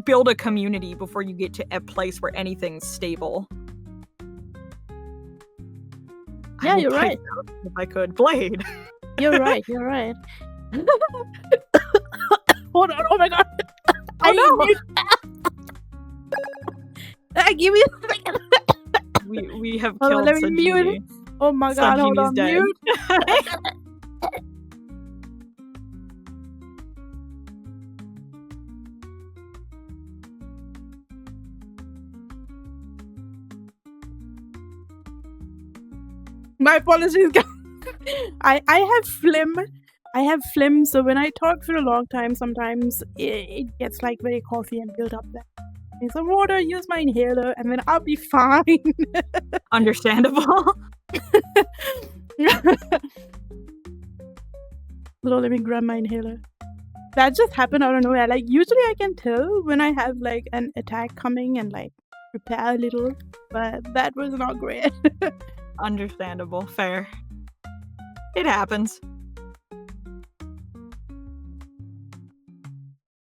build a community before you get to a place where anything's stable. Yeah, you're right. If I could, Blade. You're right. Hold on, oh my god. Oh no! Give me a second. We have killed Sanjini. Oh my god, hold on, dead. mute. My apologies, guys. I have phlegm. So when I talk for a long time, sometimes it gets like very coughy and build up there. Drink some water, use my inhaler, and then I'll be fine. Understandable. Let me grab my inhaler. That just happened out of nowhere. Like usually I can tell when I have like an attack coming and like prepare a little, but that was not great. Understandable. Fair. It happens.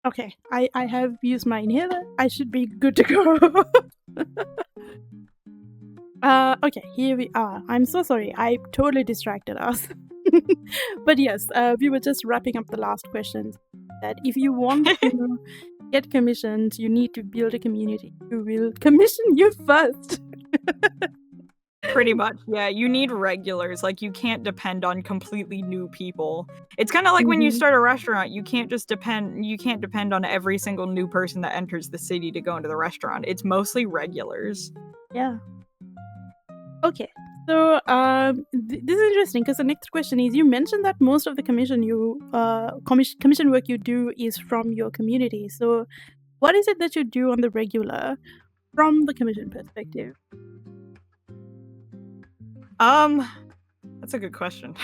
Okay, I have used my inhaler. I should be good to go. Okay, here we are. I'm so sorry. I totally distracted us. But yes, we were just wrapping up the last questions. That if you want to get commissions, you need to build a community who will commission you first. Pretty much, yeah. You need regulars. Like, you can't depend on completely new people. It's kind of like when you start a restaurant. You can't depend on every single new person that enters the city to go into the restaurant. It's mostly regulars. Yeah. Okay. So, this is interesting because the next question is: you mentioned that most of the commission work you do is from your community. So, what is it that you do on the regular from the commission perspective? That's a good question.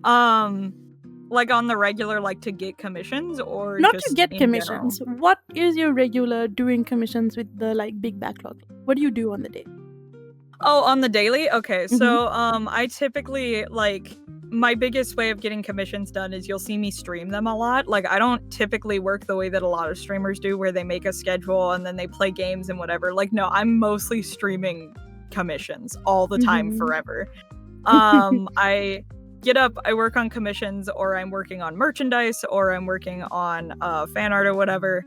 Like on the regular, like to get commissions, or not just to get in commissions. general? What is your regular doing commissions with the like big backlog? What do you do on the day? Oh, on the daily? Okay, so I typically like my biggest way of getting commissions done is you'll see me stream them a lot. Like I don't typically work the way that a lot of streamers do, where they make a schedule and then they play games and whatever. Like no, I'm mostly streaming commissions all the time forever. I get up, I work on commissions, or I'm working on merchandise, or I'm working on fan art or whatever.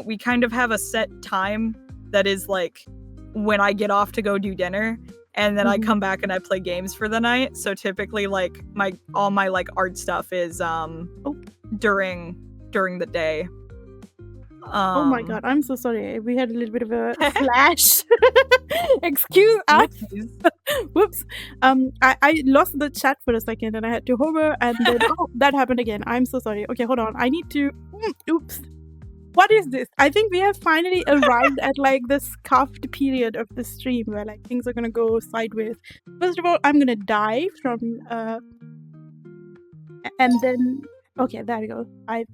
We kind of have a set time that is like when I get off to go do dinner, and then I come back and I play games for the night. So typically like all my like art stuff is during the day. Oh my god, I'm so sorry. We had a little bit of a flash. Excuse us. Whoops. I lost the chat for a second and I had to hover and then that happened again. I'm so sorry. Okay, hold on. I need to oops. What is this? I think we have finally arrived at like the scuffed period of the stream where like things are gonna go sideways. First of all, I'm gonna die from and then okay, there we go. I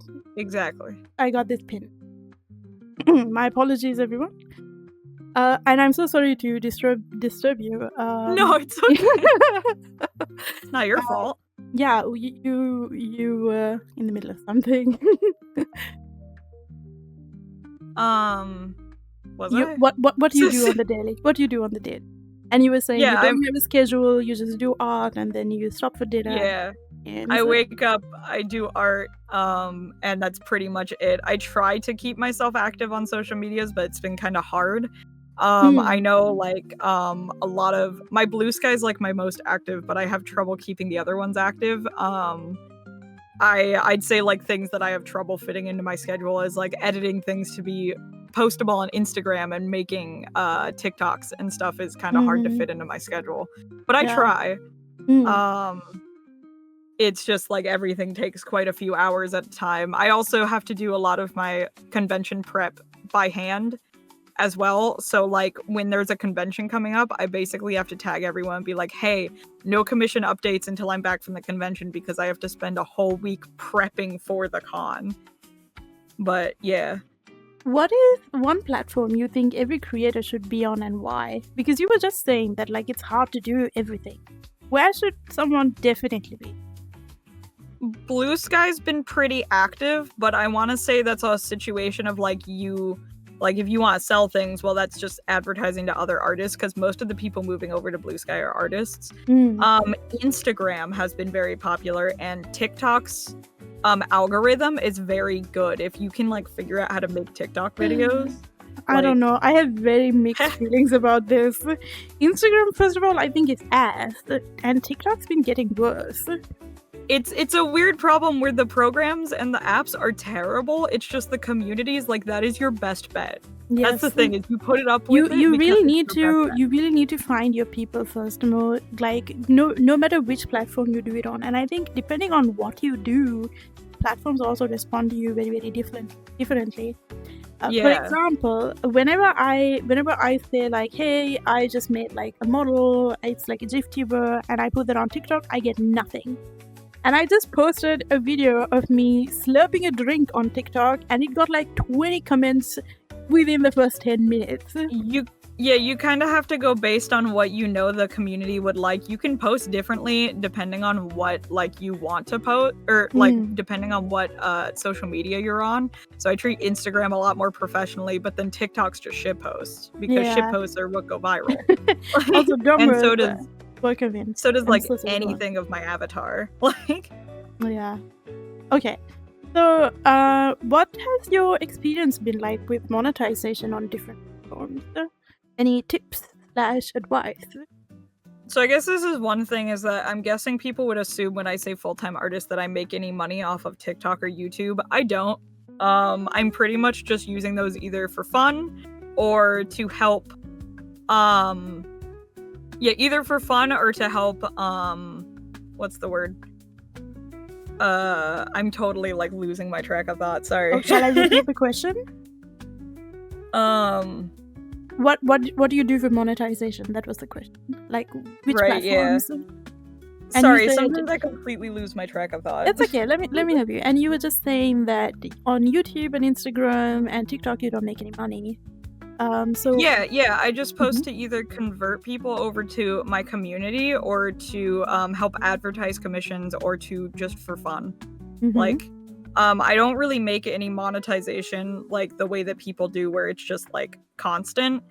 got this pin. My apologies, everyone. And I'm so sorry to disturb you. No, it's okay. It's not your fault. Yeah, you were in the middle of something. Was I? What do you do on the daily? What do you do on the daily? And you were saying you don't have a schedule, you just do art and then you stop for dinner. Yeah. I wake up, I do art, and that's pretty much it. I try to keep myself active on social medias, but it's been kind of hard. I know like a lot of my Blue Sky is like my most active, but I have trouble keeping the other ones active. I'd say like things that I have trouble fitting into my schedule is like editing things to be postable on Instagram and making TikToks and stuff is kind of hard to fit into my schedule. But I try. It's just like everything takes quite a few hours at a time. I also have to do a lot of my convention prep by hand, as well. So like when there's a convention coming up, I basically have to tag everyone and be like, hey, no commission updates until I'm back from the convention because I have to spend a whole week prepping for the con. But yeah. What is one platform you think every creator should be on and why? Because you were just saying that like it's hard to do everything. Where should someone definitely be? Blue Sky's been pretty active, but I want to say that's a situation of like if you want to sell things, well, that's just advertising to other artists because most of the people moving over to Blue Sky are artists. Instagram has been very popular, and TikTok's algorithm is very good if you can like figure out how to make TikTok videos. I don't know. I have very mixed feelings about this. Instagram, first of all, I think is ass, and TikTok's been getting worse. It's a weird problem where the programs and the apps are terrible. It's just the communities, like that is your best bet. Yes. That's the thing, is you put it up with you really need to find your people first, like no matter which platform you do it on. And I think depending on what you do, platforms also respond to you very, very differently. For example, whenever I say like, hey, I just made like a model, it's like a VTuber, and I put that on TikTok, I get nothing. And I just posted a video of me slurping a drink on TikTok, and it got like 20 comments within the first 10 minutes. You kind of have to go based on what you know the community would like. You can post differently depending on what like you want to post, or like depending on what social media you're on. So I treat Instagram a lot more professionally, but then TikTok's just shit posts because shit posts are what go viral. Also, and so does so does like anything of my avatar. Like, yeah. Okay. So, what has your experience been like with monetization on different platforms? Any tips / advice? So I guess this is one thing, is that I'm guessing people would assume when I say full-time artist that I make any money off of TikTok or YouTube. I don't. I'm pretty much just using those either for fun or to help either for fun or to help what's the word? I'm totally like losing my track of thought, sorry. Oh, shall I repeat the question? What do you do for monetization? That was the question. Like which platforms? Yeah. Sorry, sometimes I completely lose my track of thought. It's okay. Let me help you. And you were just saying that on YouTube and Instagram and TikTok you don't make any money. I just post to either convert people over to my community or to help advertise commissions or to just for fun. Like I don't really make any monetization like the way that people do, where it's just like constant.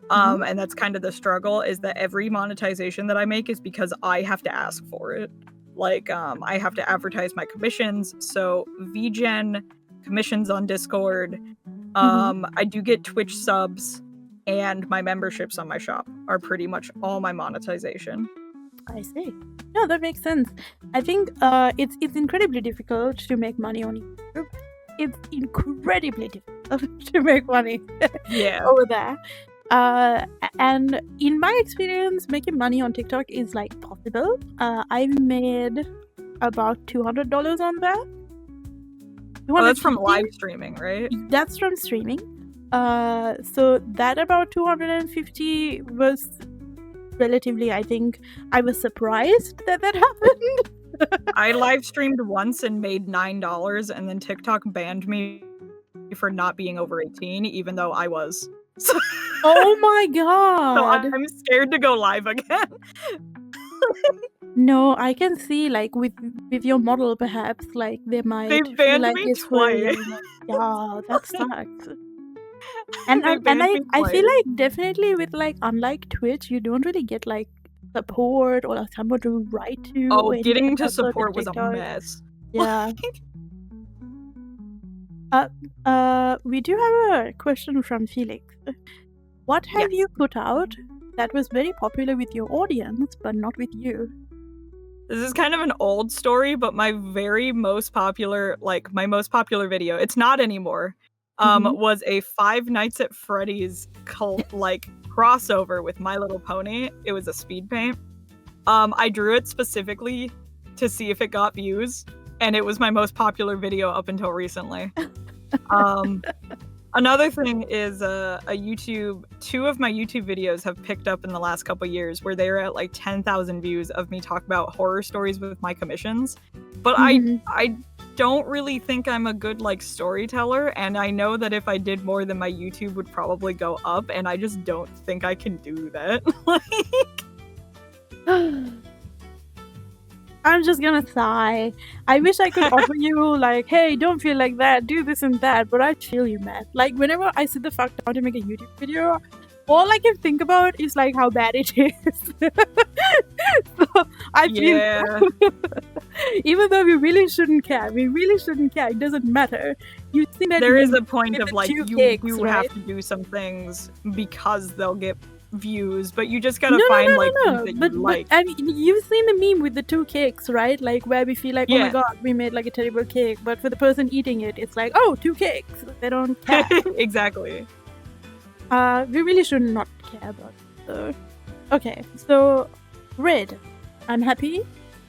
And that's kind of the struggle, is that every monetization that I make is because I have to ask for it. Like I have to advertise my commissions. So VGen, commissions on Discord, I do get Twitch subs, and my memberships on my shop are pretty much all my monetization. I see. No, that makes sense. I think it's incredibly difficult to make money on YouTube. It's incredibly difficult to make money over there. And in my experience, making money on TikTok is like possible. I've made about $200 on there. Oh, that's from live streaming, right? That's from streaming. So that about 250 was relatively, I think, I was surprised that happened. I live streamed once and made $9, and then TikTok banned me for not being over 18, even though I was. Oh my god! So I'm scared to go live again. No, I can see like with your model, perhaps like they might. They banned me twice. Yeah, that sucks. And I feel like definitely with like, unlike Twitch, you don't really get like support or someone to write to. Oh, getting to support was a mess. Yeah. We do have a question from Felix. What have you put out that was very popular with your audience but not with you? This is kind of an old story, but my most popular video, it's not anymore, was a Five Nights at Freddy's crossover with My Little Pony. It was a speed paint. I drew it specifically to see if it got views, and it was my most popular video up until recently. Another thing is two of my YouTube videos have picked up in the last couple years where they're at like 10,000 views of me talk about horror stories with my commissions. But I don't really think I'm a good like storyteller, and I know that if I did more, then my YouTube would probably go up, and I just don't think I can do that. I'm just gonna sigh. I wish I could offer you like, hey, don't feel like that, do this and that, but I feel you, man. Like whenever I sit the fuck down to make a YouTube video, all I can think about is like how bad it is. So I feel even though we really shouldn't care, it doesn't matter. You think that there is a point of like you right? have to do some things because they'll get views, but you just gotta find things that you like. I mean, you've seen the meme with the 2 cakes, right? Like where we feel like, oh my god, we made like a terrible cake, but for the person eating it, it's like, oh, 2 cakes. They don't care. Exactly. We really should not care about it, though. Okay, so Red, I'm happy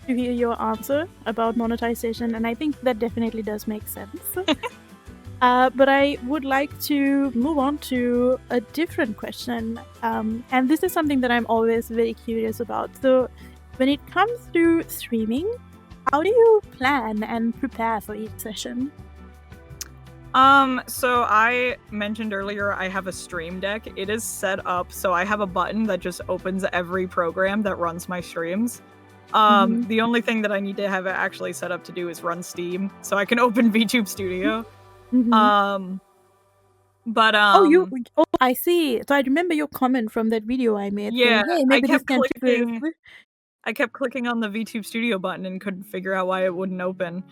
to hear your answer about monetization, and I think that definitely does make sense. But I would like to move on to a different question, and this is something that I'm always very curious about. So when it comes to streaming, how do you plan and prepare for each session? So I mentioned earlier I have a stream deck. It is set up so I have a button that just opens every program that runs my streams. The only thing that I need to have it actually set up to do is run Steam, so I can open VTube Studio. I see. So I remember your comment from that video I made. Yeah, saying, hey, maybe I kept clicking on the VTube Studio button and couldn't figure out why it wouldn't open.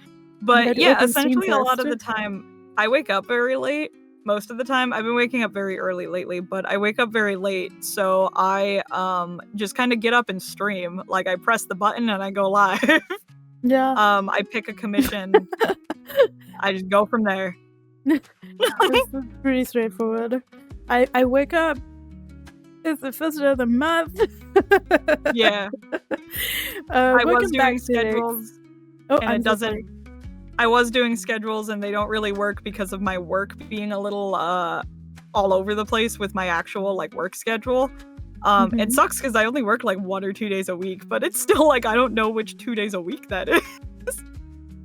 But yeah, essentially a lot of the time I wake up very late. Most of the time, I've been waking up very early lately, but I wake up very late, so I just kind of get up and stream. Like I press the button and I go live. Yeah. I pick a commission. I just go from there. It's pretty straightforward. I wake up. It's the first day of the month. Yeah. I was doing schedules, and it doesn't. I was doing schedules, and they don't really work because of my work being a little all over the place with my actual like work schedule. It sucks because I only work like 1 or 2 days a week, but it's still like I don't know which 2 days a week that is.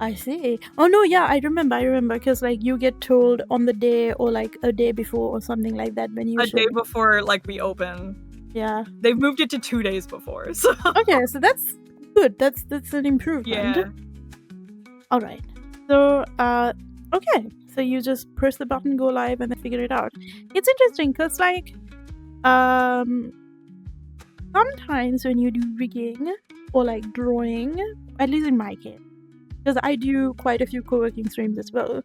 I see. Oh no, yeah, I remember because like you get told on the day or like a day before or something like that when you day before like we open. Yeah. They've moved it to 2 days before. So okay, so that's good. That's an improvement. Yeah. All right. So okay. So you just press the button, go live, and then figure it out. It's interesting because like sometimes when you do rigging or like drawing, at least in my case, because I do quite a few co-working streams as well,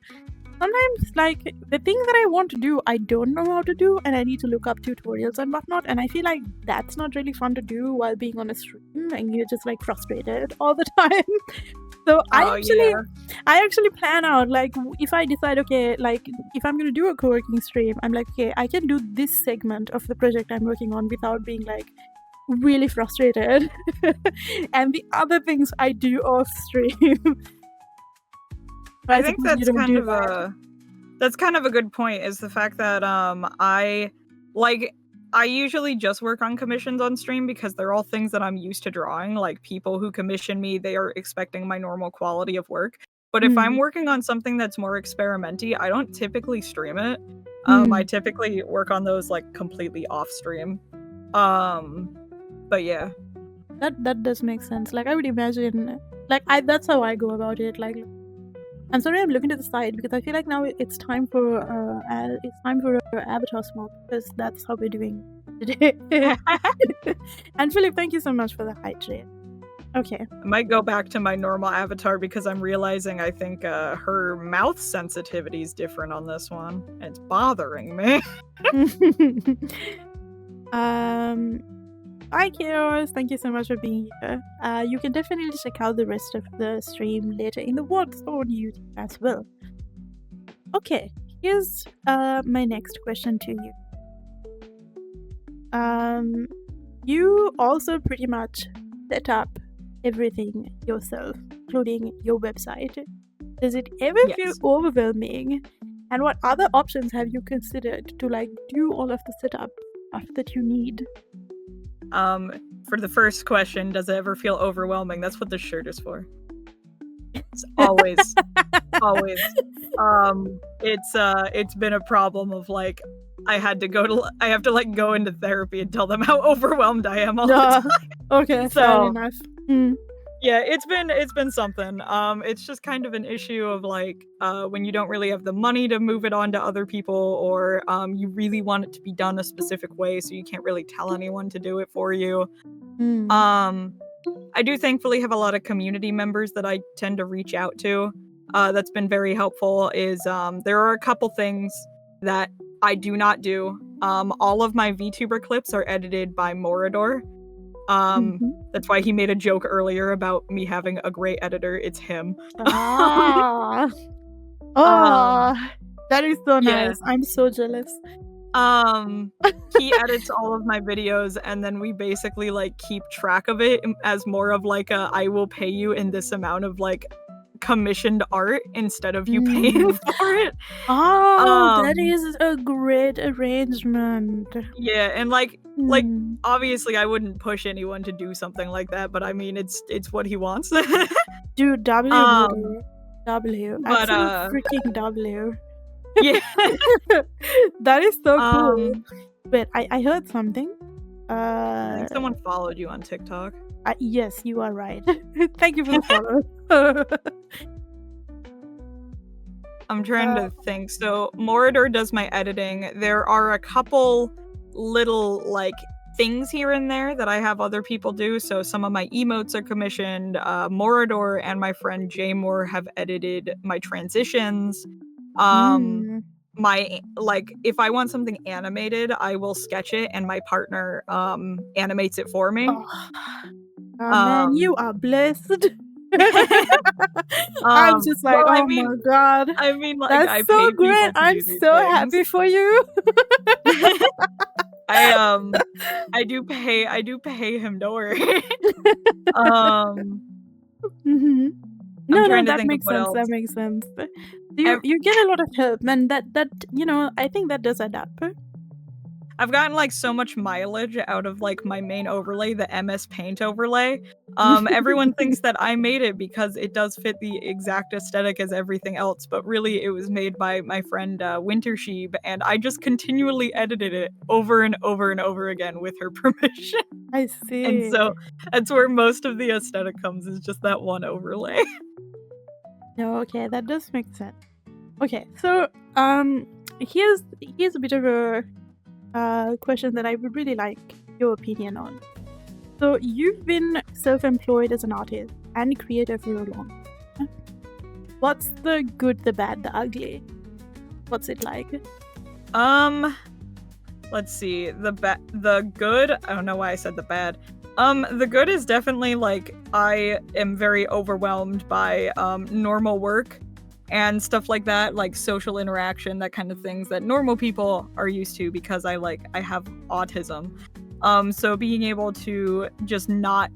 sometimes like the thing that I want to do I don't know how to do, and I need to look up tutorials and whatnot, and I feel like that's not really fun to do while being on a stream, and you're just like frustrated all the time. So I actually plan out like if I decide, okay, like if I'm gonna do a co-working stream, I'm like, okay, I can do this segment of the project I'm working on without being like really frustrated. And the other things I do off stream. I think that's kind of a good point, is the fact that I usually just work on commissions on stream because they're all things that I'm used to drawing. Like people who commission me, they are expecting my normal quality of work. But if I'm working on something that's more experimenty, I don't typically stream it. I typically work on those like completely off stream. But yeah. That does make sense. Like I would imagine that's how I go about it. Like I'm sorry I'm looking to the side because I feel like now it's time for avatar smoke, because that's how we're doing today. And Philip, thank you so much for the hydrate. Okay. I might go back to my normal avatar because I'm realizing I think her mouth sensitivity is different on this one. And it's bothering me. Hi Chaos, thank you so much for being here. You can definitely check out the rest of the stream later in the VODs on YouTube as well. Okay, here's my next question to you. You also pretty much set up everything yourself, including your website. Does it ever feel overwhelming And what other options have you considered to like do all of the setup stuff that you need? For the first question, does it ever feel overwhelming? That's what this shirt is for. It's always, always. It's been a problem of like I have to like go into therapy and tell them how overwhelmed I am all the time. Okay, fair enough. Yeah, it's been something. It's just kind of an issue of like when you don't really have the money to move it on to other people, or you really want it to be done a specific way, so you can't really tell anyone to do it for you. I do thankfully have a lot of community members that I tend to reach out to. That's been very helpful. There are a couple things that I do not do. All of my VTuber clips are edited by Morador. That's why he made a joke earlier about me having a great editor. It's him. That is so nice. I'm so jealous. He edits all of my videos, and then we basically like keep track of it as more of like I will pay you in this amount of like commissioned art instead of you paying for it. That is a great arrangement. Yeah, and like obviously I wouldn't push anyone to do something like that, but I mean it's what he wants. Dude, W. But freaking W. Yeah. That is so cool. Wait, I heard something. I think someone followed you on TikTok. Yes, you are right. Thank you for the follow. I'm trying to think. So Morador does my editing. There are a couple little like things here and there that I have other people do. So some of my emotes are commissioned. Morador and my friend Jay Moore have edited my transitions. My like if I want something animated, I will sketch it and my partner animates it for me. Man, you are blessed. I'm just like, my god. I mean, like, that's I so pay great. people to I'm do these so things. happy for you. I do pay him, don't worry. No, that makes sense. That makes sense. You get a lot of help, and that I think that does add up. I've gotten like so much mileage out of like my main overlay, the MS Paint overlay. Everyone thinks that I made it because it does fit the exact aesthetic as everything else, but really it was made by my friend Wintersheeb, and I just continually edited it over and over and over again with her permission. I see. And so that's where most of the aesthetic comes, is just that one overlay. No, okay, that does make sense. Okay, so here's a bit of a question that I would really like your opinion on. So you've been self-employed as an artist and creator for a long time. What's the good, the bad, the ugly? What's it like? Let's see. The good, I don't know why I said the bad. The good is definitely like I am very overwhelmed by normal work and stuff like that, like social interaction, that kind of things that normal people are used to because I have autism. So being able to just not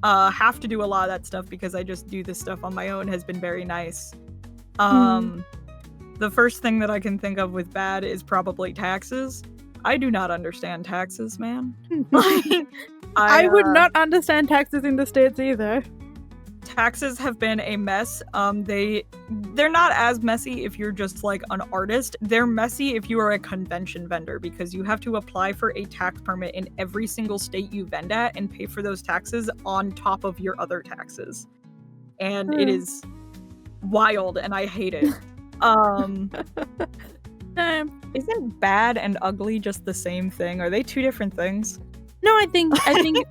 have to do a lot of that stuff because I just do this stuff on my own has been very nice. The first thing that I can think of with bad is probably taxes. I do not understand taxes, man. I would not understand taxes in the States either. Taxes have been a mess. They're not as messy if you're just like an artist. They're messy if you are a convention vendor, because you have to apply for a tax permit in every single state you vend at and pay for those taxes on top of your other taxes. And it is wild, and I hate it. Isn't bad and ugly just the same thing? Are they two different things? No, I think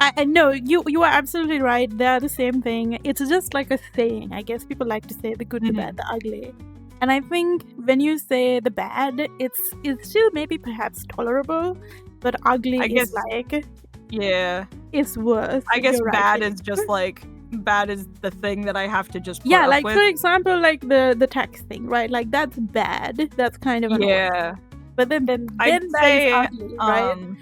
I know you are absolutely right. They are the same thing. It's just like a saying. I guess people like to say the good, the bad, the ugly. And I think when you say the bad, it's still maybe perhaps tolerable, but ugly is like, yeah, it's worse. I guess bad is just like, bad is the thing that I have to just put yeah, up like with. For example, like the tax thing, right? Like that's bad. That's kind of annoying. Yeah. But then that is ugly, right?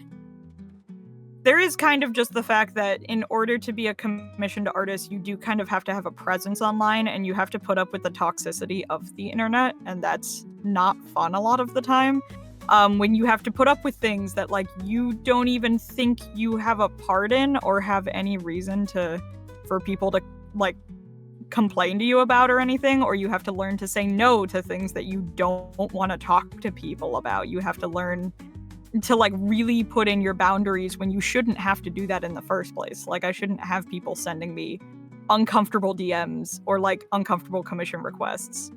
there is kind of just the fact that in order to be a commissioned artist, you do kind of have to have a presence online, and you have to put up with the toxicity of the internet, and that's not fun a lot of the time. When you have to put up with things that like you don't even think you have a part in or have any reason for people to like complain to you about or anything, or you have to learn to say no to things that you don't want to talk to people about. You have to learn to like really put in your boundaries when you shouldn't have to do that in the first place. Like I shouldn't have people sending me uncomfortable DMs or like uncomfortable commission requests.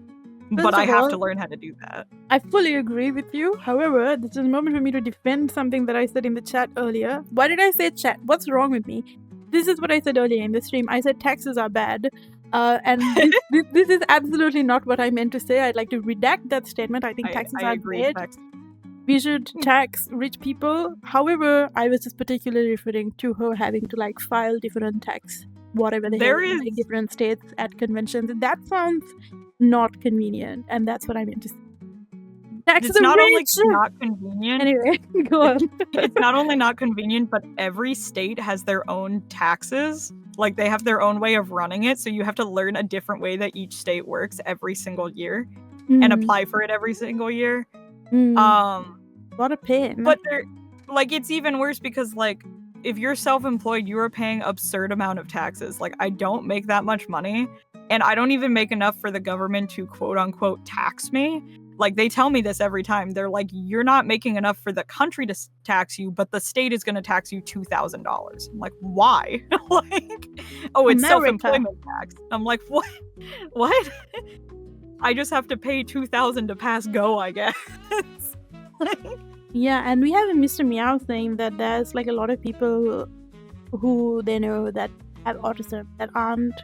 But I have to learn how to do that. I fully agree with you. However, this is a moment for me to defend something that I said in the chat earlier. Why did I say chat? What's wrong with me? This is what I said earlier in the stream. I said taxes are bad. And this is absolutely not what I meant to say. I'd like to redact that statement. I think taxes are great. We should tax rich people. However, I was just particularly referring to her having to like file different tax, whatever they have in like, different states at conventions. And that sounds not convenient. And that's what I meant to say. Taxes it's not only not convenient. Anyway, go on. It's not only not convenient, but every state has their own taxes. Like they have their own way of running it. So you have to learn a different way that each state works every single year and apply for it every single year. What a pain. But they're like it's even worse because like if you're self-employed, you are paying absurd amount of taxes. Like I don't make that much money, and I don't even make enough for the government to quote unquote tax me. Like they tell me this every time. They're like, you're not making enough for the country to tax you, but the state is going to tax you $2,000. I'm like, why? Like, oh, it's self-employment tax. I'm like, what? What? I just have to pay $2,000 to pass go, I guess. Yeah, and we have a Mr. Meow saying that there's like a lot of people who they know that have autism that aren't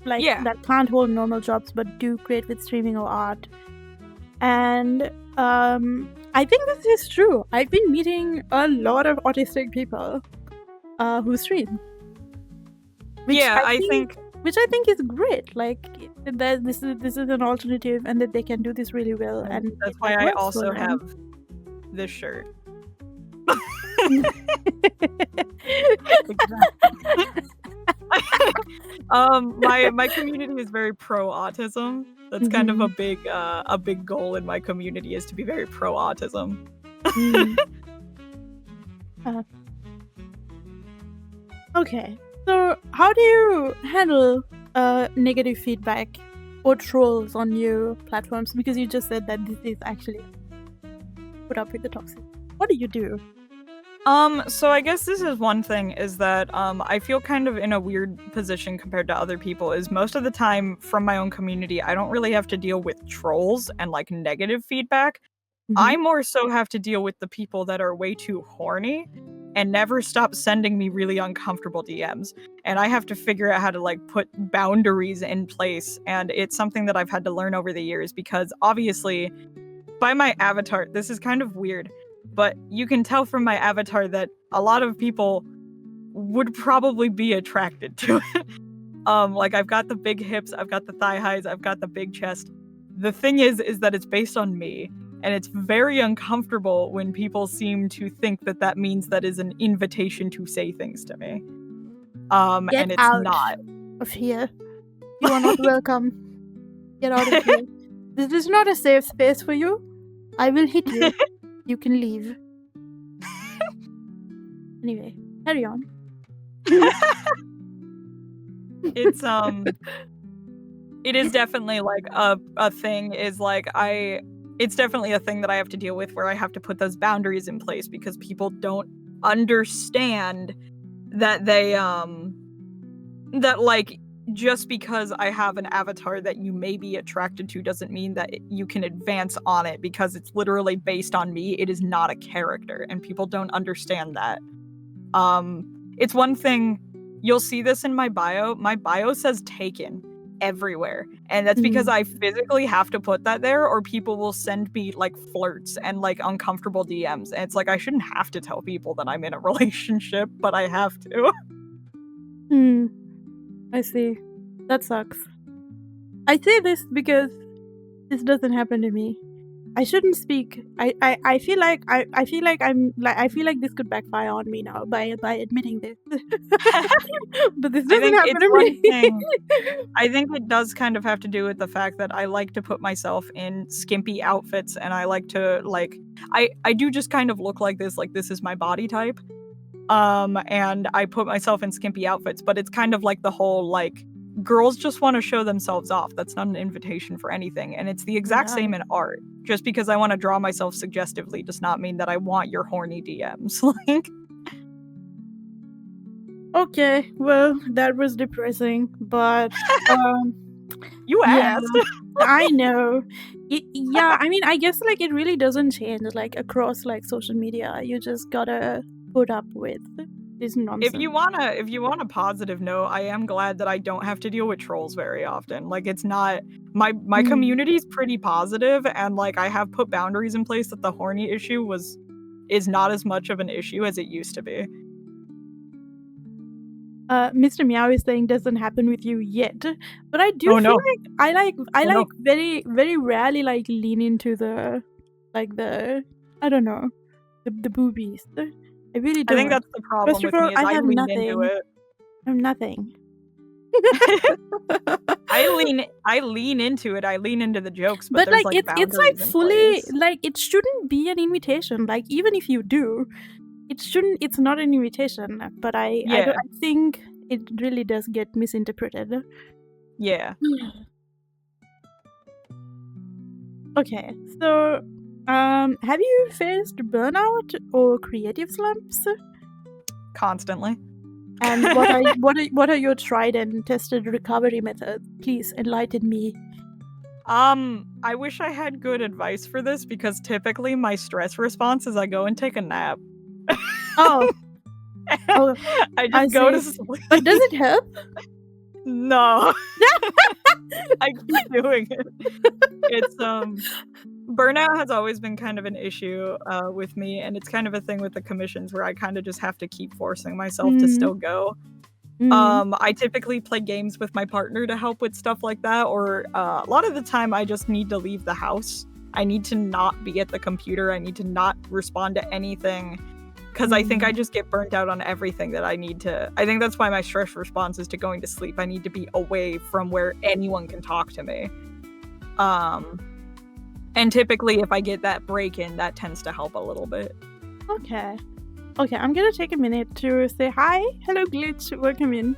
like that can't hold normal jobs but do great with streaming or art. And I think this is true. I've been meeting a lot of autistic people who stream. Which I think is great. Like that this is an alternative, and that they can do this really well. And that's why I also have this shirt. My community is very pro autism. That's kind of a big goal in my community, is to be very pro autism. Okay, so how do you handle negative feedback or trolls on your platforms? Because you just said that this is actually put up with the toxic. What do you do? So I guess this is one thing, is that I feel kind of in a weird position compared to other people, is most of the time from my own community, I don't really have to deal with trolls and like negative feedback. I more so have to deal with the people that are way too horny and never stop sending me really uncomfortable DMs. And I have to figure out how to like put boundaries in place. And it's something that I've had to learn over the years, because obviously by my avatar, this is kind of weird, but you can tell from my avatar that a lot of people would probably be attracted to it. Like I've got the big hips, I've got the thigh highs, I've got the big chest. The thing is that it's based on me, and it's very uncomfortable when people seem to think that that means that is an invitation to say things to me. Get and it's out not. Of here. You are not welcome. Get out of here. This is not a safe space for you. I will hit you. You can leave. Anyway, carry on. It's it is definitely like a thing, is like it's definitely a thing that I have to deal with, where I have to put those boundaries in place, because people don't understand that they that like just because I have an avatar that you may be attracted to doesn't mean that you can advance on it, because it's literally based on me. It is not a character, and people don't understand that. It's one thing, you'll see this in my bio. My bio says taken everywhere, and that's because I physically have to put that there, or people will send me like flirts and like uncomfortable DMs, and it's like I shouldn't have to tell people that I'm in a relationship, but I have to. I see. That sucks. I say this because this doesn't happen to me. I shouldn't speak. I feel like I feel like I feel like this could backfire on me now by admitting this. But this I doesn't think happen it's to one me. thing. I think it does kind of have to do with the fact that I like to put myself in skimpy outfits, and I like to I do just kind of look like this is my body type. And I put myself in skimpy outfits, but it's kind of like the whole girls just want to show themselves off. That's not an invitation for anything, and it's the exact same in art. Just because I want to draw myself suggestively does not mean that I want your horny DMs. Okay, well, that was depressing, but You yeah, asked. I know. Yeah, I mean, I guess it really doesn't change across social media. You just gotta put up with this nonsense. If you want a positive note, I am glad that I don't have to deal with trolls very often. It's not my community's pretty positive, and I have put boundaries in place that the horny issue is not as much of an issue as it used to be. Mr. Meow is saying doesn't happen with you yet, but I do feel like I very very rarely lean into the I don't know the boobies. I really don't. I think that's the problem First of with all, me is I have lean nothing. into it. I have nothing. I lean into it. I lean into the jokes, but there's it's fully it shouldn't be an invitation. Even if you do, it's not an invitation. But I think it really does get misinterpreted. Yeah. Okay, so have you faced burnout or creative slumps? Constantly. And what are your tried and tested recovery methods? Please enlighten me. I wish I had good advice for this, because typically my stress response is I go and take a nap. Oh. I just go to sleep. But does it help? No. I keep doing it. It's burnout has always been kind of an issue with me, and it's kind of a thing with the commissions where I kind of just have to keep forcing myself to still go. I typically play games with my partner to help with stuff like that, or a lot of the time I just need to leave the house. I need to not be at the computer. I need to not respond to anything, because I think I just get burnt out on everything that I need to. I think that's why my stress response is to going to sleep. I need to be away from where anyone can talk to me. And typically if I get that break in, that tends to help a little bit. Okay, I'm gonna take a minute to say hi. Hello, Glitch. Welcome in.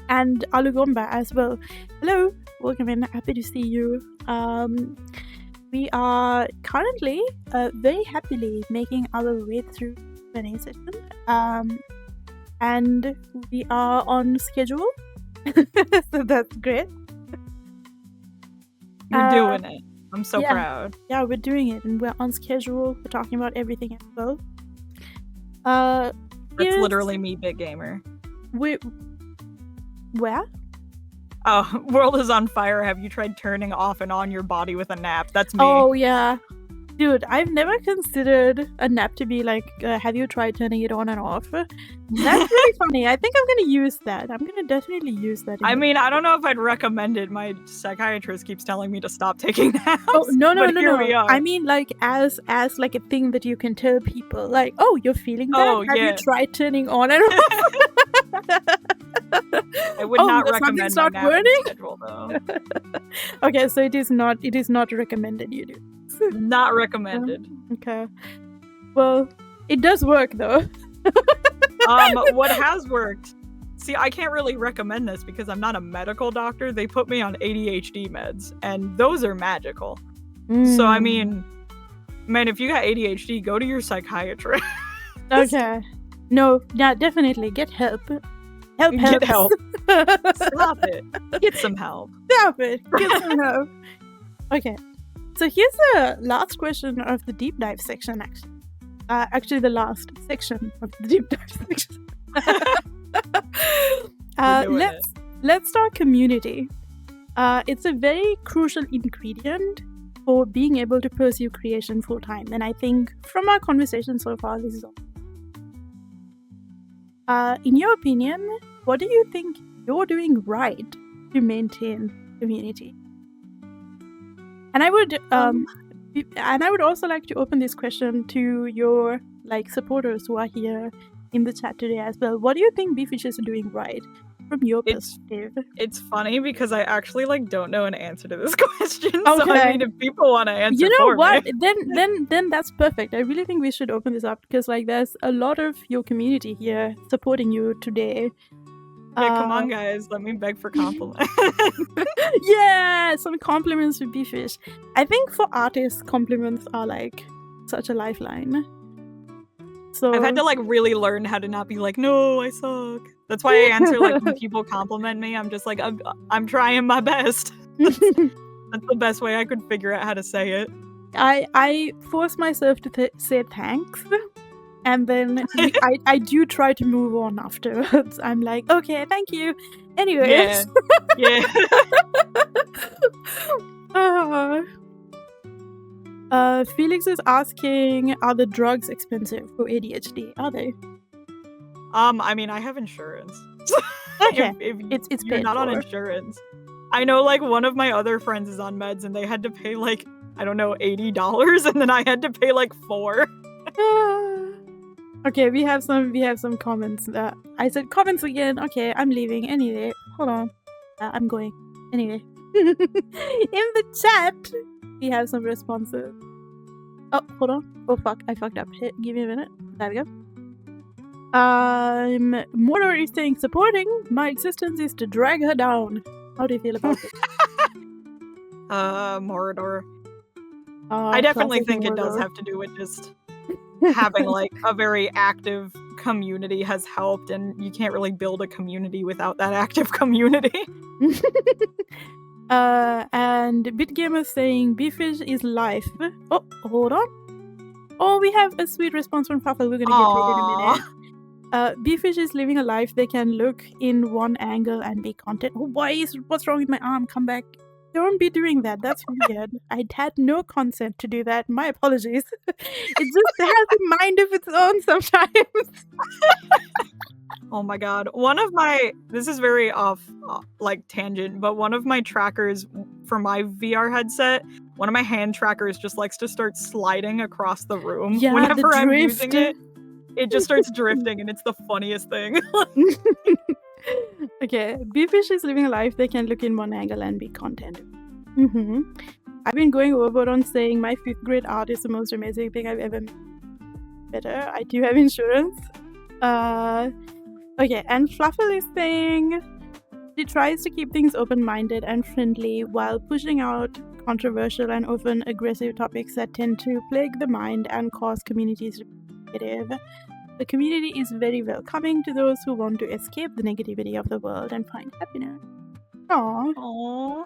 And Alugomba as well. Hello, welcome in. Happy to see you. We are currently very happily making our way through the Q&A session. And we are on schedule. So that's great. You're doing it. I'm so proud. Yeah, we're doing it, and we're on schedule. We're talking about everything as well. That's literally me, Big Gamer. Where? Oh, world is on fire. Have you tried turning off and on your body with a nap? That's me. Oh, yeah. Dude, I've never considered a nap to be have you tried turning it on and off? That's really funny. I think I'm going to use that. I'm going to definitely use that. I mean, I don't know if I'd recommend it. My psychiatrist keeps telling me to stop taking naps. Oh, no. I mean, as a thing that you can tell people. Oh, you're feeling that? Have you tried turning on and off? I would not recommend my nap schedule, though. Okay, so it is not recommended you do. Not recommended. Okay. Well, it does work though. What has worked? See, I can't really recommend this because I'm not a medical doctor. They put me on ADHD meds, and those are magical. So I mean, man, if you got ADHD, go to your psychiatrist. Okay. No, yeah, definitely get help. Get help. Stop it. Get some help. Stop it. Get some help. Okay. So here's the last question of the deep dive section, actually. Actually, the last section of the deep dive section. Let's start community. It's a very crucial ingredient for being able to pursue creation full time. And I think from our conversation so far, this is all. In your opinion, what do you think you're doing right to maintain community? And I would also like to open this question to your supporters who are here in the chat today as well. What do you think Befish is doing right from your perspective? It's funny because I actually don't know an answer to this question. Okay. So I mean, if people want to answer, you know what? Me. Then that's perfect. I really think we should open this up because there's a lot of your community here supporting you today. Yeah, come on, guys. Let me beg for compliments. Yeah, some compliments for Befish. I think for artists, compliments are such a lifeline. So I've had to really learn how to not be no, I suck. That's why I answer when people compliment me. I'm just I'm trying my best. That's the best way I could figure out how to say it. I force myself to say thanks. And then I do try to move on afterwards. I'm like, okay, thank you. Anyways. Yeah. Felix is asking, are the drugs expensive for ADHD? Are they? I mean, I have insurance. Okay. If you're not on insurance. I know one of my other friends is on meds and they had to pay I don't know, $80 and then I had to pay $4. Okay, we have some comments. I said comments again. Okay, I'm leaving. Anyway, hold on. I'm going. Anyway. In the chat, we have some responses. Oh, hold on. Oh, fuck. I fucked up. Give me a minute. There we go. Mordor is saying, supporting my existence is to drag her down. How do you feel about it? Mordor. I definitely think Mordor. It does have to do with just having a very active community has helped, and you can't really build a community without that active community. And BitGamer saying Befish is life. Oh, hold on. Oh, we have a sweet response from Fluffle. We're gonna get to it in a minute. Befish is living a life they can look in one angle and be content. Oh, what's wrong with my arm? Come back. Don't be doing that. That's weird. I had no consent to do that. My apologies. It just has a mind of its own sometimes. Oh my god. This is very off, tangent, but one of my trackers for my VR headset, one of my hand trackers just likes to start sliding across the room. Yeah, whenever I'm using it. It just starts drifting and it's the funniest thing. Okay, Befish is living a life they can look in one angle and be content. I've been going overboard on saying my 5th grade art is the most amazing thing I've ever made. Better. I do have insurance. Okay, and Fluffle is saying she tries to keep things open-minded and friendly while pushing out controversial and often aggressive topics that tend to plague the mind and cause communities to be negative. The community is very welcoming to those who want to escape the negativity of the world and find happiness. Aww.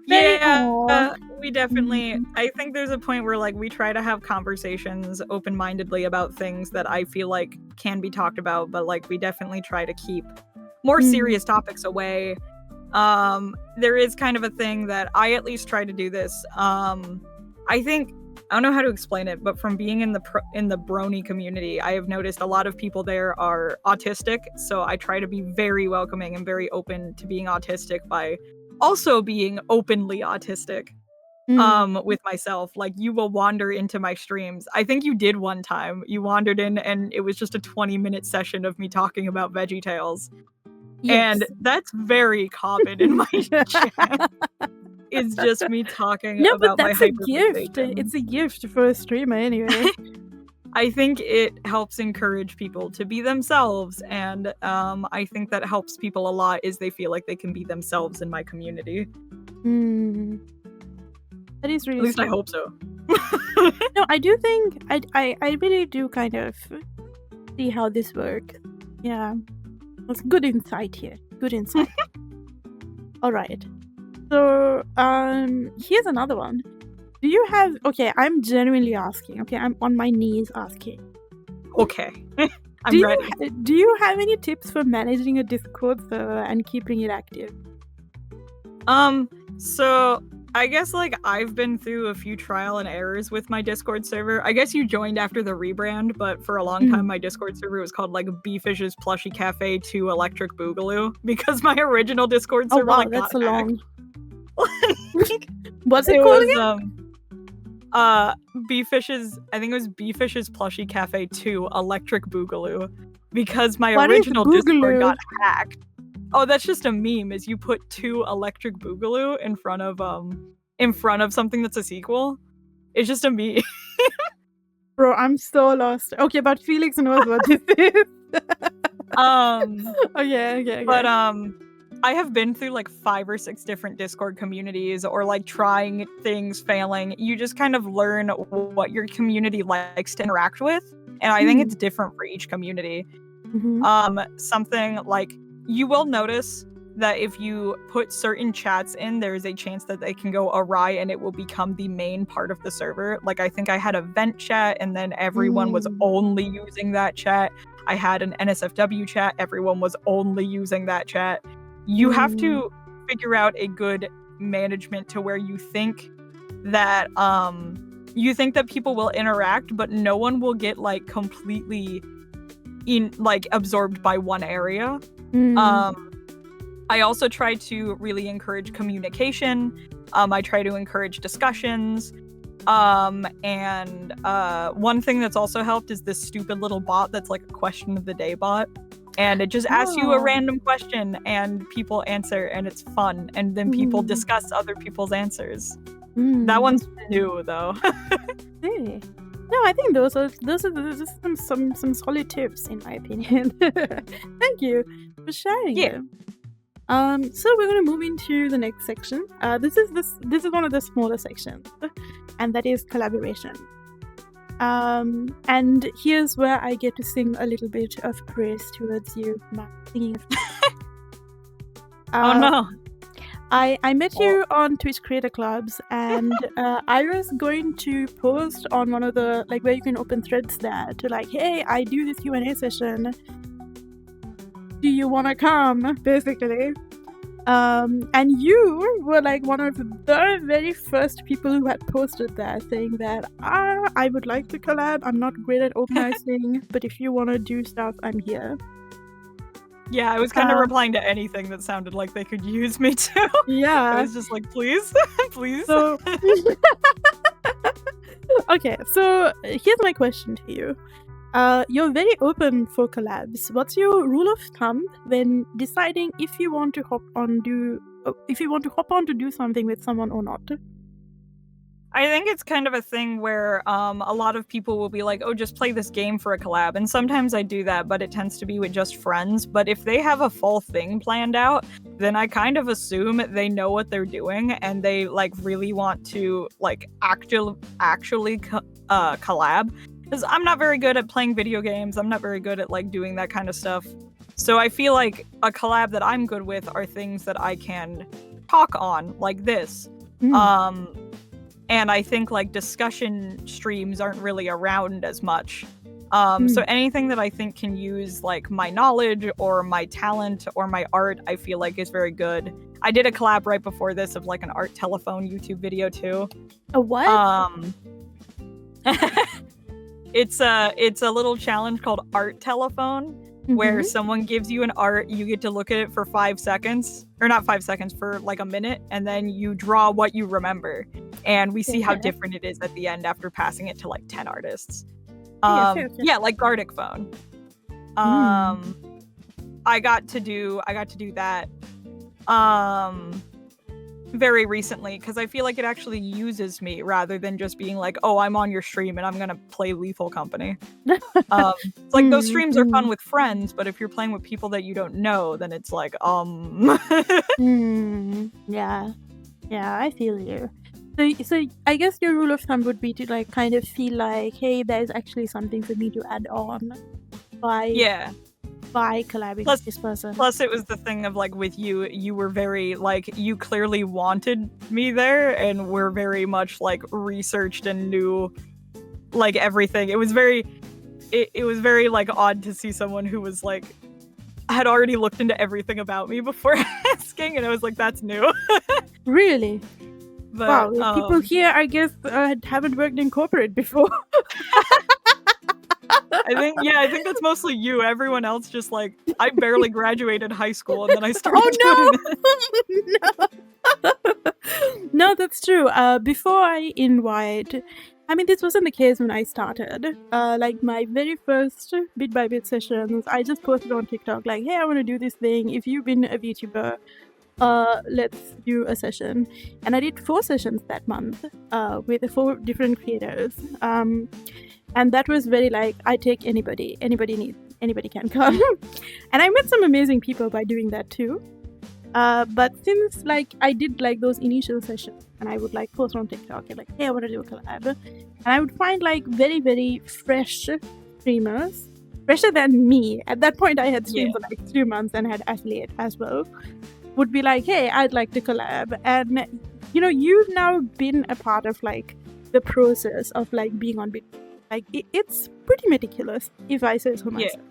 Yeah, we definitely, I think there's a point where we try to have conversations open-mindedly about things that I feel can be talked about, but we definitely try to keep more serious topics away. There is kind of a thing that I at least try to do this. I think, I don't know how to explain it, but from being in the brony community, I have noticed a lot of people there are autistic, so I try to be very welcoming and very open to being autistic by also being openly autistic with myself. You will wander into my streams. I think you did one time. You wandered in and it was just a 20-minute session of me talking about VeggieTales. Yes. And that's very common in my chat. It's just me talking about my hyperfixation. No, but that's a gift. It's a gift for a streamer anyway. I think it helps encourage people to be themselves, and I think that helps people a lot is they feel like they can be themselves in my community. That is really At least I hope so. No, I do think I really do kind of see how this works. Yeah. That's good insight here. Good insight. Alright. So, here's another one. Do you have... Okay, I'm genuinely asking. Okay, I'm on my knees asking. Okay. I'm ready. Do you have any tips for managing a Discord server and keeping it active? So... I guess, I've been through a few trial and errors with my Discord server. I guess you joined after the rebrand, but for a long time, my Discord server was called, Befish's Plushie Cafe 2 Electric Boogaloo, because my original Discord server, that's so long. What's it It called was again? Befish's, I think it was Befish's Plushie Cafe 2 Electric Boogaloo, because my What is original Discord Boogaloo? got hacked. Oh, that's just a meme, is you put 2 Electric Boogaloo in front of something that's a sequel. It's just a meme. Bro, I'm so lost. Okay, but Felix knows what this is. Okay. But I have been through like 5 or 6 different Discord communities, or like trying things, failing. You just kind of learn what your community likes to interact with, and I think it's different for each community. Something like, you will notice that if you put certain chats in, there is a chance that they can go awry and it will become the main part of the server. Like, I think I had a vent chat and then everyone was only using that chat. I had an NSFW chat, everyone was only using that chat. You have to figure out a good management to where you think that people will interact, but no one will get like completely absorbed by one area. I also try to really encourage communication. I try to encourage discussions. And one thing that's also helped is this stupid little bot that's like a question of the day bot. And it just asks you a random question and people answer, and it's fun. And then people discuss other people's answers. That one's new though. Hey. No, I think those are some solid tips in my opinion. Thank you for sharing them. So we're gonna move into the next section. This is one of the smaller sections, and that is collaboration. And here's where I get to sing a little bit of praise towards you, Matt, singing of Oh no. I met you on Twitch Creator Clubs, and I was going to post on one of the, like, where you can open threads there to like, hey, I do this Q&A session. Do you want to come? Basically. And you were like one of the very first people who had posted that, saying that I would like to collab. I'm not great at organizing, but if you want to do stuff, I'm here. Yeah, I was kind of replying to anything that sounded like they could use me too. Yeah. I was just like, please, please. So, okay, so here's my question to you. You're very open for collabs. What's your rule of thumb when deciding if you want to hop on to do something with someone or not? I think it's kind of a thing where a lot of people will be like, oh, just play this game for a collab. And sometimes I do that, but it tends to be with just friends. But if they have a full thing planned out, then I kind of assume they know what they're doing and they like really want to like actually collab. Because I'm not very good at playing video games. I'm not very good at like doing that kind of stuff. So I feel like a collab that I'm good with are things that I can talk on, like this. And I think like discussion streams aren't really around as much. So anything that I think can use like my knowledge or my talent or my art, I feel like is very good. I did a collab right before this of like an art telephone YouTube video too. A what? It's a little challenge called Art Telephone, where someone gives you an art, you get to look at it for 5 seconds, or not 5 seconds, for like a minute, and then you draw what you remember. And we see how different it is at the end after passing it to like 10 artists. Yeah, like Gardic Phone. I got to do that very recently because I feel like it actually uses me rather than just being like, oh, I'm on your stream and I'm gonna play Lethal Company. It's like those streams are fun with friends, but if you're playing with people that you don't know, then it's like Yeah, I feel you. So I guess your rule of thumb would be to like kind of feel like, hey, there's actually something for me to add on by collaborating with this person. Plus it was the thing of like with you were very like, you clearly wanted me there and were very much like researched and knew like everything. It was very like odd to see someone who was like had already looked into everything about me before asking, and I was like, that's new. Really? But, wow, people here I guess haven't worked in corporate before. I think that's mostly you. Everyone else just like, I barely graduated high school and then I started doing it. No. No, that's true. Before I invite, I mean, this wasn't the case when I started. Like my very first bit by bit sessions, I just posted on TikTok, like, hey, I want to do this thing. If you've been a VTuber, let's do a session. And I did 4 sessions that month with 4 different creators. And that was very like, I take anybody can come. And I met some amazing people by doing that too. But since like I did like those initial sessions and I would like post on TikTok and like, hey, I want to do a collab, and I would find like very, very fresh streamers, fresher than me. At that point I had streamed for like 2 months and had affiliate as well, would be like, hey, I'd like to collab. And you know, you've now been a part of like the process of like being on Bit. Like it's pretty meticulous, if I say so myself.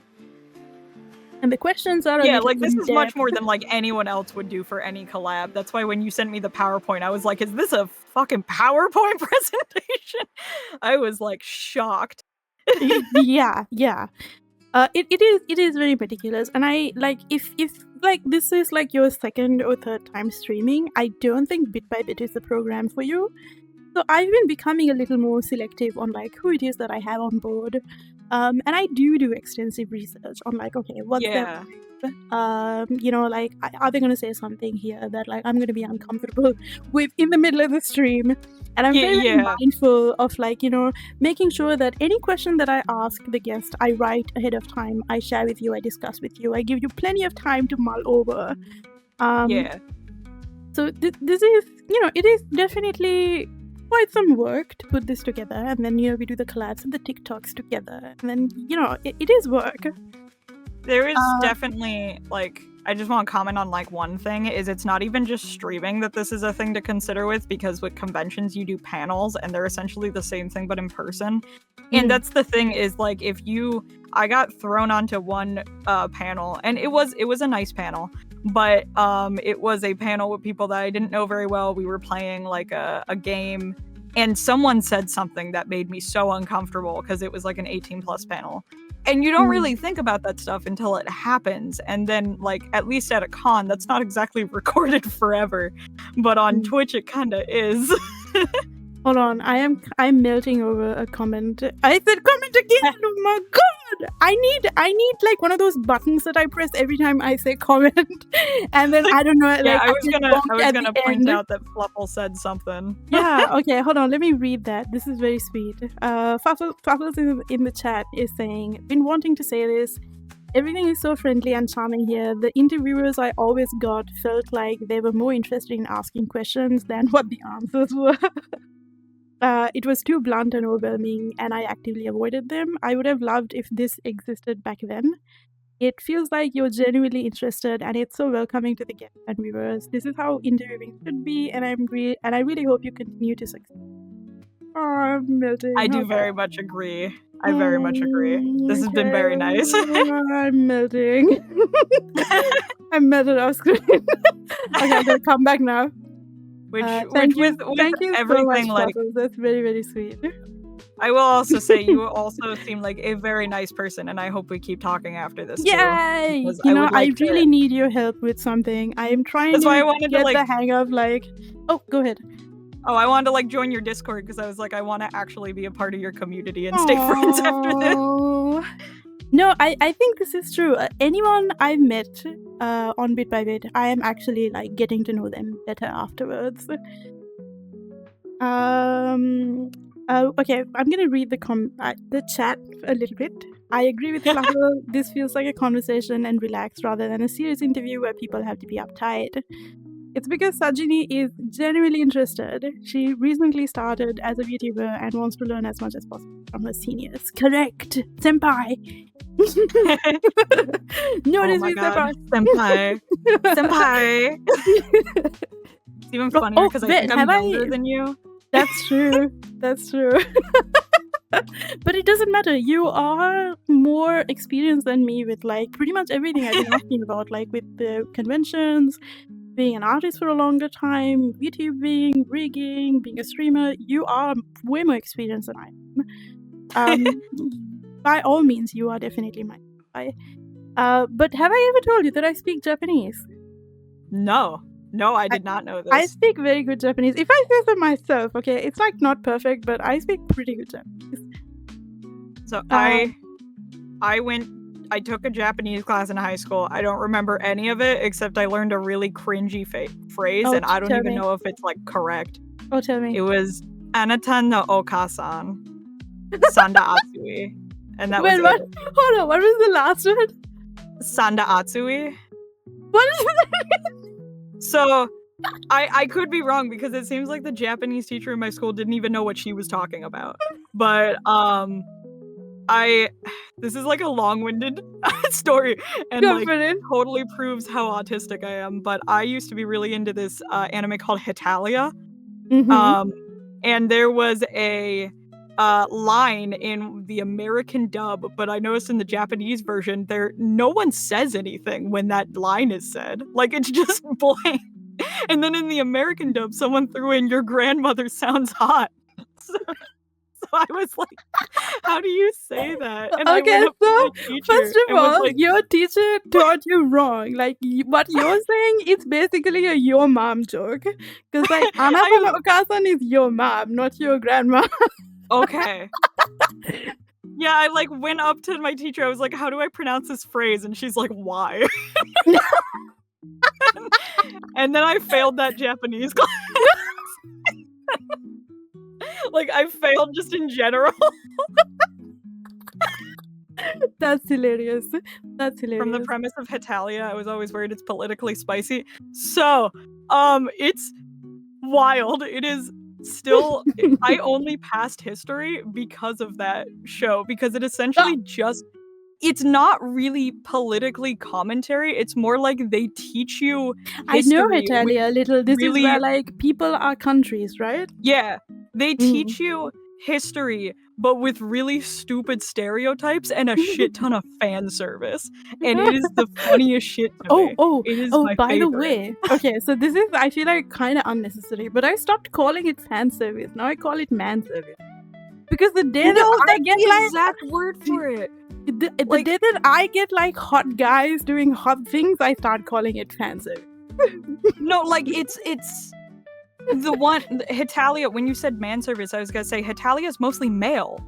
And the questions are like this is much more than like anyone else would do for any collab. That's why when you sent me the PowerPoint, I was like, is this a fucking PowerPoint presentation? I was like shocked. yeah. It is very meticulous. And I like if like this is like your 2nd or 3rd time streaming, I don't think Bit by Bit is the program for you. So I've been becoming a little more selective on like who it is that I have on board. And I do extensive research on like, okay, what's their you know, like are they going to say something here that like I'm going to be uncomfortable with in the middle of the stream? And I'm very mindful of like, you know, making sure that any question that I ask the guest, I write ahead of time, I share with you, I discuss with you, I give you plenty of time to mull over. So this is, you know, it is definitely quite some work to put this together, and then, you know, we do the collabs and the TikToks together, and then, you know, it is work. There is definitely, like, I just want to comment on, like, one thing, is it's not even just streaming that this is a thing to consider with, because with conventions you do panels, and they're essentially the same thing but in person. And that's the thing is, like, I got thrown onto one panel, and it was a nice panel, but it was a panel with people that I didn't know very well. We were playing, like, a game, and someone said something that made me so uncomfortable, because it was, like, an 18-plus panel. And you don't really think about that stuff until it happens. And then, like, at least at a con, that's not exactly recorded forever. But on Twitch, it kind of is. Hold on, I'm melting over a comment. I said comment again. Oh my god! I need like one of those buttons that I press every time I say comment, and then I don't know. Like, I was gonna point out that Fluffle said something. Yeah. Okay. Hold on. Let me read that. This is very sweet. Fluffle in the chat is saying, "Been wanting to say this. Everything is so friendly and charming here. The interviewers I always got felt like they were more interested in asking questions than what the answers were." It was too blunt and overwhelming, and I actively avoided them. I would have loved if this existed back then. It feels like you're genuinely interested, and it's so welcoming to the guests and viewers. This is how interviewing should be, and I really hope you continue to succeed. Oh, I'm melting. I do very much agree. I very much agree. This has been very nice. I'm melting. I'm melted off screen. Okay, I'm gonna come back now. Thank you everything, so much, like, that's very, very sweet. I will also say you also seem like a very nice person, and I hope we keep talking after this. Yay! You know, I really need your help with something. I am trying to get the hang of like. Oh, go ahead. Oh, I wanted to like join your Discord because I was like, I want to actually be a part of your community and stay friends after this. No, I think this is true. Anyone I've met on Bit by Bit, I am actually like getting to know them better afterwards. Okay, I'm gonna read the chat a little bit. I agree with Fluffle. This feels like a conversation and relaxed rather than a serious interview where people have to be uptight. It's because Sajini is genuinely interested. She recently started as a VTuber and wants to learn as much as possible from her seniors. Correct, senpai. Notice me, senpai. Senpai. It's even funnier because I think I'm younger than you. That's true. That's true. But it doesn't matter. You are more experienced than me with like pretty much everything I've been asking about, like with the conventions, being an artist for a longer time, VTubing, rigging, being a streamer. You are way more experienced than I am. By all means, you are definitely my guy. But have I ever told you that I speak Japanese? No. No, I did not know I this. speak very good Japanese. If I say so myself, okay, it's like not perfect, but I speak pretty good Japanese. So I took a Japanese class in high school. I don't remember any of it except I learned a really cringy phrase, and I don't even know if it's like correct. Oh, tell me. It was Anata no okasan Sanda Atsui. And that was what? it. Hold on, what was the last word? Sanda Atsui. What is that? So I could be wrong because it seems like the Japanese teacher in my school didn't even know what she was talking about. But this is like a long-winded story and like totally proves how autistic I am. But I used to be really into this anime called Hetalia. And there was a line in the American dub, but I noticed in the Japanese version no one says anything when that line is said. Like it's just blank. And then in the American dub, someone threw in "your grandmother sounds hot." So I was like, how do you say that? And I went up to my teacher first of all, like, your teacher taught you wrong. Like, what you're saying, it's basically a your mom joke. Because, like, Anata no okasan is your mom, not your grandma. Okay. Yeah, I, like, went up to my teacher. I was like, how do I pronounce this phrase? And she's like, why? And then I failed that Japanese class. Like, I failed just in general. That's hilarious. That's hilarious. From the premise of Hetalia, I was always worried it's politically spicy. So, it's wild. It is still... I only passed history because of that show, because it essentially just... It's not really politically commentary. It's more like they teach you history. I know Hetalia a little. This is where, like, people are countries, right? Yeah. They teach you history, but with really stupid stereotypes and a shit ton of fan service. And it is the funniest shit to me. It is my by favorite. the way. Okay, so this is, I feel like, kind of unnecessary, but I stopped calling it fan service. Now I call it man service. Because the day that I get the exact word for it. The day that I get like hot guys doing hot things, I start calling it fan service. No, like it's the one Hetalia. When you said man service, I was gonna say Hetalia is mostly male.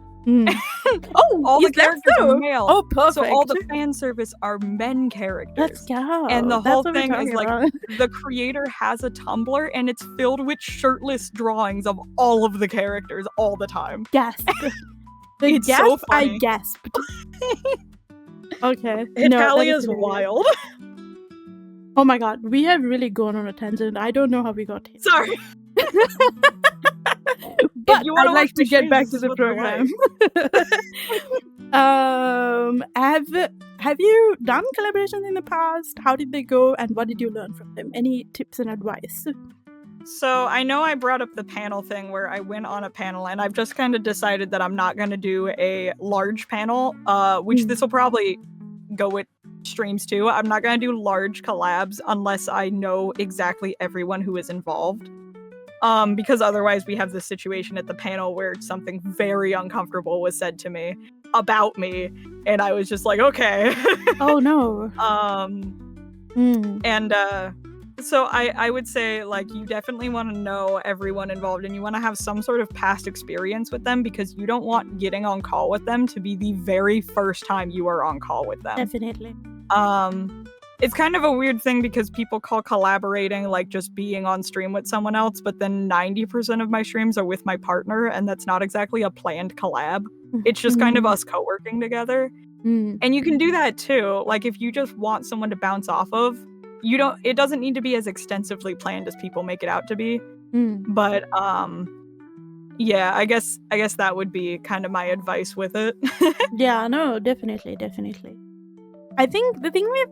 All the characters are male. Oh, perfect. So all the fan service are men characters. Let's go. And the whole thing is like the creator has a Tumblr and it's filled with shirtless drawings of all of the characters all the time. Gasp. It's so funny. I gasped. Okay. Hetalia is wild. Oh my god, we have really gone on a tangent. I don't know how we got here. Sorry. But I'd like to get back to the program. Have you done collaborations in the past? How did they go and what did you learn from them? Any tips and advice? So I know I brought up the panel thing where I went on a panel and I've just kind of decided that I'm not going to do a large panel, which this will probably go with streams too. I'm not going to do large collabs unless I know exactly everyone who is involved. Because otherwise we have this situation at the panel where something very uncomfortable was said to me about me and I was just like, okay. Oh no. So I would say, like, you definitely want to know everyone involved and you want to have some sort of past experience with them because you don't want getting on call with them to be the very first time you are on call with them. Definitely. It's kind of a weird thing because people call collaborating like just being on stream with someone else, but then 90% of my streams are with my partner and that's not exactly a planned collab. It's just kind of us co-working together. And you can do that too. Like if you just want someone to bounce off of, it doesn't need to be as extensively planned as people make it out to be. But yeah, I guess that would be kind of my advice with it. Yeah, no, definitely. I think the thing with,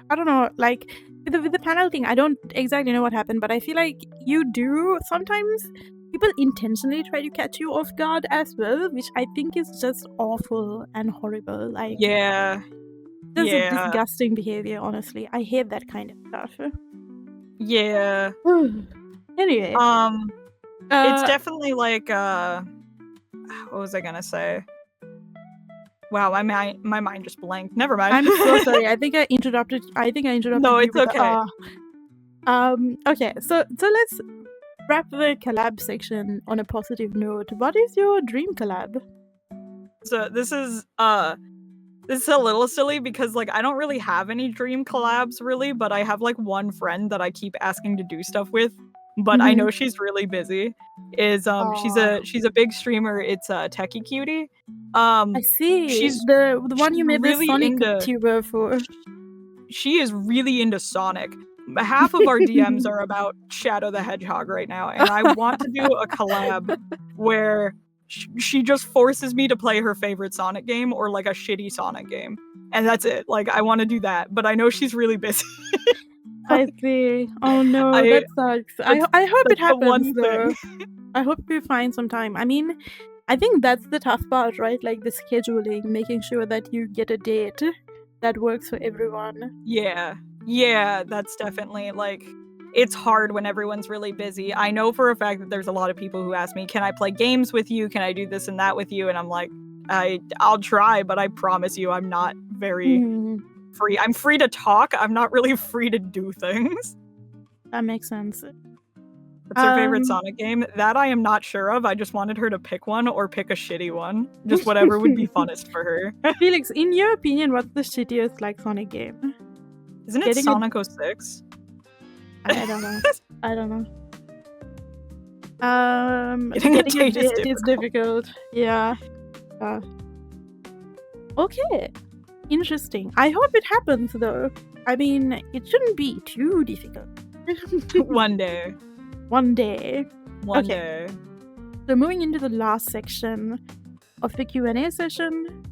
I don't know, like with the panel thing, I don't exactly know what happened, but I feel like you do sometimes people intentionally try to catch you off guard as well, which I think is just awful and horrible. Like, yeah. This is disgusting behavior, honestly. I hate that kind of stuff. Yeah. Anyway. It's definitely like, what was I gonna say? Wow, my mind just blanked. Never mind. I'm so sorry. I think I interrupted No, you it's okay. Okay, so let's wrap the collab section on a positive note. What is your dream collab? So this is a little silly because like I don't really have any dream collabs really, but I have like one friend that I keep asking to do stuff with, but I know she's really busy. She's a big streamer. It's Techie Cutie. I see. She's the one you made the really Sonic into tuber for. she is really into Sonic. Half of our DMs are about Shadow the Hedgehog right now, and I want to do a collab where she just forces me to play her favorite Sonic game or like a shitty Sonic game. And that's it. Like, I want to do that, but I know she's really busy. I see. Oh no, that sucks. I hope it happens though. I hope we find some time. I mean, I think that's the tough part, right? Like the scheduling, making sure that you get a date that works for everyone. Yeah, that's definitely like it's hard when everyone's really busy. I know for a fact that there's a lot of people who ask me, "Can I play games with you? Can I do this and that with you?" And I'm like, I'll try, but I promise you I'm not very free. I'm free to talk. I'm not really free to do things. That makes sense. What's your favorite Sonic game? That I am not sure of. I just wanted her to pick one or pick a shitty one. Just whatever would be funnest for her. Felix, in your opinion, what's the shittiest like Sonic game? Isn't it Sonic 06? I don't know. I don't know. Getting a date is difficult. Yeah. Okay. Interesting. I hope it happens though. I mean, it shouldn't be too difficult. One day. One day. One day. So moving into the last section of the Q&A session.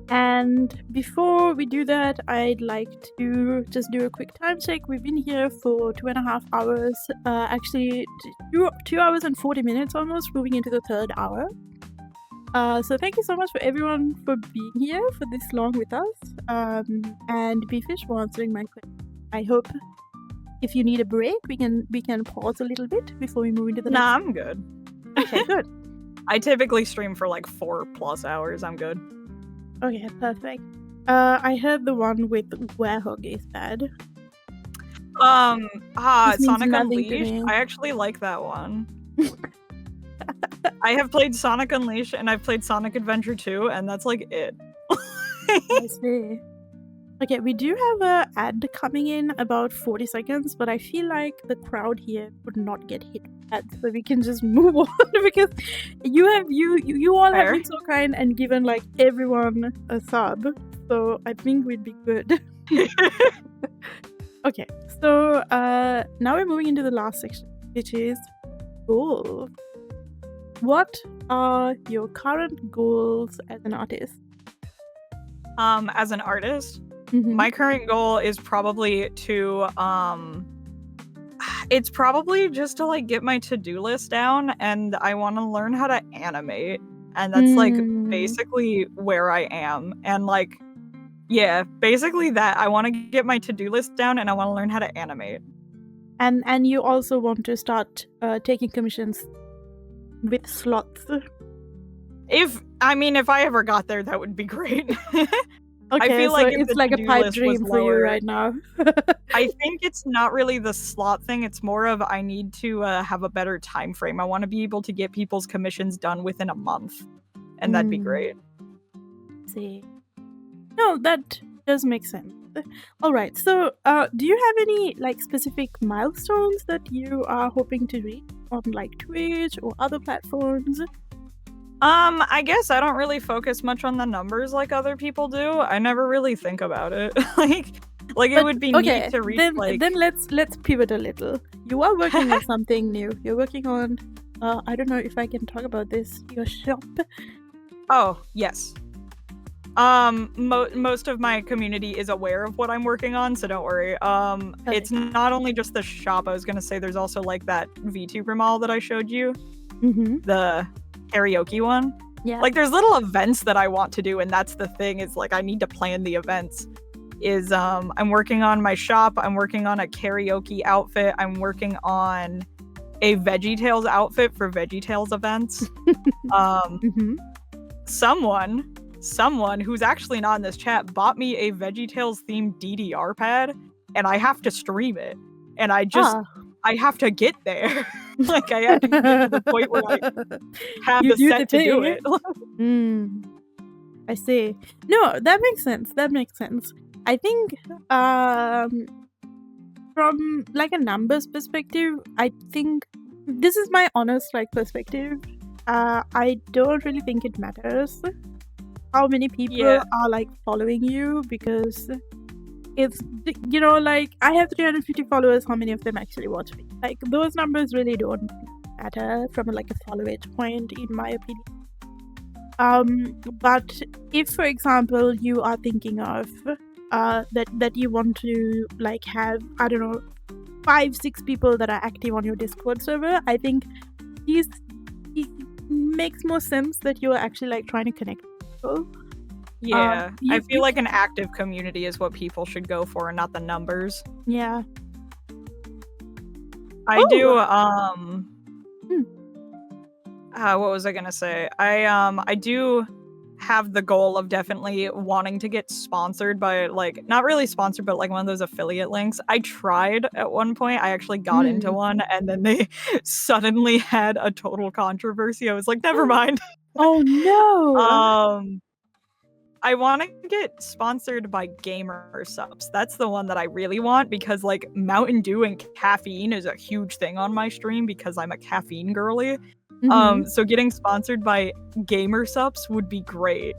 And before we do that, I'd like to just do a quick time check. We've been here for 2.5 hours. Actually, 2 hours and 40 minutes almost, moving into the third hour. So thank you so much for everyone for being here for this long with us. And Befish for answering my question. I hope if you need a break, we can pause a little bit before we move into the next. Nah, I'm good. Okay, good. I typically stream for like 4+ hours. I'm good. Okay, perfect. I heard the one with Werehog is bad. Sonic Unleashed. I actually like that one. I have played Sonic Unleashed and I've played Sonic Adventure 2, and that's like it. I see. Okay, we do have an ad coming in about 40 seconds, but I feel like the crowd here would not get hit with that, so we can just move on because you all have been so kind and given like everyone a sub, so I think we'd be good. Okay, so now we're moving into the last section, which is goals. What are your current goals as an artist? As an artist? My current goal is probably to it's probably just to like get my to-do list down, and I want to learn how to animate, and that's like basically where I am. And like yeah, basically that. I want to get my to-do list down and I want to learn how to animate. And you also want to start taking commissions with slots. If I ever got there, that would be great. Okay, I feel so like it's like a pipe dream for you right now. I think it's not really the slot thing. It's more of I need to have a better time frame. I want to be able to get people's commissions done within a month, and that'd be great. See, no, that does make sense. All right, so do you have any like specific milestones that you are hoping to reach on like Twitch or other platforms? I guess I don't really focus much on the numbers like other people do. I never really think about it. like it would be neat to reach then let's pivot a little. You are working on something new. You're working on I don't know if I can talk about this, your shop. Oh, yes. Most of my community is aware of what I'm working on, so don't worry. Okay. It's not only just the shop. I was gonna say there's also like that VTuber mall that I showed you. The karaoke one. Yeah. Like there's little events that I want to do, and that's the thing, is like I need to plan the events. I'm working on my shop, I'm working on a karaoke outfit, I'm working on a VeggieTales outfit for VeggieTales events. Someone who's actually not in this chat bought me a VeggieTales themed DDR pad, and I have to stream it. And I have to get there. Like, I have to get to the point where I have You the do set the to do thing. it. I see. No, that makes sense. I think from like a numbers perspective, I think this is my honest perspective. I don't really think it matters how many people are like following you, because it's, you know, like I have 350 followers, how many of them actually watch me? Like, those numbers really don't matter from like a followage point, in my opinion. But if, for example, you are thinking of that you want to like have, I don't know, 5-6 people that are active on your Discord server, I think it makes more sense that you are actually like trying to connect with people. Yeah, I feel like an active community is what people should go for, and not the numbers. Yeah. I do, what was I gonna say? I do have the goal of definitely wanting to get sponsored by, like, not really sponsored, but like one of those affiliate links. I tried at one point. I actually got into one, and then they suddenly had a total controversy. I was like, never mind. Oh no! I want to get sponsored by Gamer Subs. That's the one that I really want, because like Mountain Dew and caffeine is a huge thing on my stream because I'm a caffeine girly. So getting sponsored by Gamer Subs would be great.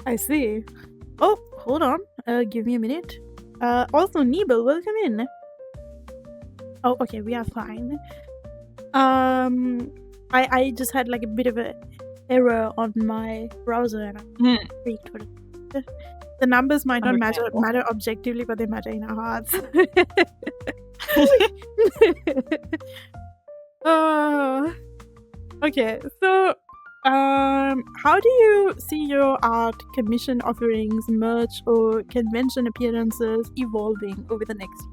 I see. Oh, hold on. Give me a minute. Also, Nebel, welcome in. Oh, okay, we are fine. I just had like a bit of a error on my browser, and I freaked for it. The numbers might not matter objectively, but they matter in our hearts. Okay, so how do you see your art, commission offerings, merch, or convention appearances evolving over the next year?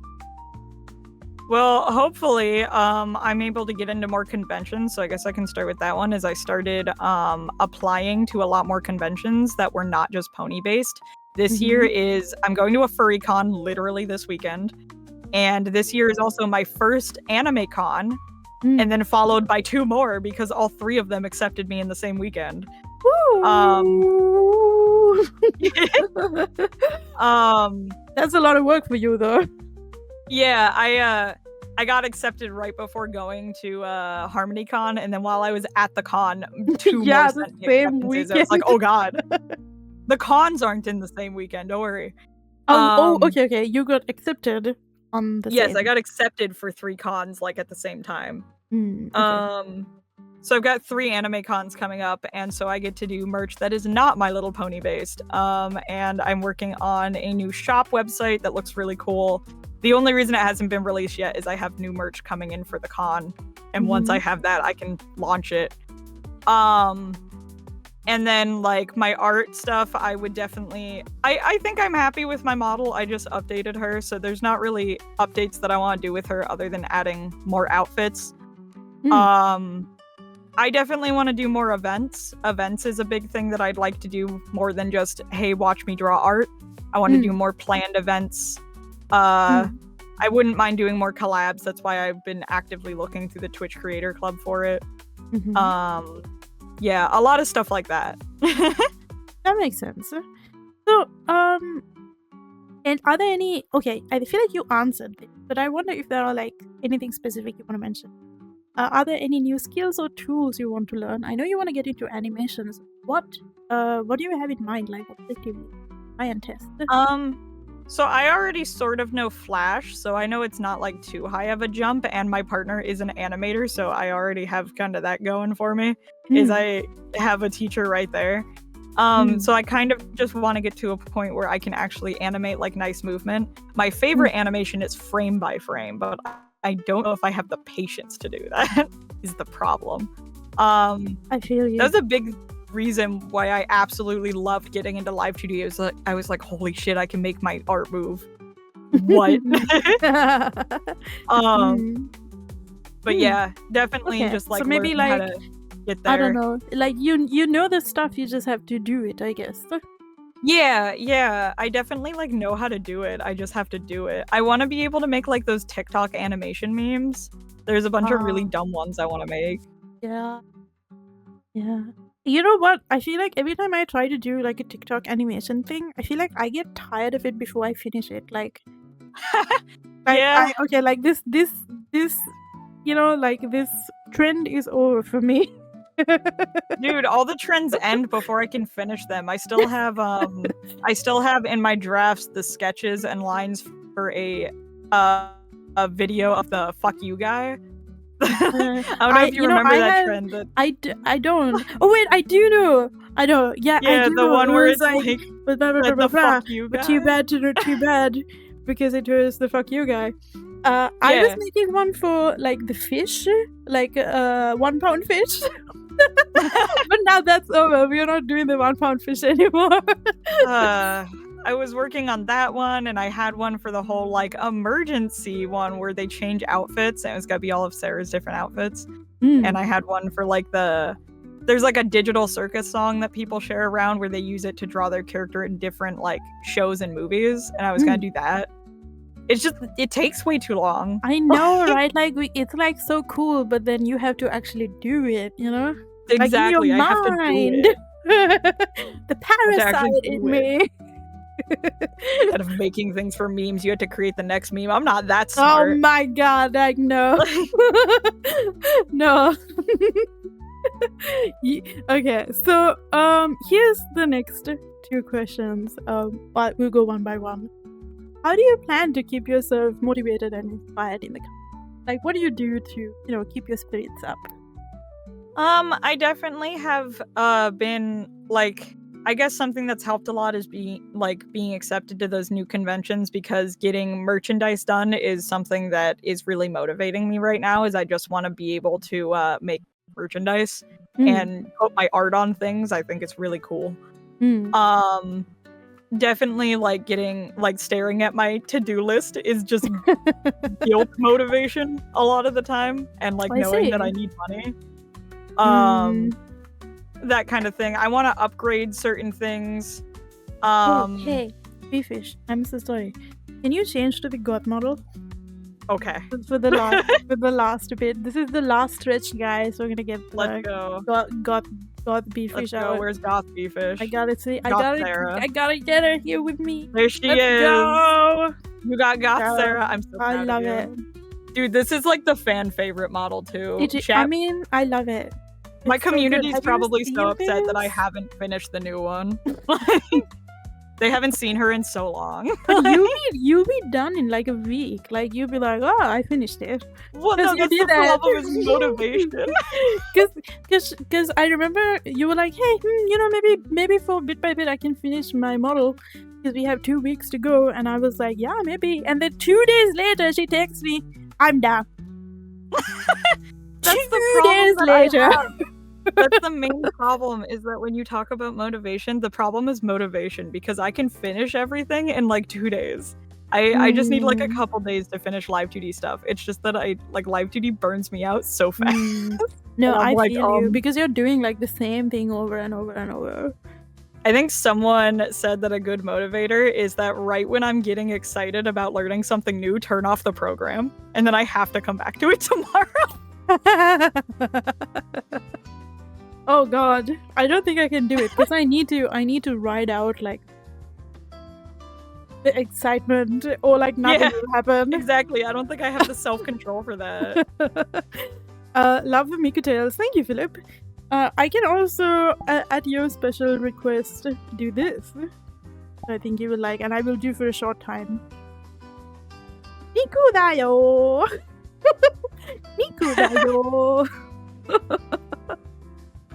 Well, hopefully, I'm able to get into more conventions, so I guess I can start with that one. As I started applying to a lot more conventions that were not just pony-based. This year I'm going to a furry con literally this weekend, and this year is also my first anime con, and then followed by 2 more, because all 3 of them accepted me in the same weekend. That's a lot of work for you, though. Yeah, I got accepted right before going to HarmonyCon, and then while I was at the con, 2 more the same weekend. I was like, oh god. The cons aren't in the same weekend, don't worry. Okay. You got accepted on the Yes, same. I got accepted for 3 cons, like, at the same time. Okay. So I've got 3 anime cons coming up, and so I get to do merch that is not My Little Pony based. And I'm working on a new shop website that looks really cool. The only reason it hasn't been released yet is I have new merch coming in for the con, and once I have that, I can launch it. And then, like, my art stuff, I would definitely... I think I'm happy with my model. I just updated her, so there's not really updates that I want to do with her other than adding more outfits. I definitely want to do more events. Events is a big thing that I'd like to do, more than just, hey, watch me draw art. I want to do more planned events. I wouldn't mind doing more collabs. That's why I've been actively looking through the Twitch Creator Club for it. Yeah, a lot of stuff like that. That makes sense. So, and are there any... Okay, I feel like you answered it, but I wonder if there are, like, anything specific you want to mention. Are there any new skills or tools you want to learn? I know you want to get into animations. What do you have in mind, like, objectively? Try and test. So I already sort of know Flash, so I know it's not like too high of a jump, and my partner is an animator, so I already have kind of that going for me, is I have a teacher right there. So I kind of just want to get to a point where I can actually animate like nice movement. My favorite animation is frame by frame, but I don't know if I have the patience to do that, is the problem. I feel you. That was a big reason why I absolutely loved getting into live 2D. I was like, holy shit, I can make my art move. What? But yeah, definitely just like, so maybe learn like, how to get there. I don't know, like you know the stuff, you just have to do it, I guess. Yeah, I definitely like know how to do it. I just have to do it. I want to be able to make like those TikTok animation memes. There's a bunch of really dumb ones I want to make. Yeah. Yeah. You know what? I feel like every time I try to do like a TikTok animation thing, I feel like I get tired of it before I finish it. Like Yeah. like this, you know, like this trend is over for me. Dude, all the trends end before I can finish them. I still have in my drafts the sketches and lines for a video of the fuck you guy. I don't know if you remember that trend. That... I don't. Oh wait, I do know. I know. Yeah, I do the know. one where it's like the fuck you guy. But too bad, because it was the fuck you guy. I was making one for like the fish, like 1 pound fish. But now that's over. We are not doing the 1 pound fish anymore. I was working on that one, and I had one for the whole like emergency one where they change outfits, and it was gotta be all of Sarah's different outfits. And I had one for like there's like a digital circus song that people share around where they use it to draw their character in different like shows and movies, and I was gonna do that. It's just, it takes way too long. I know, right? Like, it's like so cool, but then you have to actually do it, you know? Exactly, like, I have to do it. The parasite in me. Instead of making things for memes, you have to create the next meme. I'm not that smart. Oh my god, like, no. No. Okay, so, here's the next 2 questions. But we'll go one by one. How do you plan to keep yourself motivated and inspired in the community? Like, what do you do to, you know, keep your spirits up? I definitely have been like, I guess something that's helped a lot is being accepted to those new conventions, because getting merchandise done is something that is really motivating me right now. Is I just want to be able to make merchandise and put my art on things. I think it's really cool. Definitely like staring at my to-do list is just guilt motivation a lot of the time, and like knowing that I need money. That kind of thing. I want to upgrade certain things. Hey, Befish, I'm so sorry. Can you change to the God model? Okay. For the last bit. This is the last stretch, guys. We're gonna get Let's go. Goth Befish out. Where's Goth Befish? I gotta get her here with me. There she is. Go. You got Goth Sarah. I'm so proud I love of you. it. Dude, this is like the fan favorite model too. I mean, I love it. My community's probably so upset that I haven't finished the new one. They haven't seen her in so long. But you'll be done in like a week. Like, you'll be like, oh, I finished it. Well, no, that's the problem is motivation. Because I remember you were like, hey, you know, maybe for bit by bit I can finish my model, because we have 2 weeks to go. And I was like, yeah, maybe. And then 2 days later, she texts me, I'm done. That's 2 days later. That's the main problem, is that when you talk about motivation, the problem is motivation, because I can finish everything in like 2 days. I just need like a couple days to finish Live 2D stuff. It's just that Live 2D burns me out so fast. No, I feel you, because you're doing like the same thing over and over and over. I think someone said that a good motivator is that right when I'm getting excited about learning something new, turn off the program, and then I have to come back to it tomorrow. Oh god, I don't think I can do it, because I need to ride out like the excitement, or like nothing will happen. Exactly, I don't think I have the self-control for that. Love the Miku Tales. Thank you, Philip. I can also, at your special request, do this. I think you will like, and I will do for a short time. Miku da yo! Miku da yo!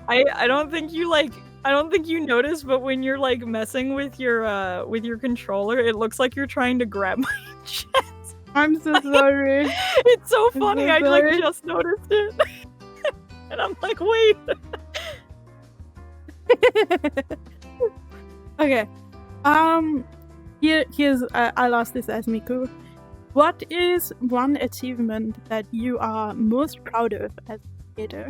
I don't think you notice, but when you're like messing with your controller, it looks like you're trying to grab my chest. I'm so sorry. It's so funny. I like just noticed it. And I'm like, wait. Okay. Here's I'll ask this as Miku. What is one achievement that you are most proud of as a creator?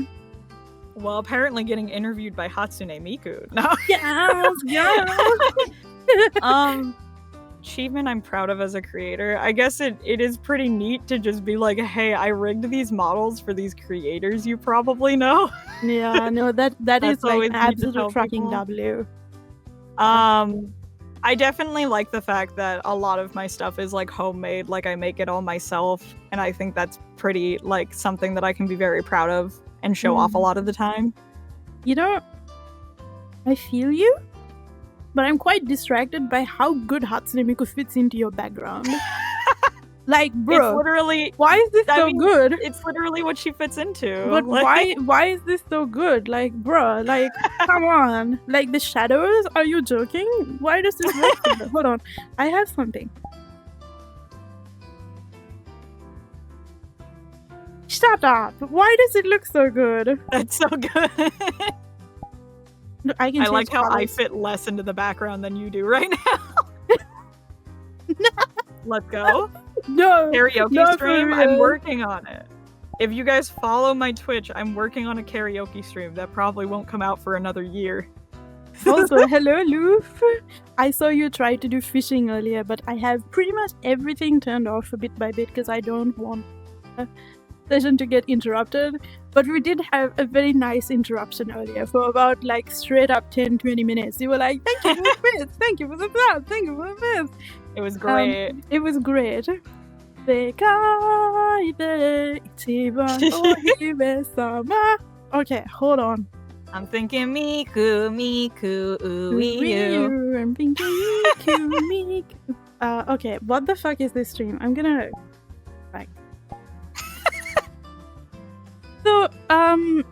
Well, apparently getting interviewed by Hatsune Miku. No. Yes, yes. Achievement I'm proud of as a creator. I guess it is pretty neat to just be like, hey, I rigged these models for these creators you probably know. Yeah, no, that is That's like always an neat to absolute tell fucking people. W. I definitely like the fact that a lot of my stuff is like homemade, like I make it all myself, and I think that's pretty like something that I can be very proud of and show off a lot of the time. You know, I feel you, but I'm quite distracted by how good Hatsune Miku fits into your background. Like, bro, It's literally why is this so good? It's literally what she fits into. But like, why is this so good? Like, bro, like, come on. Like, the shadows? Are you joking? Why does this work so good? Hold on. I have something. Shut up. Why does it look so good? That's so good. I like how I fit less into the background than you do right now. Let's go. No. Karaoke stream, I'm working on it. If you guys follow my Twitch, I'm working on a karaoke stream that probably won't come out for another year. Also, hello, Loof. I saw you try to do fishing earlier, but I have pretty much everything turned off bit by bit because I don't want the session to get interrupted. But we did have a very nice interruption earlier for about like straight up 10-20 minutes. You were like, thank you for the bits, thank you for the bits, thank you for the bits. It was great. It was great. Okay, hold on. I'm thinking Miku, ooh, you. I'm thinking Miku. Okay, what the fuck is this stream? I'm gonna... Right. So, oh,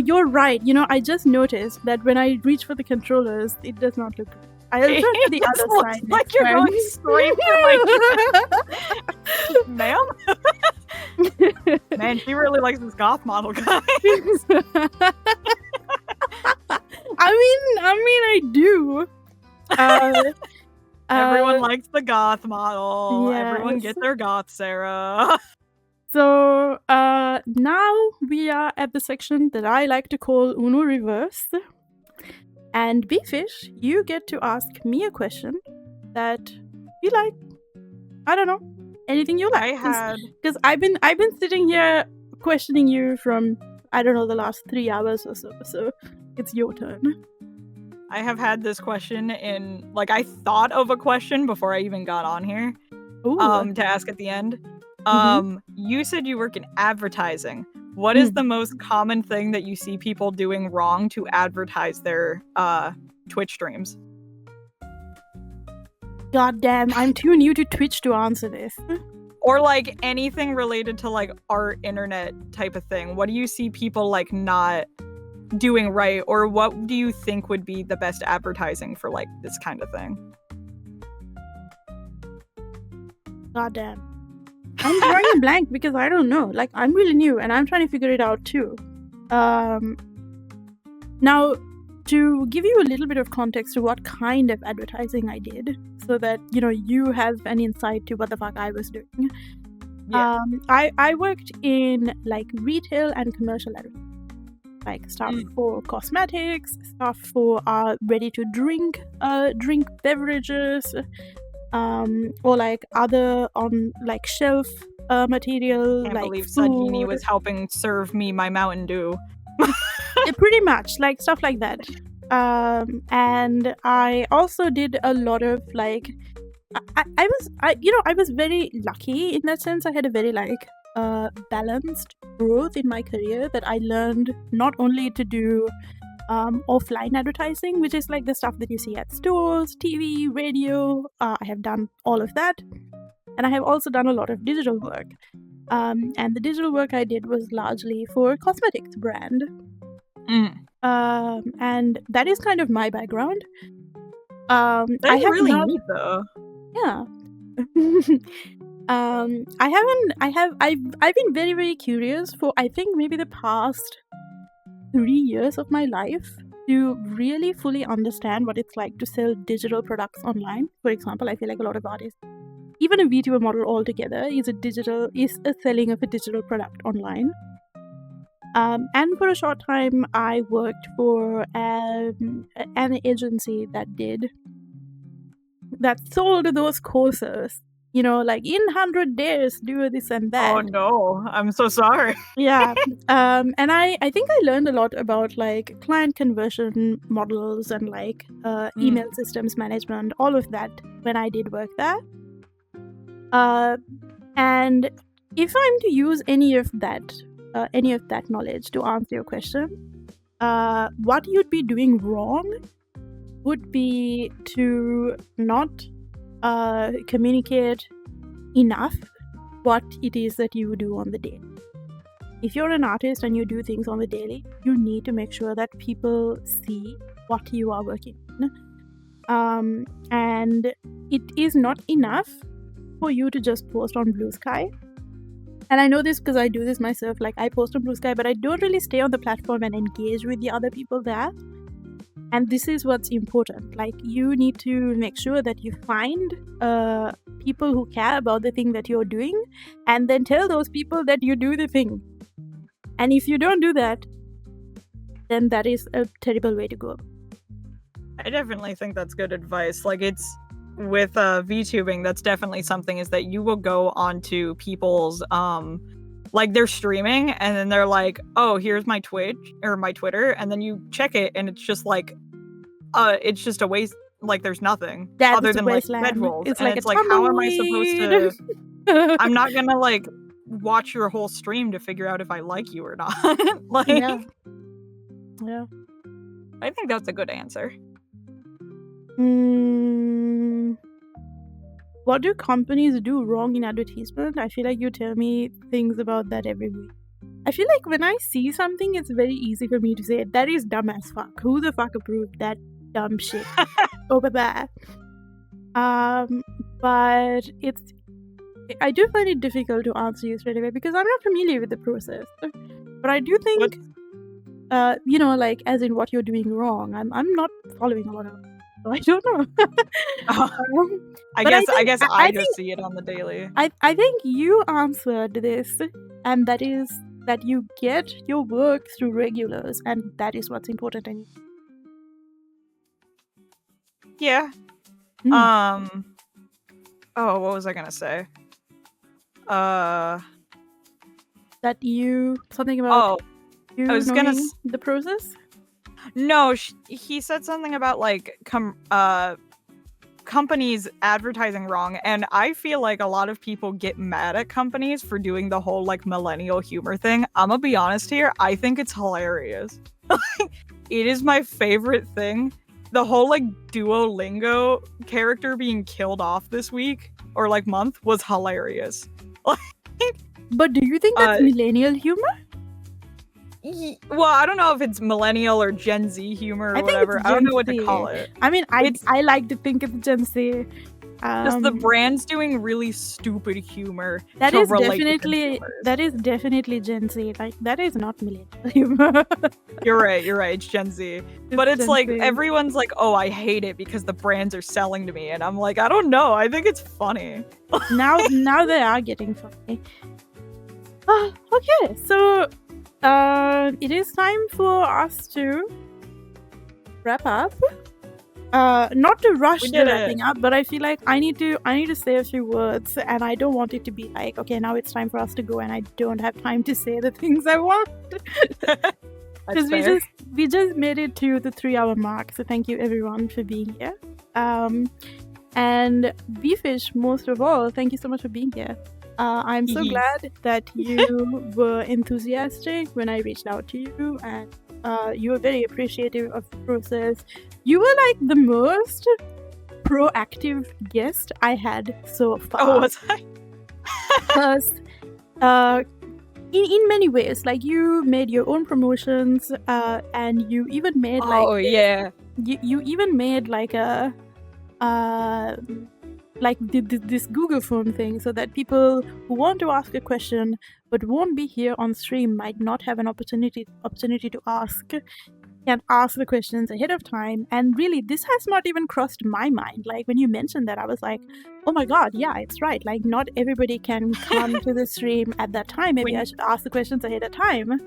you're right. You know, I just noticed that when I reach for the controllers, it does not look good. I'll turn to the other side. Like you're going straight for my ma'am. Man, she really likes this goth model, guys. I do. Everyone likes the goth model. Yes. Everyone get their goth, Sarah. So now we are at the section that I like to call Uno Reverse. And Befish, you get to ask me a question that you like. I don't know, anything you like. Because I've been sitting here questioning you from, I don't know, the last 3 hours or so. So it's your turn. I have had this question in, like, I thought of a question before I even got on here. Ooh. To ask at the end. You said you work in advertising. What is the most common thing that you see people doing wrong to advertise their Twitch streams? God damn, I'm too new to Twitch to answer this. Or like anything related to like art, internet type of thing. What do you see people like not doing right? Or what do you think would be the best advertising for like this kind of thing? God damn. I'm drawing a blank because I don't know. Like, I'm really new and I'm trying to figure it out too. Now, to give you a little bit of context to what kind of advertising I did, so that, you know, you have an insight to what the fuck I was doing. Yeah. I worked in, like, retail and commercial advertising. Like, stuff for cosmetics, stuff for ready-to-drink beverages, or like other on like shelf material. Can't like believe food. Sajini was helping serve me my Mountain Dew. Pretty much like stuff like that. And I also did a lot of like I was very lucky in that sense. I had a very like balanced growth in my career, that I learned not only to do offline advertising, which is like the stuff that you see at stores, TV, radio. I have done all of that, and I have also done a lot of digital work. And the digital work I did was largely for a cosmetics brand. And that is kind of my background. That's really neat, though. Yeah. I've been very, very curious for, I think, maybe the past 3 years of my life to really fully understand what it's like to sell digital products online. For example, I feel like a lot of artists, even a VTuber model altogether, is a selling of a digital product online. And for a short time, I worked for an agency that did that sold those courses. You know, like in 100 days, do this and that. Oh no, I'm so sorry. Yeah. And I think I learned a lot about like client conversion models and like email systems management, all of that when I did work there. And if I'm to use any of that knowledge to answer your question, what you'd be doing wrong would be to not communicate enough what it is that you do on the daily. If you're an artist and you do things on the daily, you need to make sure that people see what you are working on. And it is not enough for you to just post on Blue Sky. And I know this because I do this myself. Like, I post on Blue Sky, but I don't really stay on the platform and engage with the other people there. And this is what's important. Like, you need to make sure that you find people who care about the thing that you're doing, and then tell those people that you do the thing. And if you don't do that, then that is a terrible way to go. I definitely think that's good advice. Like, it's with VTubing, that's definitely something, is that you will go onto people's like, they're streaming and then they're like, oh, here's my Twitch or my Twitter, and then you check it and it's just like it's just a waste. Like, there's nothing other than like red rolls. It's and like it's like, how am I supposed to I'm not gonna like watch your whole stream to figure out if I like you or not. Like, yeah. I think that's a good answer. What do companies do wrong in advertisement? I feel like you tell me things about that every week. I feel like when I see something, it's very easy for me to say, that is dumb as fuck. Who the fuck approved that dumb shit over there? But I do find it difficult to answer you straight away because I'm not familiar with the process. But I do think, you know, like, as in what you're doing wrong, I'm not following a lot of it. So I don't know. I guess I just see it on the daily. I think you answered this, and that is that you get your work through regulars, and that is what's important. Yeah. Oh, what was I gonna say? That you something about you I was knowing the process. No, he said something about like companies advertising wrong, and I feel like a lot of people get mad at companies for doing the whole like millennial humor thing. I'm gonna be honest here, I think it's hilarious. It is my favorite thing. The whole like Duolingo character being killed off this week or like month was hilarious. But do you think that's millennial humor? Well, I don't know if it's millennial or Gen Z humor or whatever. I don't know what to call it. I mean, I like to think it's Gen Z. Just the brand's doing really stupid humor. That is definitely Gen Z. Like, that is not millennial humor. You're right. It's Gen Z. But it's Gen like Z. Everyone's like, oh, I hate it because the brands are selling to me, and I'm like, I don't know. I think it's funny. now they are getting funny. Okay, so it is time for us to wrap up. Not to rush the wrapping up, but I feel like I need to say a few words, and I don't want it to be like, okay, now it's time for us to go, and I don't have time to say the things I want. Because we just made it to the 3-hour mark, so thank you everyone for being here. And Befish, most of all, thank you so much for being here. I'm so glad that you were enthusiastic when I reached out to you, and you were very appreciative of the process. You were like the most proactive guest I had so far. Oh, was I? Because in many ways, like, you made your own promotions, and you even made you even made like a like this Google form thing, so that people who want to ask a question but won't be here on stream might not have an opportunity to ask, can ask the questions ahead of time. And really, this has not even crossed my mind. Like, when you mentioned that, I was like, oh my god, yeah, it's right. Like, not everybody can come to the stream at that time. Maybe I should ask the questions ahead of time.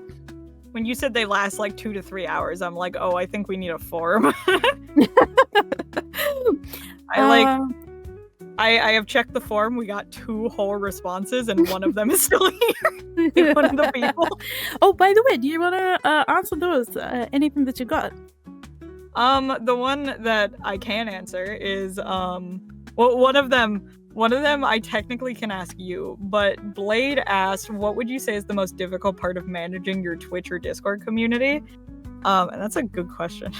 When you said they last like 2 to 3 hours, I'm like, oh, I think we need a form. I have checked the form. We got 2 whole responses, and one of them is still here. One of the people. Oh, by the way, do you want to answer those? Anything that you got? The one that I can answer is well, one of them I technically can ask you, but Blade asked, what would you say is the most difficult part of managing your Twitch or Discord community? And that's a good question.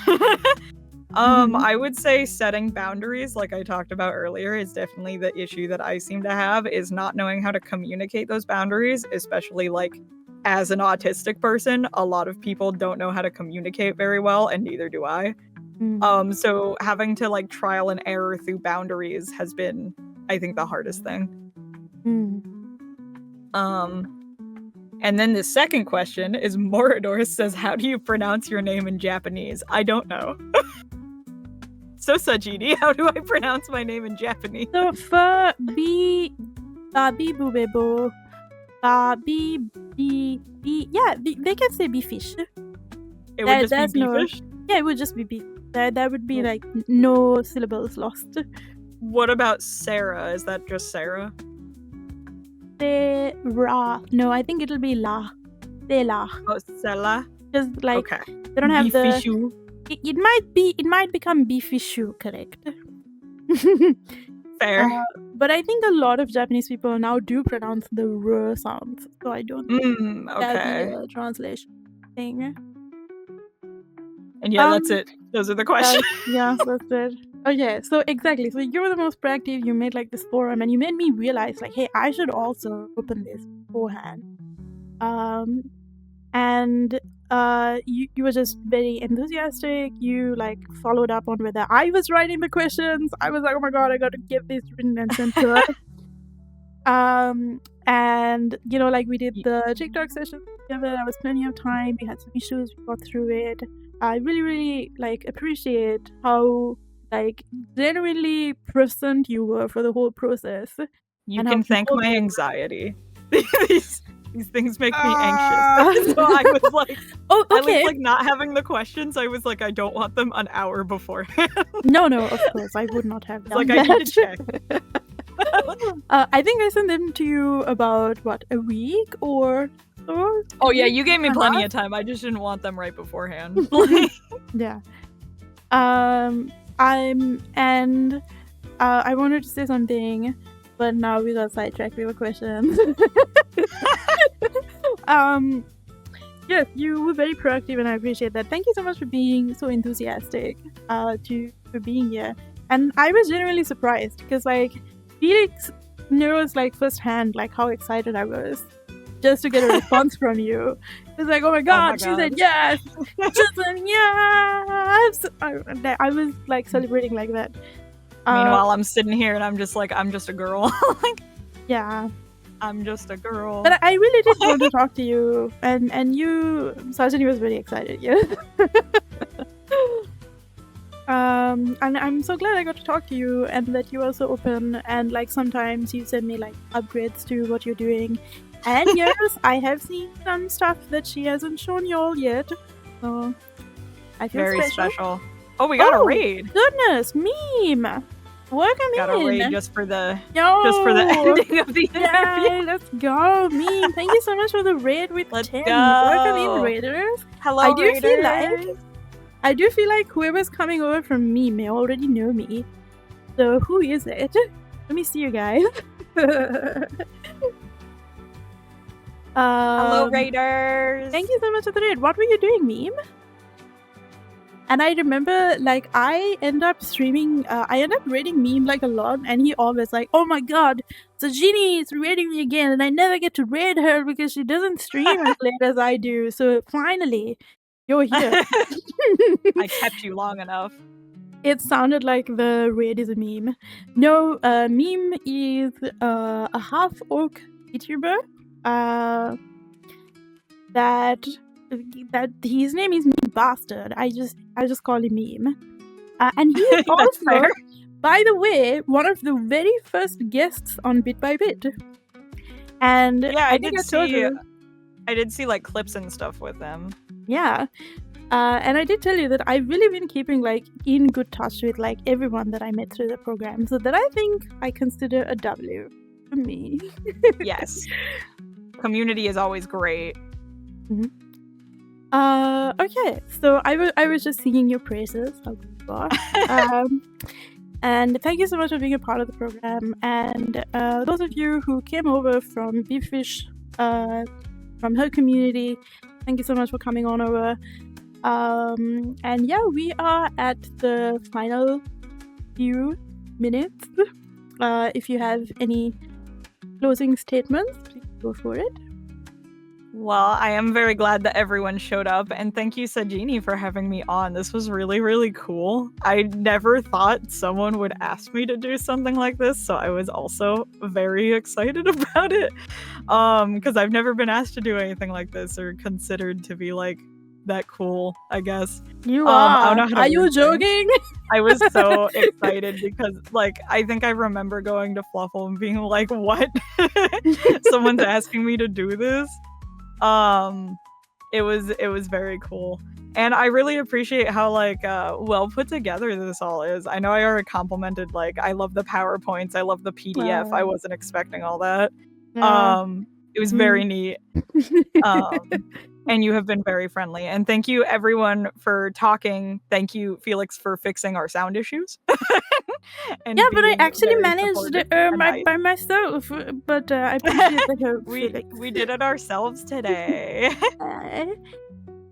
I would say setting boundaries, like I talked about earlier, is definitely the issue that I seem to have, is not knowing how to communicate those boundaries, especially like as an autistic person. A lot of people don't know how to communicate very well, and neither do I. So having to like trial and error through boundaries has been, I think, the hardest thing. And then the second question is Morador says, how do you pronounce your name in Japanese? I don't know. So Sajidi, how do I pronounce my name in Japanese? So for Babi Bubebo, Babi yeah, they can say Befish. It would just be Befish? Yeah, it would just be Befish. That would be like no syllables lost. What about Sarah? Is that just Sarah? Sarah. No, I think it'll be La. Sela. Oh, Sela? Just like okay. They don't have Bifishu. It might become Bifishu, correct? Fair. But I think a lot of Japanese people now do pronounce the R sounds, so I don't think that'd be a translation thing. And yeah, that's it. Those are the questions. Yeah, that's it. Okay, so exactly. So you were the most proactive. You made like this forum, and you made me realize, like, hey, I should also open this beforehand. And you were just very enthusiastic. You like followed up on whether I was writing the questions. I was like, oh my god, I got to get this written and sent to her. And you know, like we did the TikTok session together. There was plenty of time. We had some issues. We got through it. I really, really like appreciate how like genuinely present you were for the whole process. You can thank my anxiety. These things make me anxious. So I was like, oh, okay. I was like not having the questions. I was like, I don't want them an hour beforehand. No, of course, I would not have done like that. I need to check. I think I sent them to you about what, a week or so? Oh yeah, you gave me plenty of time. I just didn't want them right beforehand. Yeah. I wanted to say something, but now we got sidetracked with the questions. Yes, you were very proactive, and I appreciate that. Thank you so much for being so enthusiastic for being here. And I was genuinely surprised because like Felix knows like firsthand like how excited I was just to get a response from you. It's like, oh my god, she said yes. She said yes. I was like celebrating like that. Meanwhile, I'm sitting here and I'm just like, I'm just a girl. Like, yeah, I'm just a girl. But I really did want to talk to you, and you, Sajani was very excited. Yeah. And I'm so glad I got to talk to you and that you are so open, and like sometimes you send me like upgrades to what you're doing. And yes, I have seen some stuff that she hasn't shown y'all yet. So I feel very special. Oh, we got a raid. Goodness, meme. Welcome got in. A raid just for the ending of the interview. Yeah, let's go, meme. Thank you so much for the raid with let's 10. Go. Welcome in, raiders. Hello, raiders. I do feel like whoever's coming over from me may already know me. So who is it? Let me see you guys. Hello, raiders. Thank you so much for the raid. What were you doing, meme? And I remember, like, I end up raiding meme like a lot, and he always like, oh my god, Sajini is raiding me again, and I never get to raid her because she doesn't stream as late as I do. So finally, you're here. I kept you long enough. It sounded like the raid is a meme. No, meme is a half-orc VTuber. That his name is Meme Bastard. I just call him Meme. And he is also, by the way, one of the very first guests on Bit by Bit. And yeah, I did see like clips and stuff with them. Yeah. And I did tell you that I've really been keeping like in good touch with like everyone that I met through the program, so that I think I consider a W for me. Yes. Community is always great. Okay, so I was just singing your praises. And thank you so much for being a part of the program. And those of you who came over from Befish, from her community, thank you so much for coming on over. And yeah, we are at the final few minutes. If you have any closing statements, please go for it. Well, I am very glad that everyone showed up, and thank you, Sajini, for having me on. This was really, really cool. I never thought someone would ask me to do something like this, so I was also very excited about it. Because I've never been asked to do anything like this or considered to be like that cool, I guess. You are. I don't know how to Are you word joking? I was so excited because, like, I think I remember going to Fluffle and being like, "What? Someone's asking me to do this." It was very cool, and I really appreciate how like well put together this all is. I know I already complimented, like, I love the PowerPoints, I love the PDF. I wasn't expecting all that. It was very neat. And you have been very friendly, and thank you everyone for talking. Thank you, Felix, for fixing our sound issues. And yeah, but I being actually very managed supportive and nice. by myself. But I appreciate the help. We did it ourselves today.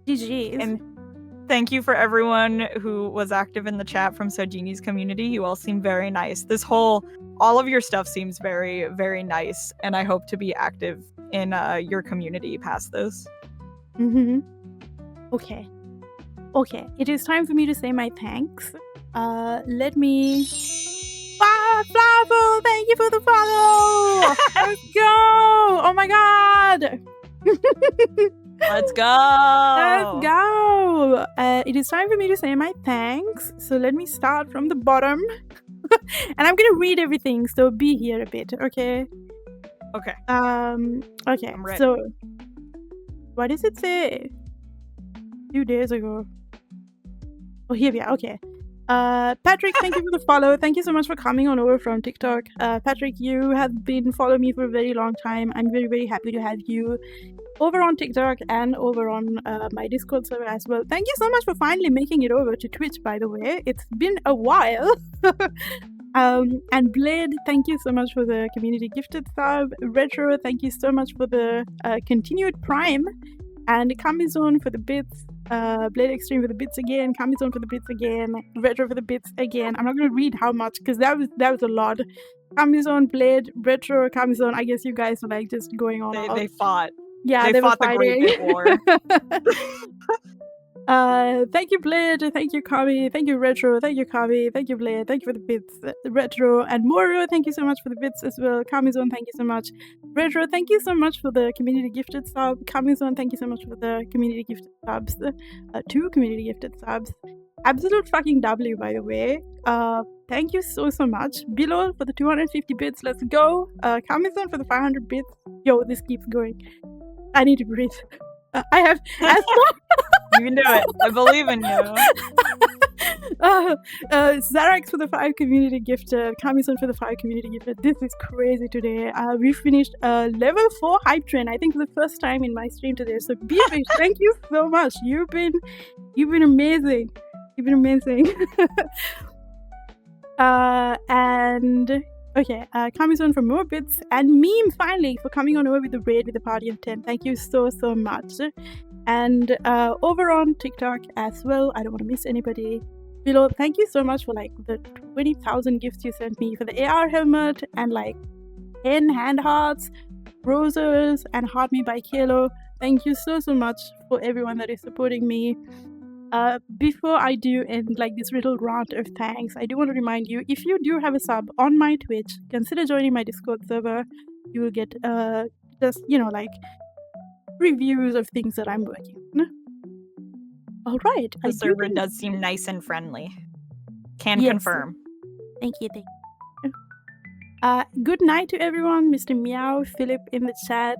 GG's. And thank you for everyone who was active in the chat from Sajini's community. You all seem very nice. All of your stuff seems very, very nice, and I hope to be active in your community past this. Okay. It is time for me to say my thanks. Let me. Flaffle, thank you for the follow. Let's go! Oh my god! Let's go! It is time for me to say my thanks. So let me start from the bottom, and I'm gonna read everything. So be here a bit, okay? Okay. Okay. I'm ready. So, what does it say? 2 days ago. Oh, here we are. Okay. Patrick, thank you for the follow. Thank you so much for coming on over from TikTok. Patrick, you have been following me for a very long time. I'm very, very happy to have you over on TikTok and over on my Discord server as well. Thank you so much for finally making it over to Twitch, by the way. It's been a while. And Blade, thank you so much for the community gifted sub. Retro, thank you so much for the continued Prime. And Kamizone for the bits. Blade Extreme for the bits again. Kamizone for the bits again. Retro for the bits again. I'm not going to read how much because that was a lot. Kamizone, Blade, Retro, Kamizone. I guess you guys are like just going on. They fought. Yeah, they fought the Great Bit War. Thank you, Blade. Thank you, Kami. Thank you, Retro. Thank you, Kami. Thank you, Blade. Thank you for the bits. Retro and Moro, thank you so much for the bits as well. Kamizone, thank you so much. Retro, thank you so much for the community gifted sub. Kamizone, thank you so much for the community gifted subs. 2 community gifted subs. Absolute fucking W, by the way. Thank you so much. Below for the 250 bits. Let's go. Kamizone for the 500 bits. Yo, this keeps going. I need to breathe. I have You can do it. I believe in you. Zarax for the 5 community gifted. Kamison for the 5 community gifted. This is crazy today. We finished level 4 hype train. I think for the first time in my stream today. So Befish, thank you so much. You've been amazing. You've been amazing. And okay, Kamison for more bits, and Meme finally for coming on over with the raid with the party of 10. Thank you so much. And over on TikTok as well, I don't want to miss anybody. Below, thank you so much for like the 20,000 gifts you sent me for the AR helmet and like 10 hand hearts, roses, and Heart Me by Kalo. Thank you so much for everyone that is supporting me. Before I do end like this little rant of thanks, I do want to remind you, if you do have a sub on my Twitch, consider joining my Discord server. You will get just, like reviews of things that I'm working on. All right. The server does seem nice and friendly. Can confirm. Thank you. Good night to everyone. Mr. Meow, Philip in the chat,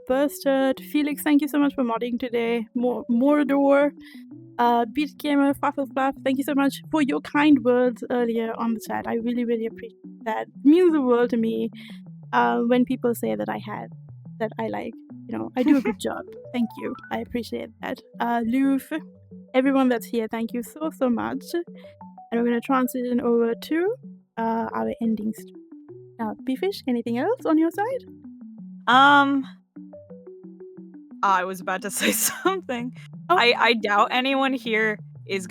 Bursted, Felix, thank you so much for modding today. Mordor, Beat Gamer, Fluff, thank you so much for your kind words earlier on the chat. I really, really appreciate that. It means the world to me when people say that I like, I do a good job. Thank you. I appreciate that. Loof, everyone that's here, thank you so, so much. And we're going to transition over to our endings. Now, Befish, anything else on your side? I was about to say something. Oh. I doubt anyone here is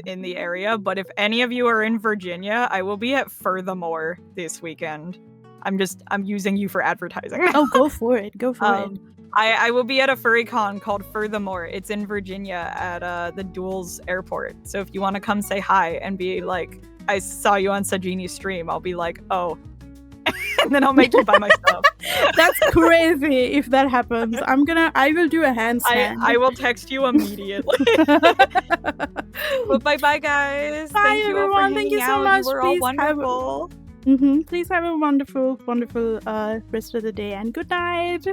in the area, but if any of you are in Virginia, I will be at Furthermore this weekend. I'm using you for advertising. Oh, go for it. Go for it. I will be at a furry con called Furthermore. It's in Virginia at the Duels Airport. So if you want to come say hi and be like, I saw you on Sajini's stream, I'll be like, oh. And then I'll make you buy my stuff. That's crazy if that happens. I will do a handstand. I will text you immediately. But bye guys. Bye Thank everyone. You Thank you so out. much. You were all wonderful. Please have a wonderful, wonderful rest of the day and good night.